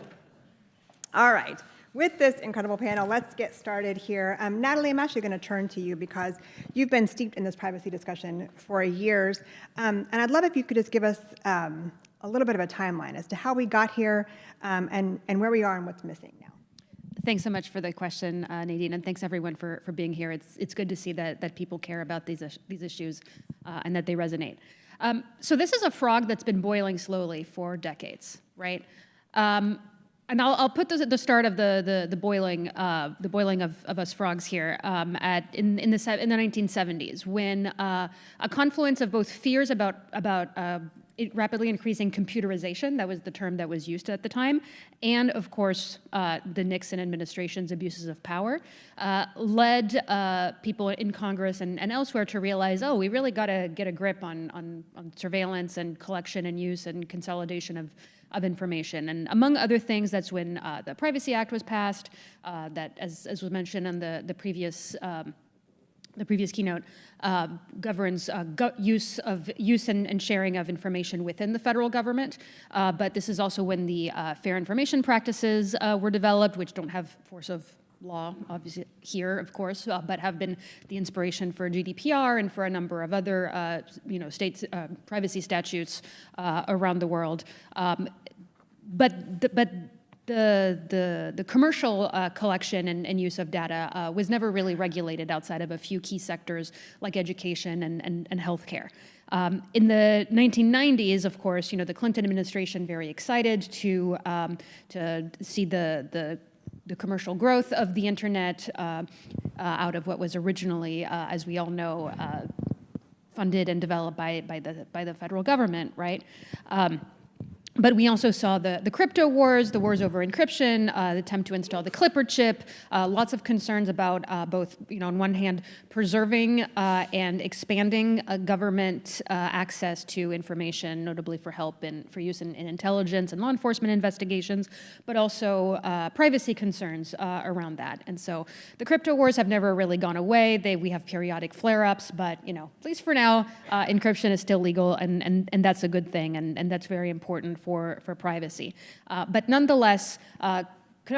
all right, with this incredible panel, let's get started here. Natalie, I'm actually going to turn to you because you've been steeped in this privacy discussion for years, and I'd love if you could just give us a little bit of a timeline as to how we got here and where we are and what's missing now. Thanks so much for the question, Nadine, and thanks everyone for being here. It's good to see that people care about these issues and that they resonate. So this is a frog that's been boiling slowly for decades, right? And I'll put this at the start of the boiling of us frogs here in the 1970s, when a confluence of both fears about rapidly increasing computerization, that was the term that was used at the time, and of course the Nixon administration's abuses of power, led people in Congress and elsewhere to realize, oh, we really got to get a grip on surveillance and collection and use and consolidation of information. And among other things, that's when the Privacy Act was passed, that, as was mentioned in the previous keynote, governs use and sharing of information within the federal government. But this is also when the fair information practices were developed, which don't have force of law, obviously here, of course, but have been the inspiration for GDPR and for a number of other, states' privacy statutes around the world. But the commercial collection and use of data was never really regulated outside of a few key sectors like education and healthcare. In the 1990s, of course, the Clinton administration very excited to see the commercial growth of the internet out of what was originally, as we all know, funded and developed by the federal government, right? But we also saw the crypto wars, the wars over encryption, the attempt to install the Clipper chip, lots of concerns about both, on one hand, preserving and expanding government access to information, notably for help and for use in intelligence and law enforcement investigations, but also privacy concerns around that. And so the crypto wars have never really gone away. We have periodic flare-ups, but at least for now, encryption is still legal, and that's a good thing, and that's very important for privacy. But nonetheless,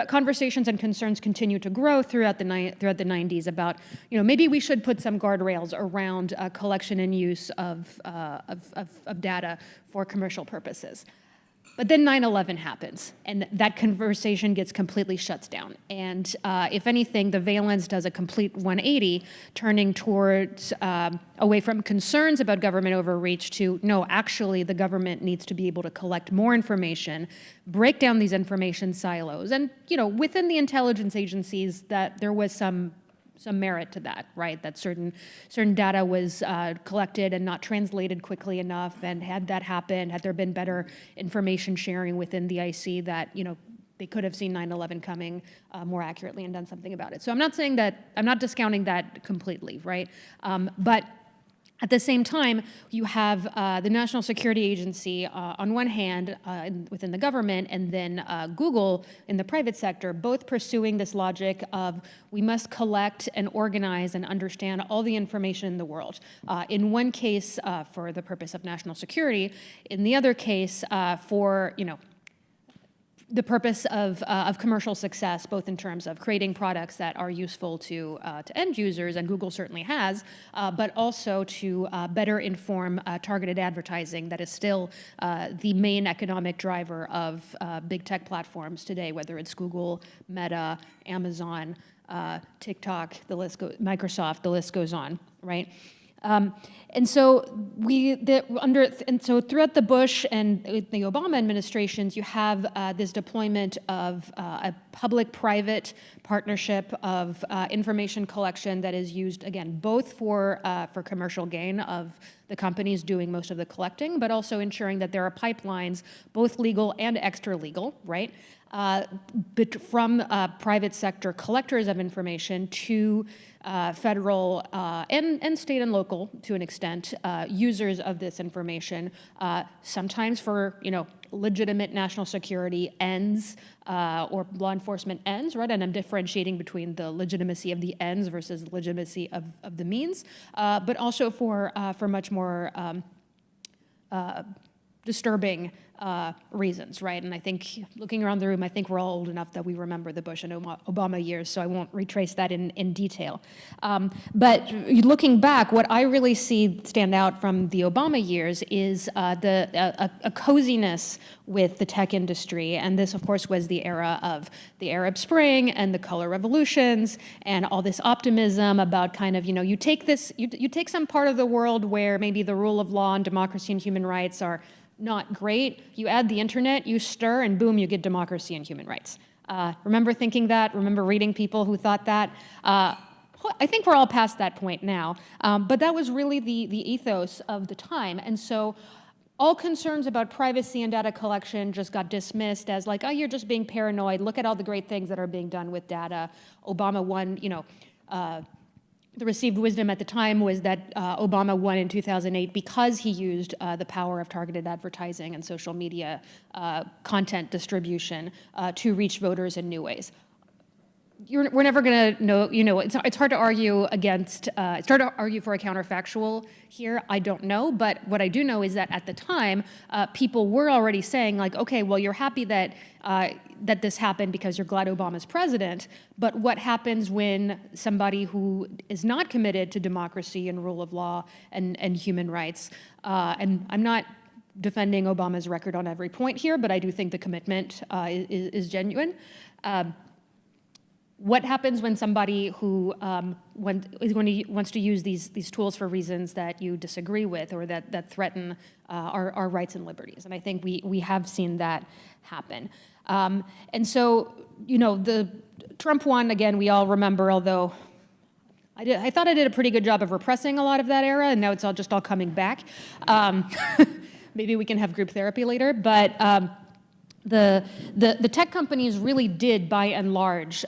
conversations and concerns continue to grow throughout the 90s about, maybe we should put some guardrails around collection and use of data for commercial purposes. But then 9/11 happens, and that conversation gets completely shut down. And if anything, the valence does a complete 180, turning towards away from concerns about government overreach to, no, actually the government needs to be able to collect more information, break down these information silos. And, within the intelligence agencies, that there was some merit to that, right? That certain data was collected and not translated quickly enough, and had that happened, had there been better information sharing within the IC, that they could have seen 9/11 coming more accurately and done something about it. So I'm not discounting that completely, right? But at the same time, you have the National Security Agency on one hand within the government, and then Google in the private sector, both pursuing this logic of we must collect and organize and understand all the information in the world. In one case, for the purpose of national security. In the other case, for the purpose of commercial success, both in terms of creating products that are useful to end users, and Google certainly has, but also to better inform targeted advertising that is still the main economic driver of big tech platforms today, whether it's Google, Meta, Amazon, TikTok, Microsoft, the list goes on, right? And so throughout the Bush and the Obama administrations, you have this deployment of a public-private partnership of information collection that is used, again, both for commercial gain of the companies doing most of the collecting, but also ensuring that there are pipelines, both legal and extra-legal, right, but from private sector collectors of information to federal and state and local, to an extent, users of this information, sometimes for, legitimate national security ends or law enforcement ends, right? And I'm differentiating between the legitimacy of the ends versus the legitimacy of the means, but also for much more disturbing reasons, right? And I think, looking around the room, I think we're all old enough that we remember the Bush and Obama years, so I won't retrace that in detail. But looking back, what I really see stand out from the Obama years is a coziness with the tech industry. And this, of course, was the era of the Arab Spring and the color revolutions and all this optimism about kind of, you take this, you take some part of the world where maybe the rule of law and democracy and human rights are not great. You add the internet, you stir, and boom, you get democracy and human rights. Remember thinking that? Remember reading people who thought that? I think we're all past that point now. But that was really the ethos of the time. And so all concerns about privacy and data collection just got dismissed as like, oh, you're just being paranoid. Look at all the great things that are being done with data. Obama won, the received wisdom at the time was that Obama won in 2008 because he used the power of targeted advertising and social media content distribution to reach voters in new ways. We're never going to know, it's hard to argue against, it's hard to argue for a counterfactual here. I don't know, but what I do know is that at the time, people were already saying like, okay, well, you're happy that that this happened because you're glad Obama's president, but what happens when somebody who is not committed to democracy and rule of law and human rights, and I'm not defending Obama's record on every point here, but I do think the commitment is genuine. What happens when somebody who wants to use these tools for reasons that you disagree with or that threaten our rights and liberties? And I think we have seen that happen. And so, the Trump one, again, we all remember, although I thought I did a pretty good job of repressing a lot of that era, and now it's all coming back. Maybe we can have group therapy later, but the tech companies really did, by and large,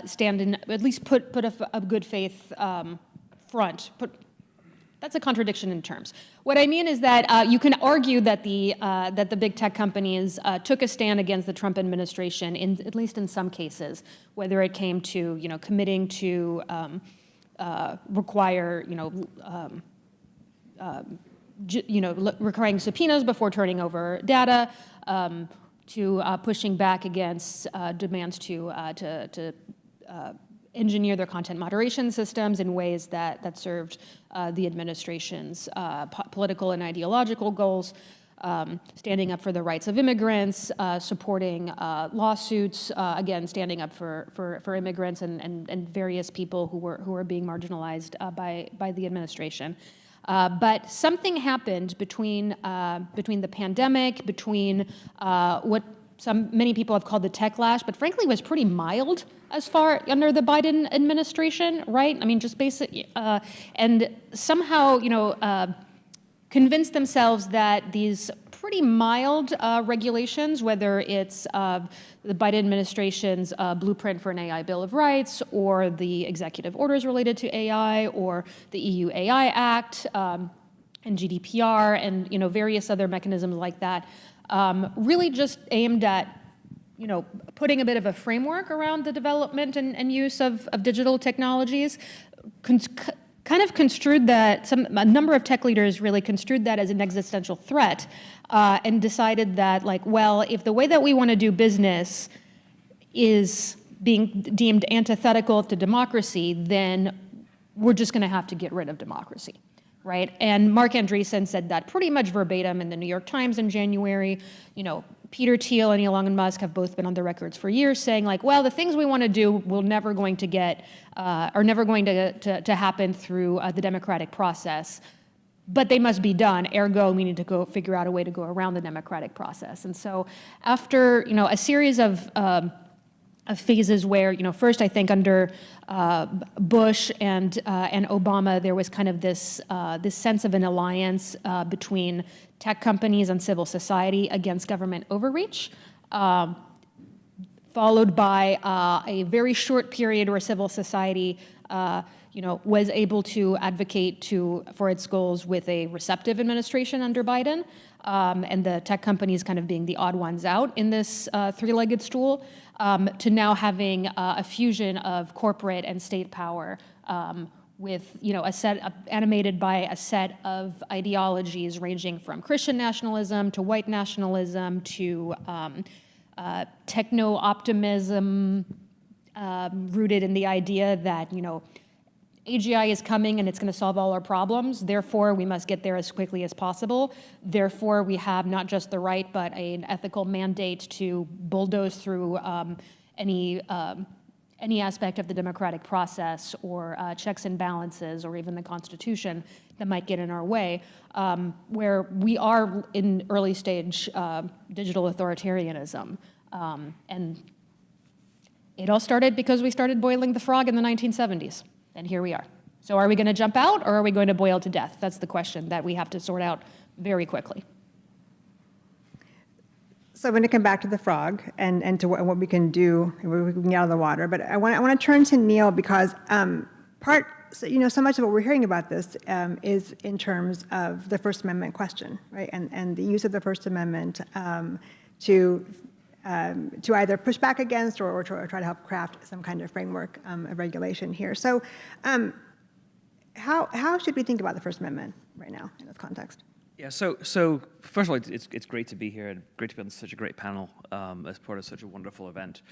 stand in, at least put a good faith front. That's a contradiction in terms. What I mean is that you can argue that the big tech companies took a stand against the Trump administration, at least in some cases, whether it came to committing to require requiring subpoenas before turning over data, to pushing back against demands to engineer their content moderation systems in ways that served the administration's political and ideological goals, standing up for the rights of immigrants, supporting lawsuits, again, standing up for immigrants and various people who were being marginalized by the administration. But something happened between the pandemic, between what many people have called the techlash, but frankly was pretty mild as far under the Biden administration, right? I mean, just basic, and somehow, convinced themselves that these pretty mild regulations, whether it's the Biden administration's blueprint for an AI Bill of Rights, or the executive orders related to AI, or the EU AI Act, and GDPR, and various other mechanisms like that, really just aimed at putting a bit of a framework around the development and use of digital technologies, kind of construed that, a number of tech leaders really construed that as an existential threat, and decided that, like, well, if the way that we want to do business is being deemed antithetical to democracy, then we're just going to have to get rid of democracy, right? And Mark Andreessen said that pretty much verbatim in the New York Times in January. Peter Thiel and Elon Musk have both been on the records for years saying, like, well, the things we want to do are never going to happen through the democratic process, but they must be done. Ergo, we need to go figure out a way to go around the democratic process. And so after, a series of phases where, first I think under Bush and Obama, there was kind of this sense of an alliance between tech companies and civil society against government overreach, followed by a very short period where civil society was able to advocate for its goals with a receptive administration under Biden, and the tech companies kind of being the odd ones out in this three-legged stool, to now having a fusion of corporate and state power, with animated by a set of ideologies ranging from Christian nationalism to white nationalism to techno-optimism, rooted in the idea that AGI is coming and it's going to solve all our problems. Therefore, we must get there as quickly as possible. Therefore, we have not just the right but an ethical mandate to bulldoze through any aspect of the democratic process or checks and balances or even the Constitution that might get in our way, where we are in early stage digital authoritarianism. And it all started because we started boiling the frog in the 1970s, and here we are. So are we going to jump out, or are we going to boil to death? That's the question that we have to sort out very quickly. So I'm going to come back to the frog and to what we can do, what we can get out of the water. But I want to turn to Neil, because so much of what we're hearing about this is in terms of the First Amendment question, right? And the use of the First Amendment to either push back against or try to help craft some kind of framework of regulation here. So how should we think about the First Amendment right now in this context? Yeah, so first of all, it's great to be here and great to be on such a great panel as part of such a wonderful event.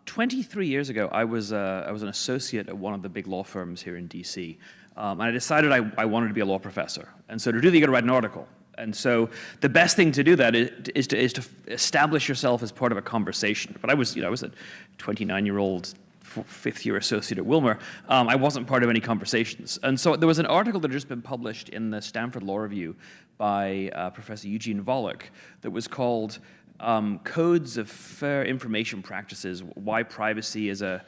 23 years ago, I was an associate at one of the big law firms here in DC, and I decided I wanted to be a law professor. And so to do that, you got to write an article. And so the best thing to do that is to establish yourself as part of a conversation. But I was a 29-year-old fifth-year associate at Wilmer. I wasn't part of any conversations. And so there was an article that had just been published in the Stanford Law Review by Professor Eugene Volokh that was called Codes of Fair Information Practices, Why Privacy is a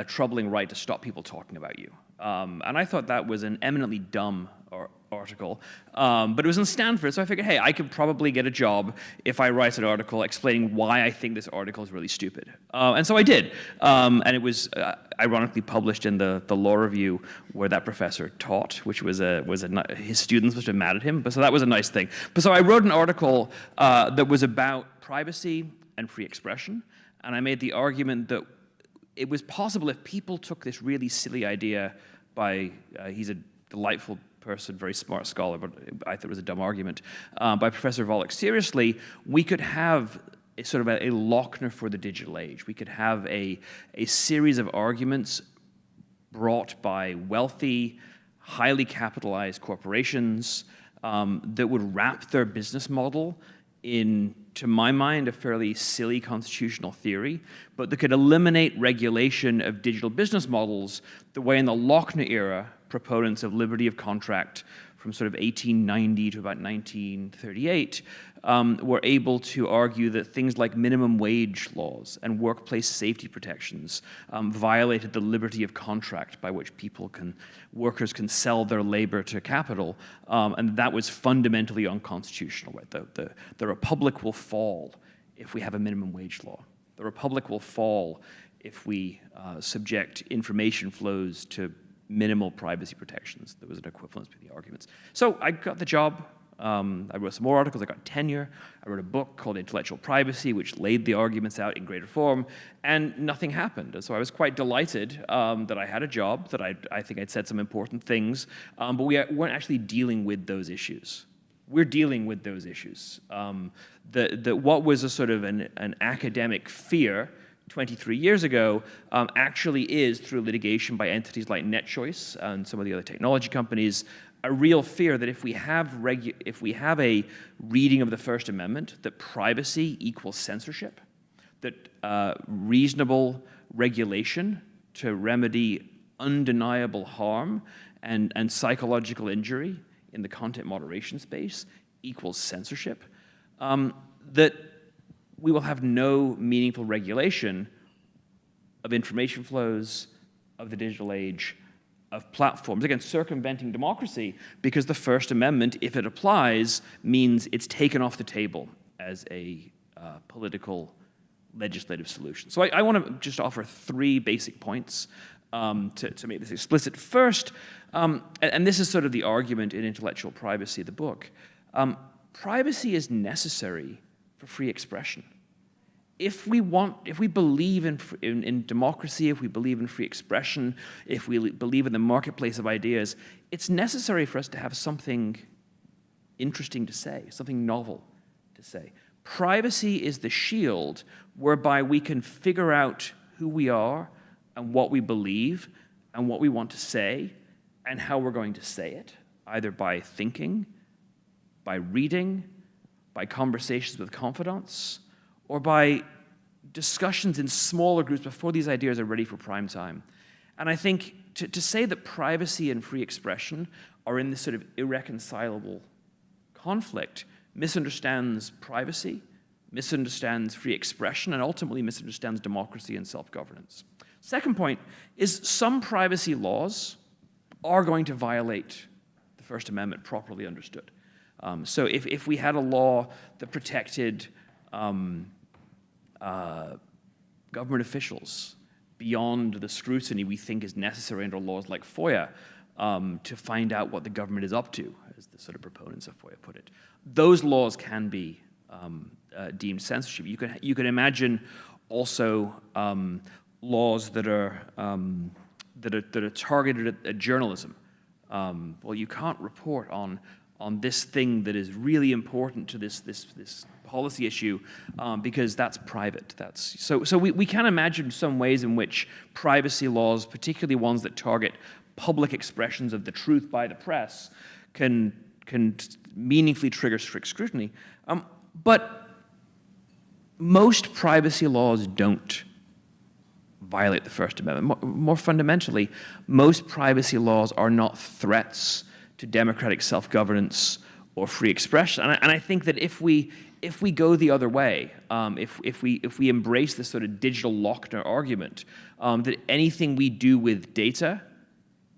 Troubling Right to Stop People Talking About You. And I thought that was an eminently dumb article, but it was in Stanford, so I figured, hey, I could probably get a job if I write an article explaining why I think this article is really stupid. And so I did, and it was ironically published in the Law Review where that professor taught, which was his students must have been mad at him, but so that was a nice thing. But so I wrote an article that was about privacy and free expression, and I made the argument that it was possible if people took this really silly idea by, he's a delightful person, very smart scholar, but I thought it was a dumb argument, by Professor Volokh seriously, we could have a sort of a Lochner for the digital age. We could have a series of arguments brought by wealthy, highly capitalized corporations that would wrap their business model in, to my mind, a fairly silly constitutional theory, but that could eliminate regulation of digital business models the way in the Lochner era proponents of liberty of contract from sort of 1890 to about 1938 were able to argue that things like minimum wage laws and workplace safety protections violated the liberty of contract by which workers can sell their labor to capital, and that was fundamentally unconstitutional. Right? The republic will fall if we have a minimum wage law. The republic will fall if we subject information flows to minimal privacy protections. There was an equivalence between the arguments. So I got the job. I wrote some more articles. I got tenure. I wrote a book called Intellectual Privacy, which laid the arguments out in greater form, and nothing happened. And so I was quite delighted that I had a job, that I think I'd said some important things, but we weren't actually dealing with those issues. We're dealing with those issues. What was a sort of an academic fear 23 years ago actually is, through litigation by entities like NetChoice and some of the other technology companies, a real fear that if we have a reading of the First Amendment, that privacy equals censorship, that reasonable regulation to remedy undeniable harm and psychological injury in the content moderation space equals censorship, that we will have no meaningful regulation of information flows, of the digital age, of platforms. Again, circumventing democracy, because the First Amendment, if it applies, means it's taken off the table as a political legislative solution. So I want to just offer 3 basic points to make this explicit. First, and this is sort of the argument in Intellectual Privacy, the book, privacy is necessary for free expression. If we believe in democracy, if we believe in free expression, if we believe in the marketplace of ideas, it's necessary for us to have something interesting to say, something novel to say. Privacy is the shield whereby we can figure out who we are and what we believe and what we want to say and how we're going to say it, either by thinking, by reading, by conversations with confidants, or by discussions in smaller groups before these ideas are ready for prime time. And I think to say that privacy and free expression are in this sort of irreconcilable conflict misunderstands privacy, misunderstands free expression, and ultimately misunderstands democracy and self-governance. Second point is some privacy laws are going to violate the First Amendment properly understood. So if we had a law that protected government officials beyond the scrutiny we think is necessary under laws like FOIA to find out what the government is up to, as the sort of proponents of FOIA put it, those laws can be deemed censorship. You can imagine also laws that are targeted at journalism. Well, you can't report on this thing that is really important to this policy issue because that's private. So we can imagine some ways in which privacy laws, particularly ones that target public expressions of the truth by the press, can meaningfully trigger strict scrutiny. But most privacy laws don't violate the First Amendment. More fundamentally, most privacy laws are not threats to democratic self-governance or free expression. And I think that if we go the other way, if we embrace this sort of digital Lochner argument, that anything we do with data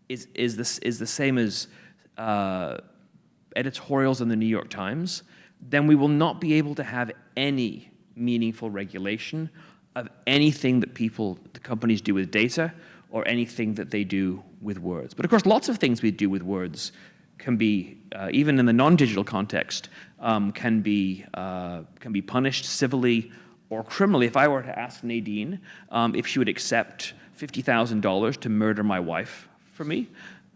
is the same as editorials in the New York Times, then we will not be able to have any meaningful regulation of anything that the companies do with data or anything that they do with words. But of course, lots of things we do with words can be, even in the non-digital context, can be punished civilly or criminally. If I were to ask Nadine if she would accept $50,000 to murder my wife for me,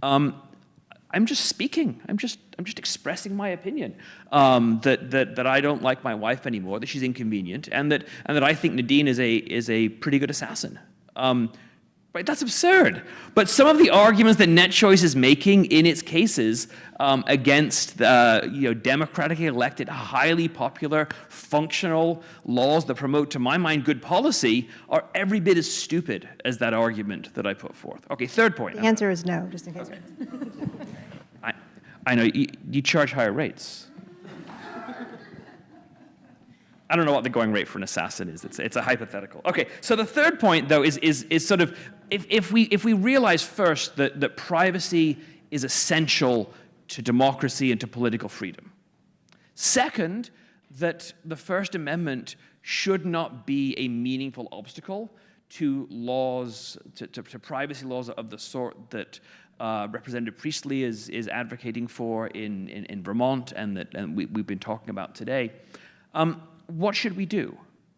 I'm just speaking. I'm just expressing my opinion that I don't like my wife anymore, that she's inconvenient, and that I think Nadine is a pretty good assassin. Right? That's absurd. But some of the arguments that NetChoice is making in its cases against democratically elected, highly popular, functional laws that promote, to my mind, good policy are every bit as stupid as that argument that I put forth. Okay, third point. The answer is no, just in case. Okay. I know you charge higher rates. I don't know what the going rate for an assassin is. It's a hypothetical. Okay, so the third point, though, is sort of if we realize first that privacy is essential to democracy and to political freedom. Second, that the First Amendment should not be a meaningful obstacle to laws, to privacy laws of the sort that Representative Priestley is advocating for in Vermont and we've been talking about today. What should we do?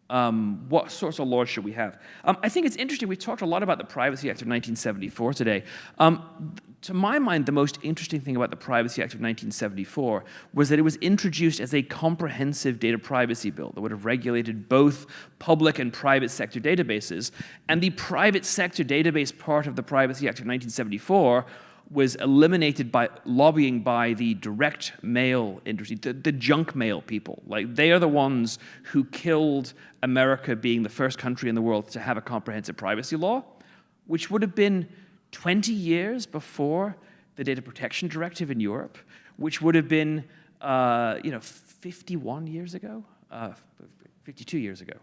What sorts of laws should we have? I think it's interesting. We talked a lot about the Privacy Act of 1974 today. To my mind, the most interesting thing about the Privacy Act of 1974 was that it was introduced as a comprehensive data privacy bill that would have regulated both public and private sector databases. And the private sector database part of the Privacy Act of 1974 was eliminated by lobbying by the direct mail industry, the junk mail people. Like, they are the ones who killed America being the first country in the world to have a comprehensive privacy law, which would have been 20 years before the Data Protection Directive in Europe, which would have been 51 years ago, 52 years ago.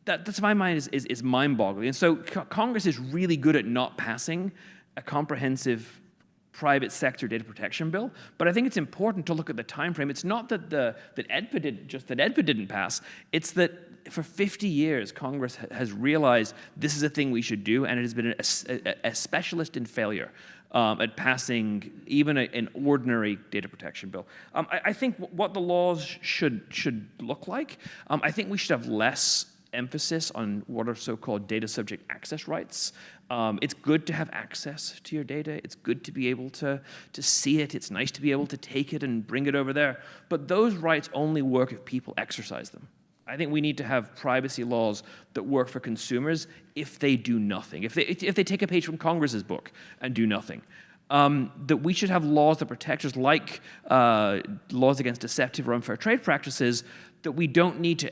That to my mind is mind-boggling. And so Congress is really good at not passing a comprehensive private sector data protection bill, but I think it's important to look at the time frame. It's not that EDPA didn't pass, it's that for 50 years, Congress has realized this is a thing we should do, and it has been a specialist in failure at passing even an ordinary data protection bill. I think what the laws should look like, I think we should have less emphasis on what are so-called data subject access rights. It's good to have access to your data. It's good to be able to see it. It's nice to be able to take it and bring it over there. But those rights only work if people exercise them. I think we need to have privacy laws that work for consumers if they do nothing. If they take a page from Congress's book and do nothing. That we should have laws that protect us, like laws against deceptive or unfair trade practices, that we don't need to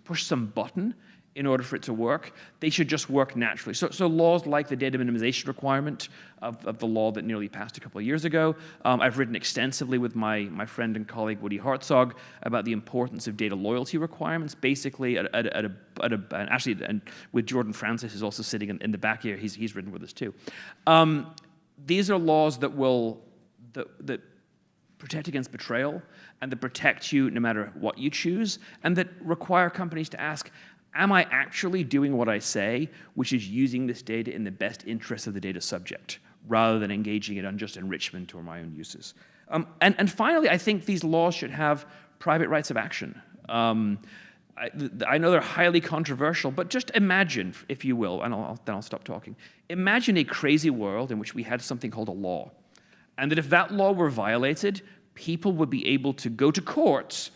push some button in order for it to work. They should just work naturally. So laws like the data minimization requirement of the law that nearly passed a couple of years ago. I've written extensively with my friend and colleague Woody Hartzog about the importance of data loyalty requirements. Basically, and with Jordan Francis, who's also sitting in the back here, he's written with us too. These are laws that protect against betrayal and that protect you no matter what you choose, and that require companies to ask, am I actually doing what I say, which is using this data in the best interest of the data subject, rather than engaging in unjust enrichment or my own uses? And finally, I think these laws should have private rights of action. I know they're highly controversial, but just imagine, if you will, and then I'll stop talking. Imagine a crazy world in which we had something called a law, and that if that law were violated, people would be able to go to courts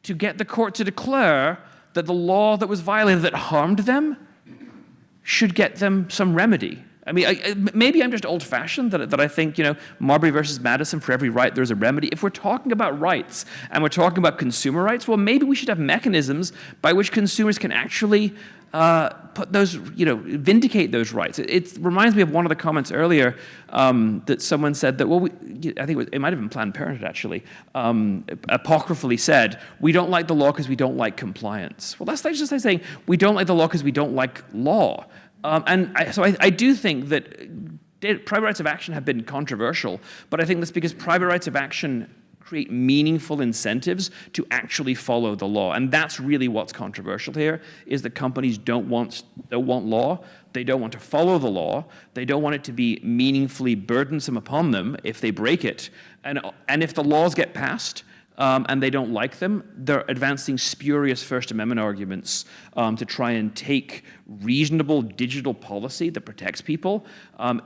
to get the court to declare that the law that was violated that harmed them should get them some remedy. I mean, maybe I'm just old-fashioned that I think, Marbury versus Madison, for every right there's a remedy. If we're talking about rights and we're talking about consumer rights, well, maybe we should have mechanisms by which consumers can actually put those, vindicate those rights. It reminds me of one of the comments earlier that someone said that, well, I think it might have been Planned Parenthood actually, apocryphally said, we don't like the law because we don't like compliance. Well, that's like just like saying we don't like the law because we don't like law. So I do think that private rights of action have been controversial, but I think that's because private rights of action create meaningful incentives to actually follow the law. And that's really what's controversial here, is that companies don't want law, they don't want to follow the law, they don't want it to be meaningfully burdensome upon them if they break it. And if the laws get passed, and they don't like them, they're advancing spurious First Amendment arguments to try and take reasonable digital policy that protects people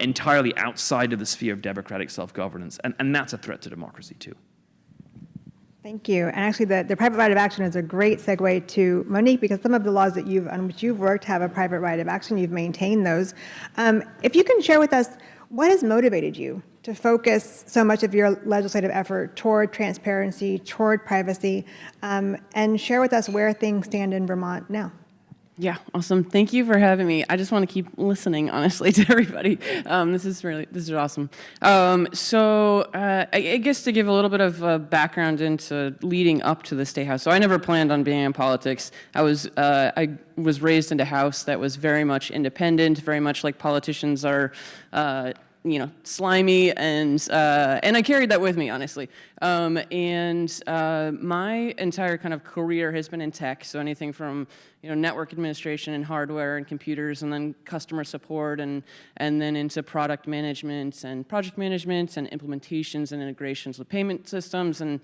entirely outside of the sphere of democratic self-governance. And that's a threat to democracy, too. Thank you. And actually, the private right of action is a great segue to Monique, because some of the laws on which you've worked have a private right of action. You've maintained those. If you can share with us, what has motivated you to focus so much of your legislative effort toward transparency, toward privacy, and share with us where things stand in Vermont now? Yeah, awesome. Thank you for having me. I just want to keep listening, honestly, to everybody. This is awesome. I guess to give a little bit of background into leading up to the State House. So I never planned on being in politics. I was raised in a house that was very much independent, very much like politicians are. Slimy, and I carried that with me, honestly. My entire kind of career has been in tech, so anything from network administration and hardware and computers, and then customer support, and then into product management and project management and implementations and integrations with payment systems and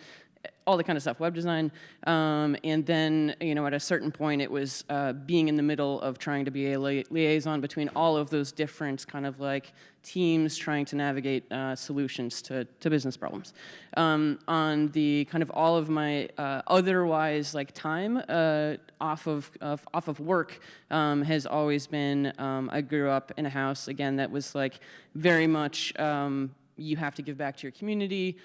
all the kind of stuff, web design. And then, at a certain point, it was being in the middle of trying to be a liaison between all of those different kind of like teams trying to navigate solutions to business problems. On the kind of all of my otherwise like time off of work has always been, I grew up in a house, again, that was like very much you have to give back to your community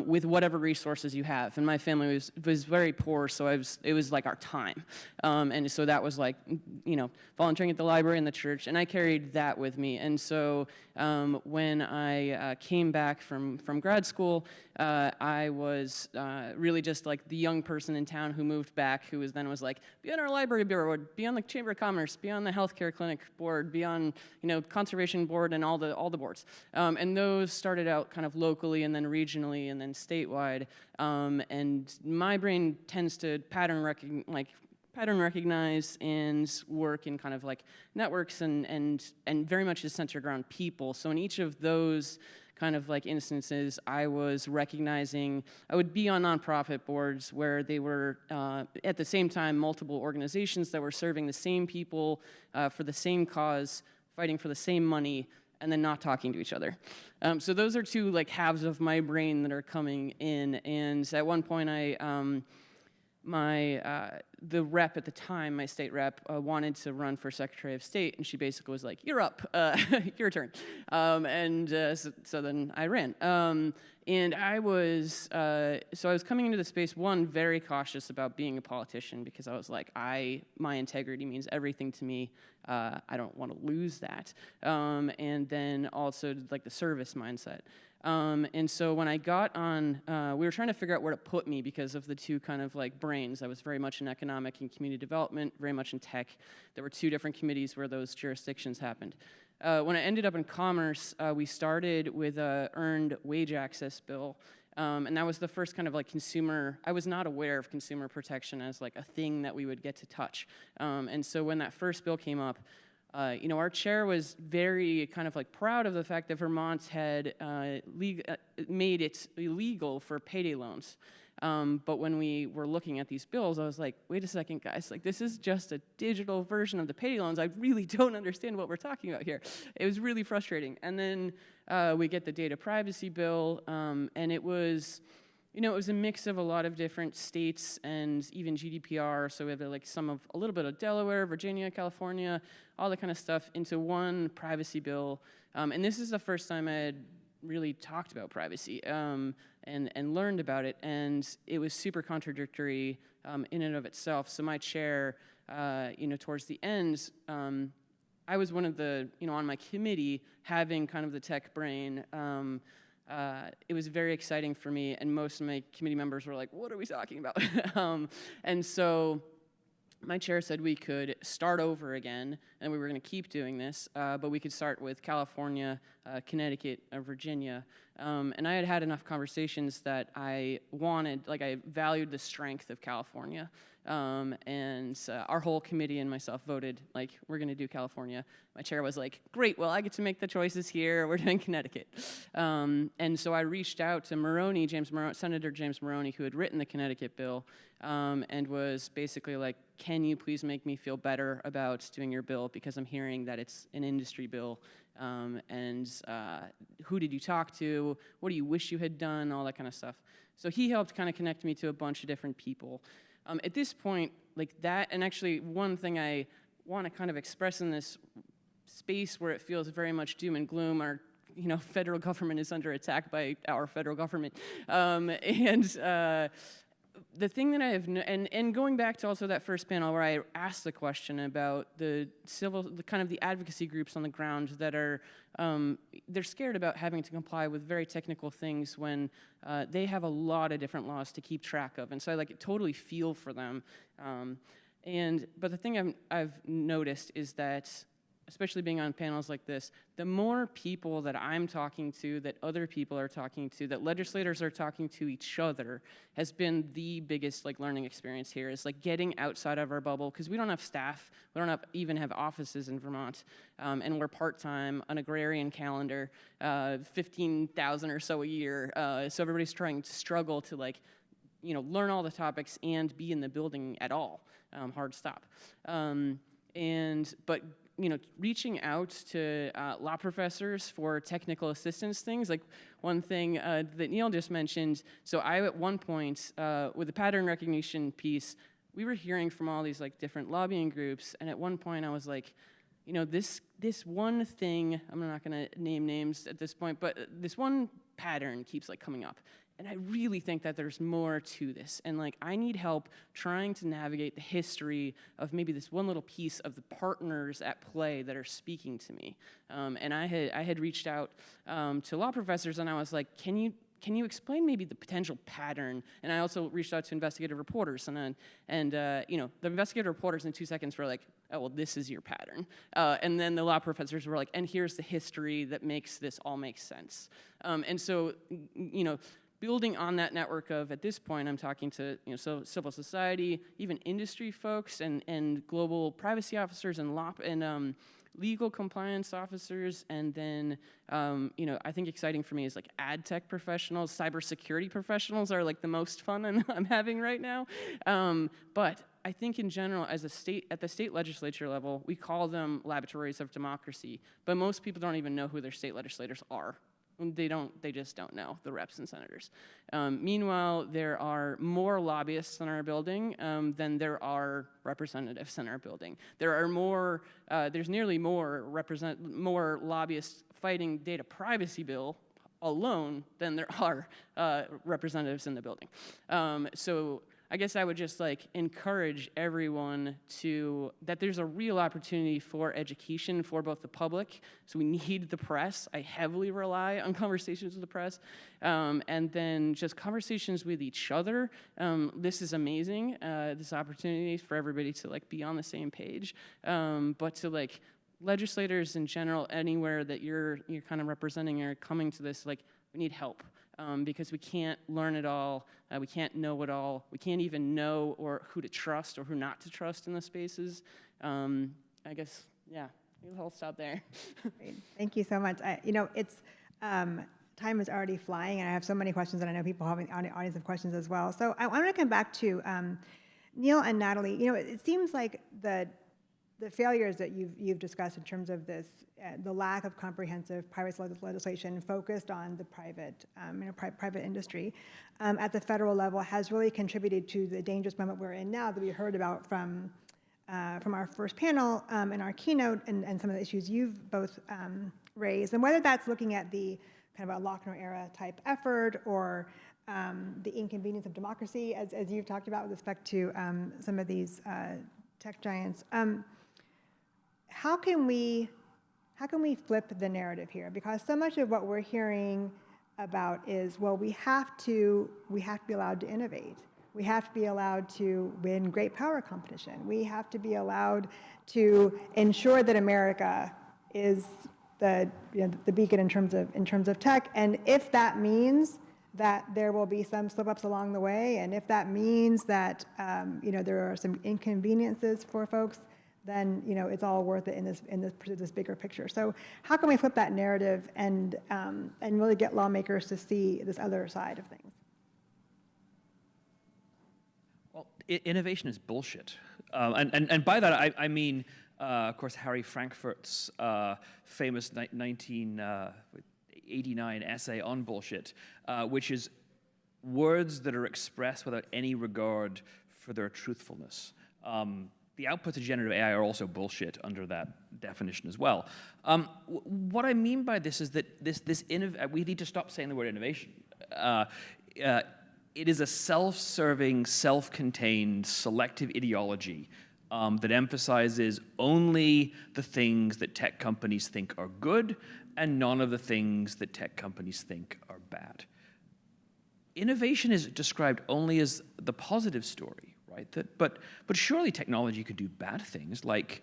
with whatever resources you have. And my family was very poor, so it was like our time. And so that was like, volunteering at the library and the church, and I carried that with me. And so when I came back from grad school, I was really just like the young person in town who moved back, who was like, be on our library board, be on the Chamber of Commerce, be on the healthcare clinic board, be on, conservation board, and all the boards. And those started started out kind of locally and then regionally and then statewide. And my brain tends to pattern recognize and work in kind of like networks and very much is centered around people. So in each of those kind of like instances, I was recognizing, I would be on nonprofit boards where they were at the same time multiple organizations that were serving the same people for the same cause, fighting for the same money, and then not talking to each other. So those are two like halves of my brain that are coming in. And at one point, the rep at the time, my state rep, wanted to run for Secretary of State, and she basically was like, "You're up, your turn." So then I ran. And I was coming into the space, one, very cautious about being a politician because I was like, my integrity means everything to me. I don't want to lose that. And then also like the service mindset. And so when I got on, we were trying to figure out where to put me because of the two kind of like brains. I was very much in economic and community development, very much in tech. There were two different committees where those jurisdictions happened. When I ended up in commerce, we started with a earned wage access bill. And that was the first kind of like I was not aware of consumer protection as like a thing that we would get to touch. And so when that first bill came up, our chair was very kind of like proud of the fact that Vermont had made it illegal for payday loans. But when we were looking at these bills, I was like, wait a second, guys, like this is just a digital version of the payday loans. I really don't understand what we're talking about here. It was really frustrating. And then we get the data privacy bill, and it was, it was a mix of a lot of different states and even GDPR. So we have like a little bit of Delaware, Virginia, California, all that kind of stuff into one privacy bill. And this is the first time I had really talked about privacy and learned about it. And it was super contradictory in and of itself. So my chair, towards the end, I was one of the, on my committee having kind of the tech brain. It was very exciting for me, and most of my committee members were like, what are we talking about? And so my chair said we could start over again, and we were going to keep doing this, but we could start with California, Connecticut, Virginia. And I had had enough conversations that I valued the strength of California. And our whole committee and myself voted, like, we're going to do California. My chair was like, great, well, I get to make the choices here. We're doing Connecticut. And so I reached out to Senator James Moroney, who had written the Connecticut bill, and was basically like, can you please make me feel better about doing your bill, because I'm hearing that it's an industry bill, and who did you talk to, what do you wish you had done, all that kind of stuff. So he helped kind of connect me to a bunch of different people. At this point, like that, and actually one thing I want to kind of express in this space where it feels very much doom and gloom, our federal government is under attack by our federal government, the thing that I have, and going back to also that first panel where I asked the question about the kind of the advocacy groups on the ground that are, they're scared about having to comply with very technical things when they have a lot of different laws to keep track of. And so I totally feel for them. But the thing I've noticed is that, especially being on panels like this, the more people that I'm talking to, that other people are talking to, that legislators are talking to each other, has been the biggest learning experience here, is getting outside of our bubble, because we don't have staff, we don't even have offices in Vermont, and we're part-time, an agrarian calendar, 15,000 or so a year, so everybody's trying to struggle to learn all the topics and be in the building at all, hard stop. But reaching out to law professors for technical assistance things, like one thing that Neil just mentioned. So I, at one point, with the pattern recognition piece, we were hearing from all these different lobbying groups, and at one point I was like, this one thing, I'm not going to name names at this point, but this one pattern keeps coming up. And I really think that there's more to this. And I need help trying to navigate the history of maybe this one little piece of the partners at play that are speaking to me. And I had reached out to law professors, and I was like, can can you explain maybe the potential pattern? And I also reached out to investigative reporters, and you know, the investigative reporters in 2 seconds were like, oh, well, this is your pattern. And then the law professors were like, and here's the history that makes this all make sense. And so, you know, building on that network of, at this point, I'm talking to, you know, civil society, even industry folks, and global privacy officers, and legal compliance officers, and then, you know, I think exciting for me is like ad tech professionals, cybersecurity professionals are like the most fun I'm having right now. But I think in general, as at the state legislature level, we call them laboratories of democracy, but most people don't even know who their state legislators are. They just don't know, the reps and senators. Meanwhile, there are more lobbyists in our building than there are representatives in our building. There are more, there's nearly more lobbyists fighting data privacy bill alone than there are representatives in the building. So I guess I would just like encourage everyone that there's a real opportunity for education for both the public. So we need the press. I heavily rely on conversations with the press. And then just conversations with each other. This is amazing, this opportunity for everybody to like be on the same page. But to like legislators in general, anywhere that you're kind of representing or coming to this, like we need help. Because we can't learn it all, we can't know it all, we can't even know or who to trust or who not to trust in the spaces. I guess, yeah, I'll stop there. Great. Thank you so much. You know, it's time is already flying, and I have so many questions, and I know people have an audience of questions as well. So I want to come back to Neil and Natalie. You know, it seems like the failures that you've discussed in terms of this, the lack of comprehensive privacy legislation focused on the private, private industry at the federal level has really contributed to the dangerous moment we're in now that we heard about from our first panel in our keynote and some of the issues you've both raised, and whether that's looking at the kind of a Lochner era type effort or the inconvenience of democracy, as you've talked about with respect to some of these tech giants. How can we flip the narrative here? Because so much of what we're hearing about is, well, we have to be allowed to innovate. We have to be allowed to win great power competition. We have to be allowed to ensure that America is the beacon in terms of tech. And if that means that there will be some slip-ups along the way, and if that means that there are some inconveniences for folks, then it's all worth it in this bigger picture. So how can we flip that narrative and really get lawmakers to see this other side of things? Well, innovation is bullshit, and by that I mean, of course, Harry Frankfurt's famous 1989 essay on bullshit, which is words that are expressed without any regard for their truthfulness. The outputs of generative AI are also bullshit under that definition as well. What I mean by this is that we need to stop saying the word innovation. It is a self-serving, self-contained, selective ideology that emphasizes only the things that tech companies think are good and none of the things that tech companies think are bad. Innovation is described only as the positive story. Right? But surely technology could do bad things like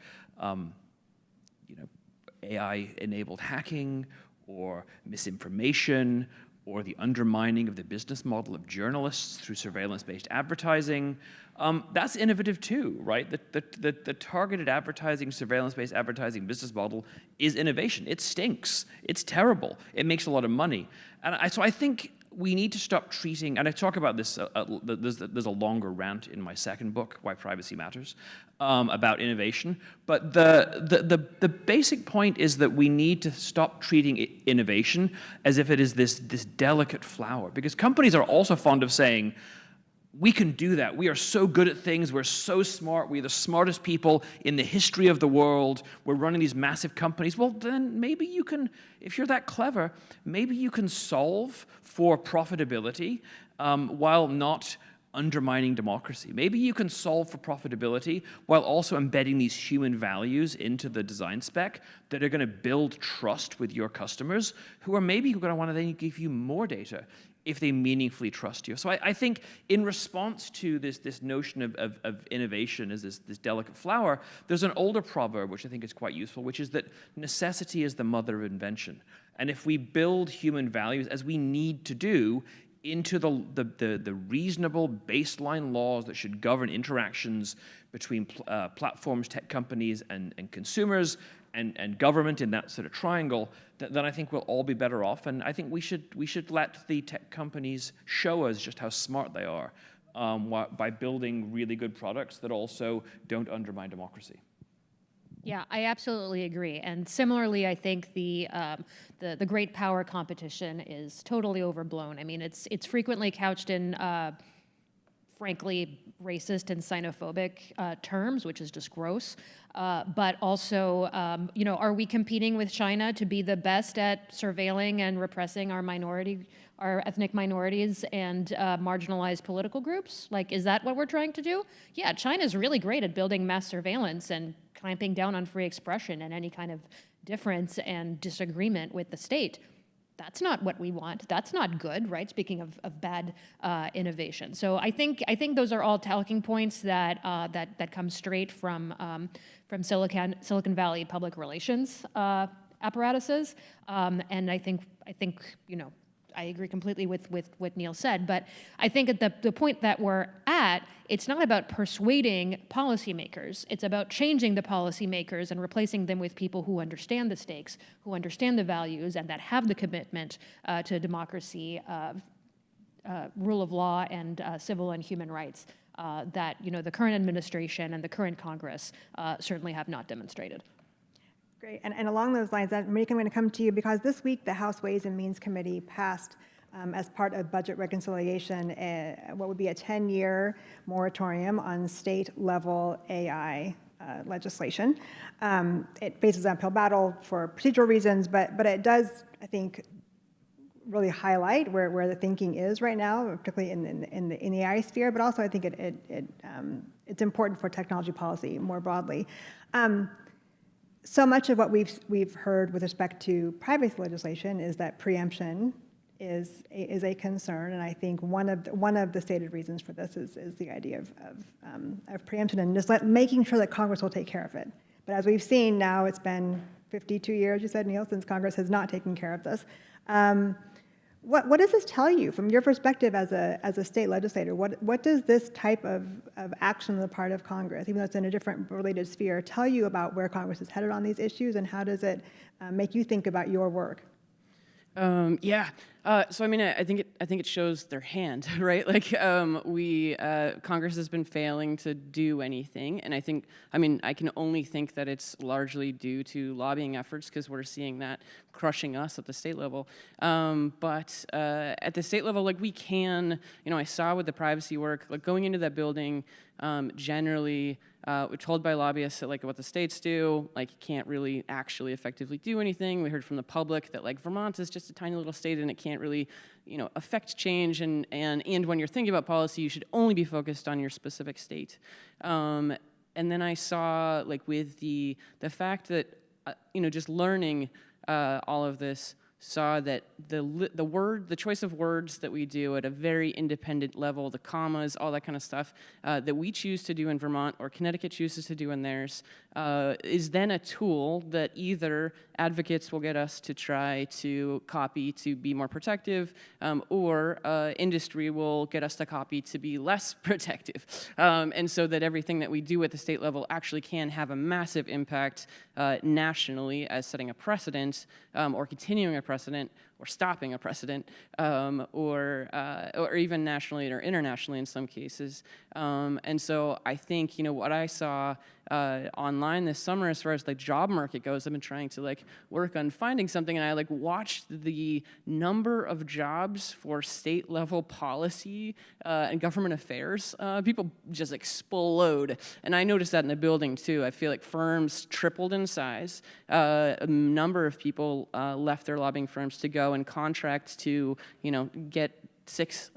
AI-enabled hacking or misinformation or the undermining of the business model of journalists through surveillance-based advertising. That's innovative too, right? The targeted advertising, surveillance-based advertising business model is innovation. It stinks. It's terrible. It makes a lot of money. And so I think we need to stop treating, and I talk about this, there's a longer rant in my second book, Why Privacy Matters, about innovation. But the basic point is that we need to stop treating innovation as if it is this delicate flower. Because companies are also fond of saying, we can do that. We are so good at things. We're so smart. We're the smartest people in the history of the world. We're running these massive companies. Well, then maybe you can, if you're that clever, maybe you can solve for profitability while not undermining democracy. Maybe you can solve for profitability while also embedding these human values into the design spec that are going to build trust with your customers, who are maybe going to want to then give you more data if they meaningfully trust you. So I think in response to this notion of innovation as this delicate flower, there's an older proverb which I think is quite useful, which is that necessity is the mother of invention. And if we build human values, as we need to do, into the reasonable baseline laws that should govern interactions between platforms, tech companies, and consumers, and government in that sort of triangle, then I think we'll all be better off. And I think we should let the tech companies show us just how smart they are by building really good products that also don't undermine democracy. Yeah, I absolutely agree. And similarly, I think the great power competition is totally overblown. I mean, it's frequently couched in frankly racist and xenophobic terms, which is just gross. But also, are we competing with China to be the best at surveilling and repressing our ethnic minorities and marginalized political groups? Like, is that what we're trying to do? Yeah, China's really great at building mass surveillance and clamping down on free expression and any kind of difference and disagreement with the state. That's not what we want. That's not good, right? Speaking of bad innovation. So I think those are all talking points that come straight from Silicon Valley public relations apparatuses. And I think I agree completely with what Neil said. But I think at the point that we're at, it's not about persuading policymakers. It's about changing the policymakers and replacing them with people who understand the stakes, who understand the values, and that have the commitment to democracy, rule of law, and civil and human rights that the current administration and the current Congress certainly have not demonstrated. Great, and along those lines, Marika, I'm going to come to you because this week the House Ways and Means Committee passed, as part of budget reconciliation, what would be a 10-year moratorium on state-level AI legislation. It faces an uphill battle for procedural reasons, but it does, I think, really highlight where the thinking is right now, particularly in the AI sphere, but also I think it's important for technology policy more broadly. So much of what we've heard with respect to privacy legislation is that preemption is a concern, and I think one of the stated reasons for this is the idea of preemption and just making sure that Congress will take care of it. But as we've seen now, it's been 52 years, you said, Neil, since Congress has not taken care of this. What does this tell you from your perspective as a state legislator? What does this type of action on the part of Congress, even though it's in a different related sphere, tell you about where Congress is headed on these issues, and how does it make you think about your work? So I mean, I think it shows their hand, right? Like Congress has been failing to do anything, and I can only think that it's largely due to lobbying efforts, because we're seeing that crushing us at the state level. But at the state level, like we can, I saw with the privacy work, like going into that building, generally. We're told by lobbyists that like what the states do, like can't really actually effectively do anything. We heard from the public that like Vermont is just a tiny little state and it can't really, affect change. And when you're thinking about policy, you should only be focused on your specific state. And then I saw like with the fact that just learning all of this, saw that the choice of words that we do at a very independent level, the commas, all that kind of stuff that we choose to do in Vermont or Connecticut chooses to do in theirs is then a tool that either advocates will get us to try to copy to be more protective, or industry will get us to copy to be less protective. And so that everything that we do at the state level actually can have a massive impact nationally as setting a precedent, or continuing a precedent, or stopping a precedent, or even nationally or internationally in some cases. And so I think, what I saw online this summer as far as the job market goes, I've been trying to work on finding something, and I watched the number of jobs for state level policy and government affairs. People just explode. And I noticed that in the building too. I feel like firms tripled in size. A number of people left their lobbying firms to go and contract to, get 6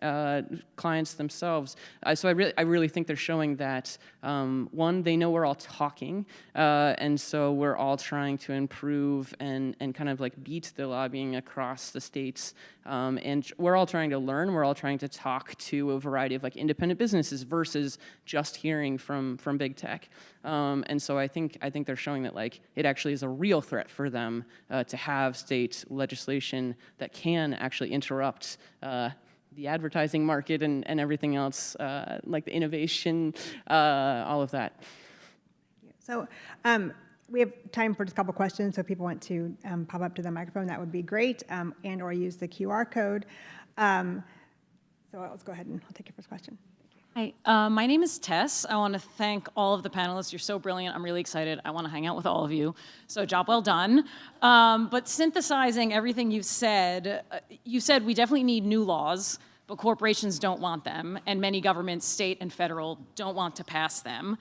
clients themselves. So I really think they're showing that, one, they know we're all talking, and so we're all trying to improve and kind of like beat the lobbying across the states. And we're all trying to learn, we're all trying to talk to a variety of like independent businesses versus just hearing from big tech. And so I think they're showing that like it actually is a real threat for them to have state legislation that can actually interrupt the advertising market and everything else, like the innovation, all of that. So we have time for just a couple questions, so if people want to pop up to the microphone, that would be great, and or use the QR code. So let's go ahead and I'll take your first question. Hi, my name is Tess. I want to thank all of the panelists. You're so brilliant. I'm really excited. I want to hang out with all of you. So job well done. But synthesizing everything you said we definitely need new laws, but corporations don't want them, and many governments, state and federal, don't want to pass them.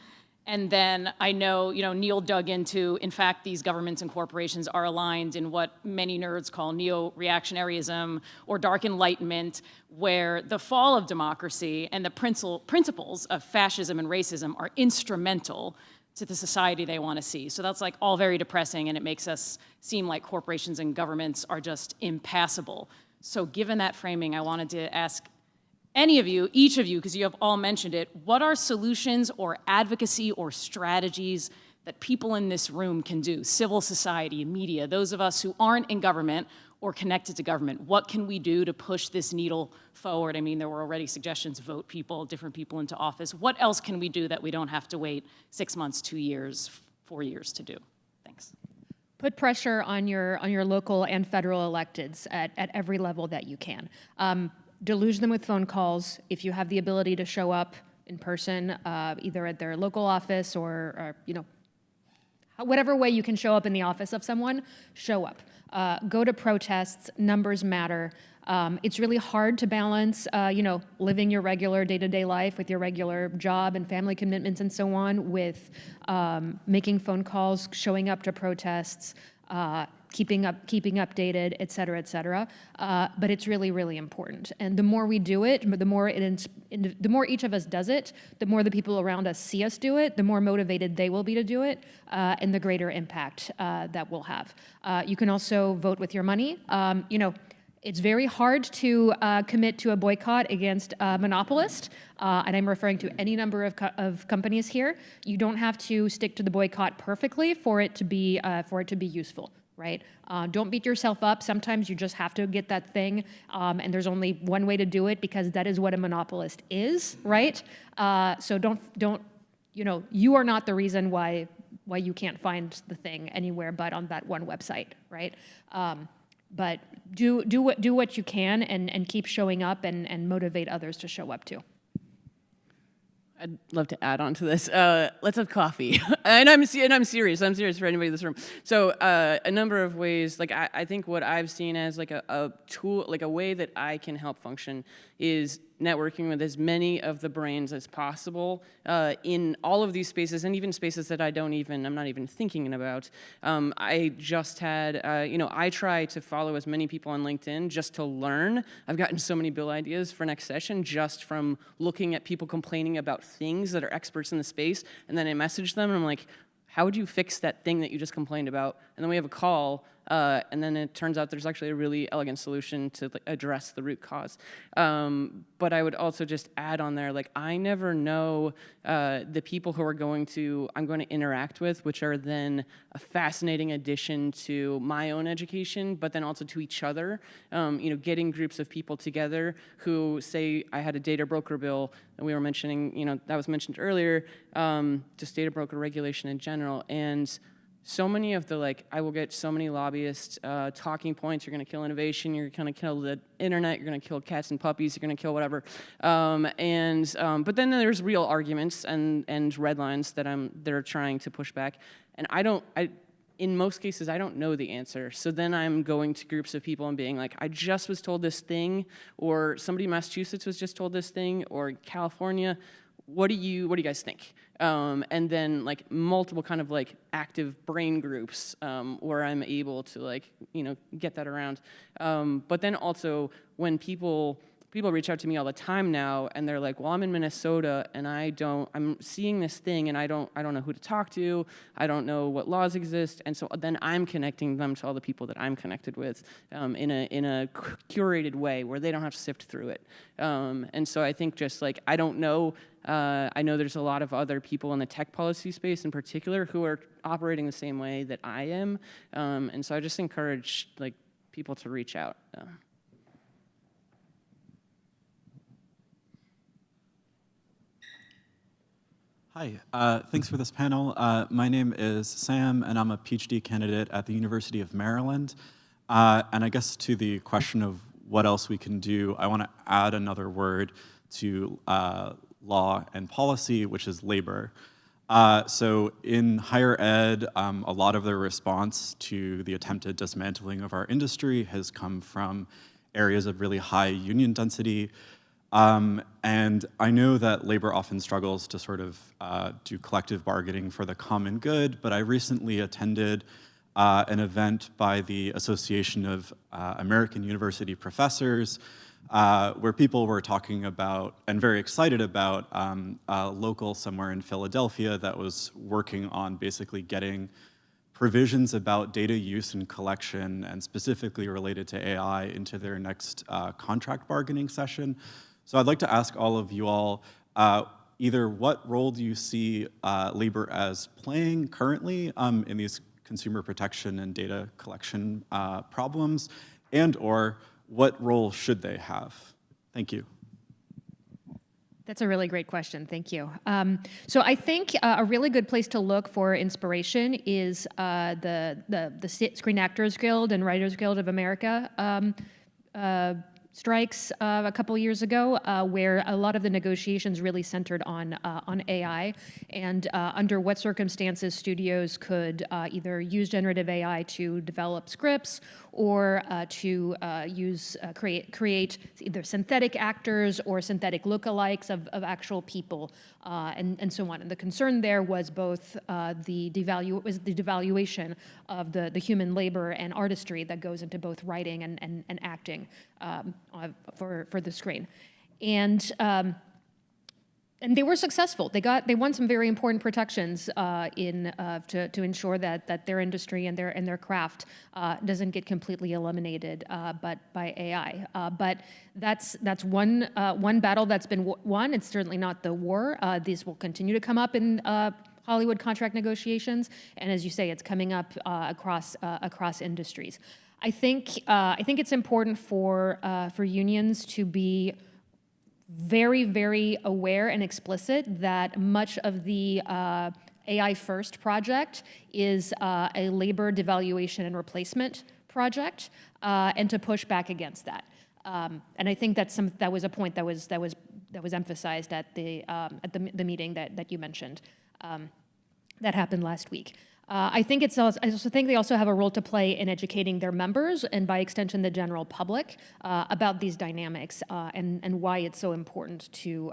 And then I know, Neil dug into, in fact, these governments and corporations are aligned in what many nerds call neo-reactionaryism or dark enlightenment, where the fall of democracy and the principles of fascism and racism are instrumental to the society they want to see. So that's like all very depressing, and it makes us seem like corporations and governments are just impassable. So given that framing, I wanted to ask any of you, each of you, because you have all mentioned it, what are solutions or advocacy or strategies that people in this room can do, civil society, media, those of us who aren't in government or connected to government? What can we do to push this needle forward? I mean, there were already suggestions, vote people, different people into office. What else can we do that we don't have to wait 6 months, 2 years, 4 years to do? Thanks. Put pressure on your local and federal electeds at every level that you can. Deluge them with phone calls. If you have the ability to show up in person, either at their local office or whatever way you can show up in the office of someone, show up. Go to protests. Numbers matter. It's really hard to balance, living your regular day-to-day life with your regular job and family commitments and so on with making phone calls, showing up to protests, keeping updated, et cetera, but it's really, really important. And the more we do it, the more each of us does it, the more the people around us see us do it, the more motivated they will be to do it, and the greater impact that we'll have. You can also vote with your money. It's very hard to commit to a boycott against a monopolist, and I'm referring to any number of companies here. You don't have to stick to the boycott perfectly for it to be useful. Right? Don't beat yourself up. Sometimes you just have to get that thing, and there's only one way to do it because that is what a monopolist is, right? So don't, you are not the reason why you can't find the thing anywhere but on that one website, right? But do what you can and keep showing up and motivate others to show up too. I'd love to add on to this. Let's have coffee. and I'm serious. I'm serious for anybody in this room. So a number of ways, like I think what I've seen as like a tool, like a way that I can help function is networking with as many of the brains as possible in all of these spaces, and even spaces that I'm not even thinking about. I just had, I try to follow as many people on LinkedIn just to learn. I've gotten so many bill ideas for next session just from looking at people complaining about things that are experts in the space, and then I message them and I'm like, how would you fix that thing that you just complained about? And then we have a call, and then it turns out there's actually a really elegant solution to address the root cause. But I would also just add on there, like, I never know the people who I'm going to interact with, which are then a fascinating addition to my own education, but then also to each other. Getting groups of people together who say, I had a data broker bill, and we were mentioning, that was mentioned earlier, just data broker regulation in general, and so many of I will get so many lobbyists talking points. You're going to kill innovation. You're going to kill the internet. You're going to kill cats and puppies. You're going to kill whatever. But then there's real arguments and red lines that are trying to push back. And in most cases, I don't know the answer. So then I'm going to groups of people and being like, I just was told this thing, or somebody in Massachusetts was just told this thing, or California. What do you guys think? And then multiple kind of active brain groups where I'm able to get that around. But then also when people people reach out to me all the time now, and they're like, well, I'm in Minnesota, and I'm seeing this thing, and I don't know who to talk to, I don't know what laws exist, and so then I'm connecting them to all the people that I'm connected with in a curated way where they don't have to sift through it. And so I think just like, I don't know, I know there's a lot of other people in the tech policy space in particular who are operating the same way that I am, and so I just encourage like people to reach out. Hi, thanks for this panel. My name is Sam, and I'm a PhD candidate at the University of Maryland. And I guess to the question of what else we can do, I want to add another word to law and policy, which is labor. So in higher ed, a lot of the response to the attempted dismantling of our industry has come from areas of really high union density. And I know that labor often struggles to sort of do collective bargaining for the common good, but I recently attended an event by the Association of American University Professors, where people were talking about, and very excited about, a local somewhere in Philadelphia that was working on basically getting provisions about data use and collection, and specifically related to AI, into their next contract bargaining session. So I'd like to ask all of you all, either what role do you see labor as playing currently in these consumer protection and data collection problems, and or what role should they have? Thank you. That's a really great question. Thank you. So I think a really good place to look for inspiration is the Screen Actors Guild and Writers Guild of America strikes a couple years ago, where a lot of the negotiations really centered on AI and under what circumstances studios could either use generative AI to develop scripts or to create either synthetic actors or synthetic lookalikes of actual people, and so on. And the concern there was both the devaluation of the human labor and artistry that goes into both writing and acting for the screen. And they were successful. They won some very important protections to ensure that their industry and their craft doesn't get completely eliminated but by AI. But that's one battle that's been won. It's certainly not the war. These will continue to come up in Hollywood contract negotiations, and as you say, it's coming up across industries. I think it's important for unions to be very, very aware and explicit that much of the AI First project is a labor devaluation and replacement project, and to push back against that. And I think that was a point that was emphasized at the meeting that you mentioned that happened last week. I also think they also have a role to play in educating their members and, by extension, the general public about these dynamics and why it's so important to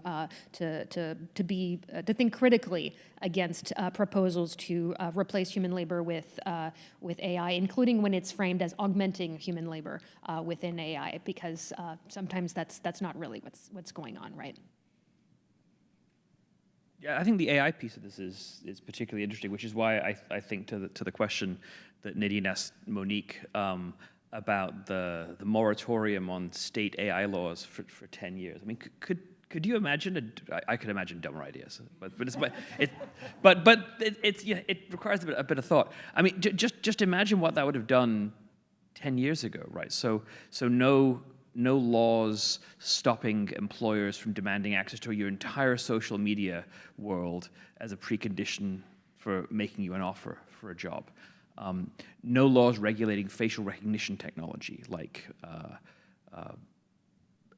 think critically against proposals to replace human labor with AI, including when it's framed as augmenting human labor within AI, because sometimes that's not really what's going on, right? Yeah, I think the AI piece of this is particularly interesting, which is why I think to the question that Nadine asked Monique about the moratorium on state AI laws for 10 years. I mean, could you imagine? I could imagine dumber ideas, but it requires a bit of thought. I mean, just imagine what that would have done 10 years ago, right? So no laws stopping employers from demanding access to your entire social media world as a precondition for making you an offer for a job. No laws regulating facial recognition technology, like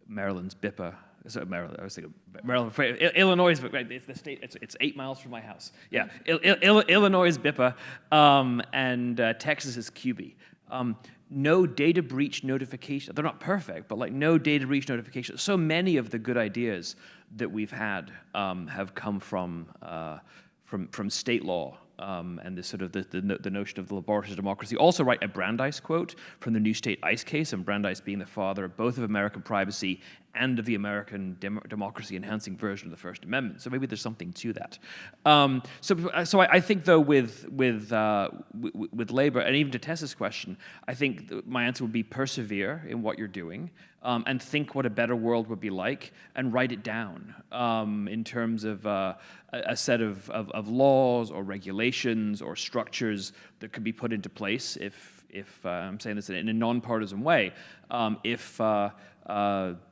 Maryland's BIPA. Sorry, Maryland. I was thinking Maryland. Illinois, right? It's the state. It's 8 miles from my house. Yeah, Illinois' BIPA, and Texas's QB. No data breach notification. They're not perfect, but like no data breach notification. So many of the good ideas that we've had have come from state law and this sort of the notion of the laboratory of democracy. Also write a Brandeis quote from the New State ICE case, and Brandeis being the father of both of American privacy and of the American democracy-enhancing version of the First Amendment. So maybe there's something to that. So I think, though, with labor, and even to Tessa's question, I think my answer would be persevere in what you're doing, and think what a better world would be like, and write it down in terms of a set of laws or regulations or structures that could be put into place if I'm saying this in a nonpartisan way, if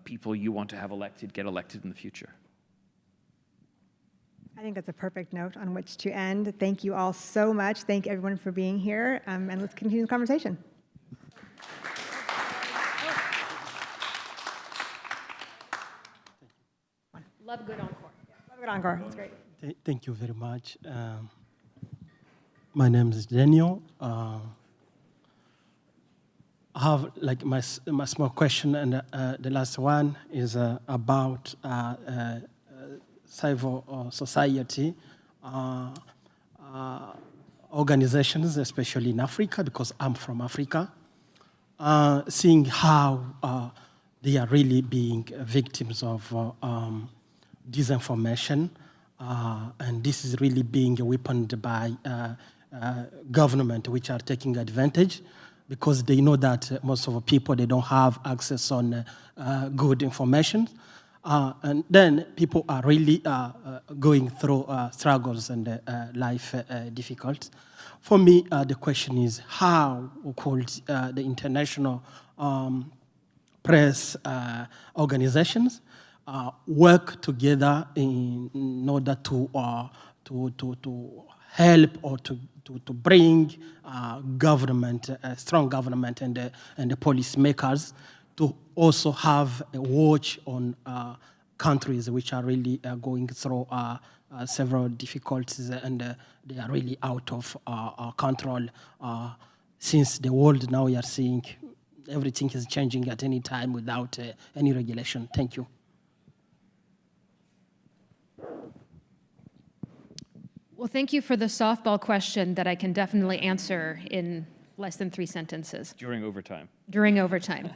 people you want to have elected get elected in the future. I think that's a perfect note on which to end. Thank you all so much. Thank everyone for being here, and let's continue the conversation. Love good encore. Love good encore. That's great. Thank you very much. My name is Daniel. I have like my small question, and the last one is about civil society organizations, especially in Africa, because I'm from Africa, seeing how they are really being victims of disinformation, and this is really being weaponed by government, which are taking advantage, because they know that most of the people, they don't have access on good information. And then people are really going through struggles and life difficult. For me, the question is, how could the international press organizations work together in order to help or to bring government, strong government and the policymakers to also have a watch on countries which are really going through several difficulties, and they are really out of control. Since the world now, we are seeing everything is changing at any time without any regulation. Thank you. Well, thank you for the softball question that I can definitely answer in less than 3 sentences. During overtime. During overtime.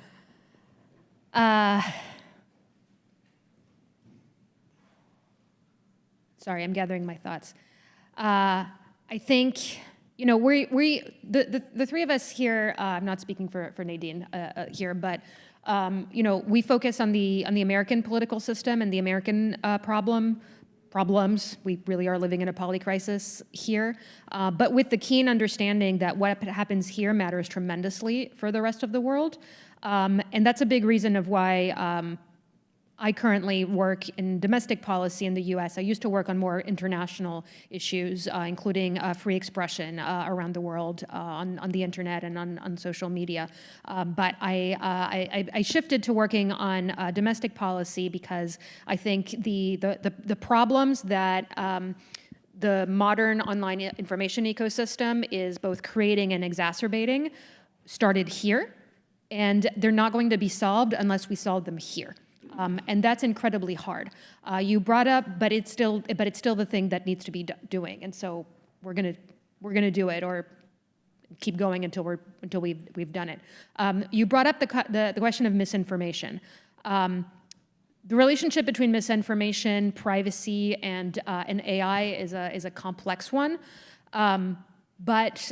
Sorry, I'm gathering my thoughts. I think, you know, the three of us here, I'm not speaking for Nadine here, but you know, we focus on the American political system and the American problems. We really are living in a polycrisis here, but with the keen understanding that what happens here matters tremendously for the rest of the world. And that's a big reason of why I currently work in domestic policy in the US. I used to work on more international issues, including free expression around the world on the internet and on social media. But I shifted to working on domestic policy because I think the problems that the modern online information ecosystem is both creating and exacerbating started here, and they're not going to be solved unless we solve them here. And that's incredibly hard. You brought up, but it's still the thing that needs to be doing. And so we're gonna do it, or keep going until we've done it. You brought up the question of misinformation. The relationship between misinformation, privacy, and AI is a complex one. But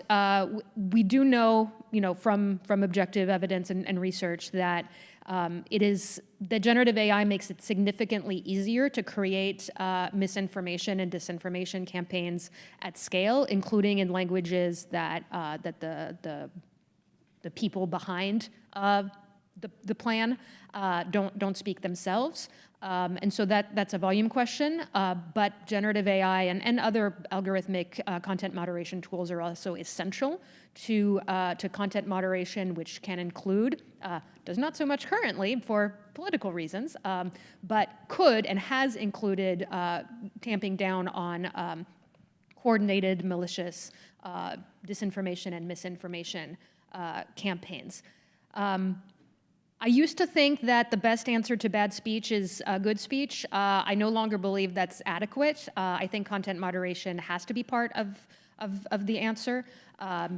we do know, you know, from objective evidence and research that that generative AI makes it significantly easier to create misinformation and disinformation campaigns at scale, including in languages that the people behind the plan don't speak themselves. And so that's a volume question, but generative AI and other algorithmic content moderation tools are also essential to content moderation, which can include, does not so much currently for political reasons, but could and has included tamping down on coordinated malicious disinformation and misinformation campaigns. I used to think that the best answer to bad speech is good speech. I no longer believe that's adequate. I think content moderation has to be part of of the answer.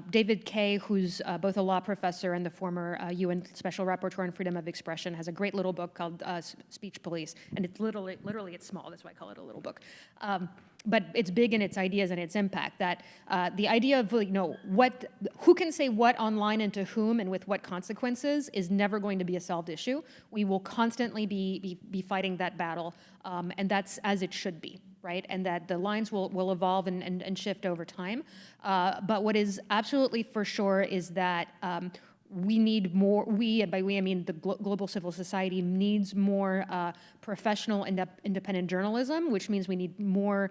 David Kay, who's both a law professor and the former UN Special Rapporteur on Freedom of Expression, has a great little book called Speech Police, and it's literally it's small. That's why I call it a little book. But it's big in its ideas and its impact. That the idea of who can say what online and to whom and with what consequences is never going to be a solved issue. We will constantly be fighting that battle, and that's as it should be, right? And that the lines will evolve and shift over time. But what is absolutely for sure is that we need more, and by we I mean the global civil society needs more professional independent journalism, which means we need more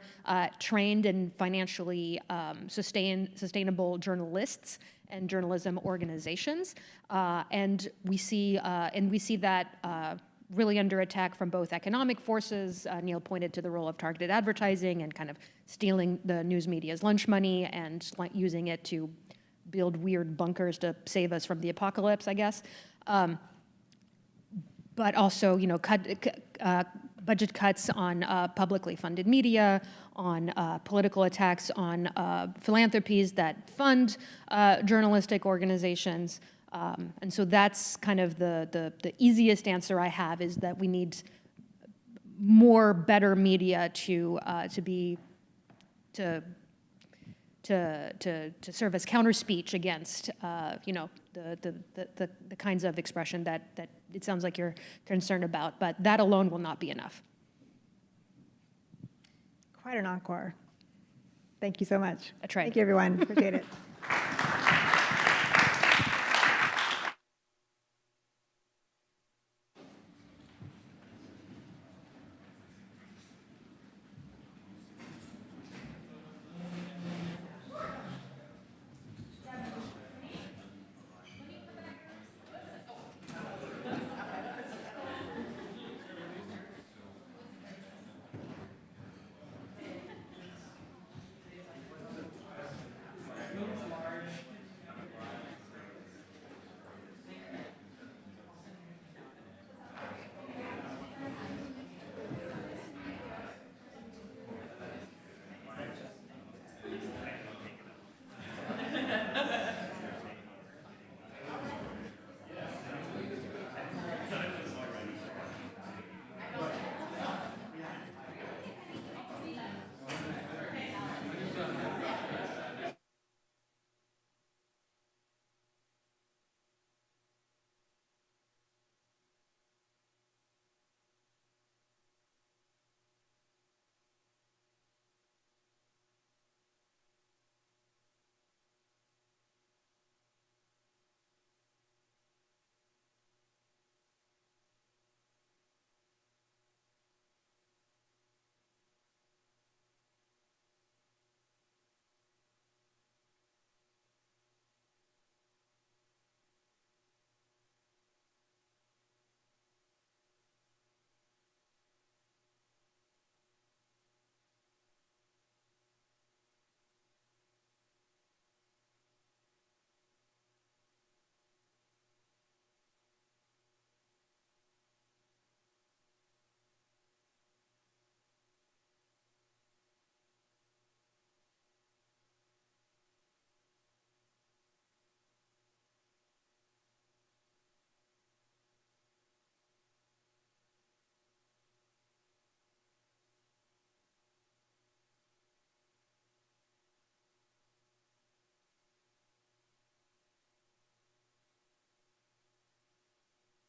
trained and financially sustainable journalists and journalism organizations. And we see that really under attack from both economic forces. Neil pointed to the role of targeted advertising and kind of stealing the news media's lunch money and using it to build weird bunkers to save us from the apocalypse, I guess. But also, budget cuts on publicly funded media, on political attacks on philanthropies that fund journalistic organizations. And so that's kind of the easiest answer I have, is that we need more better media to serve as counter speech against the kinds of expression that it sounds like you're concerned about, but that alone will not be enough. Quite an encore. Thank you so much. I tried. Thank you, everyone. Appreciate it.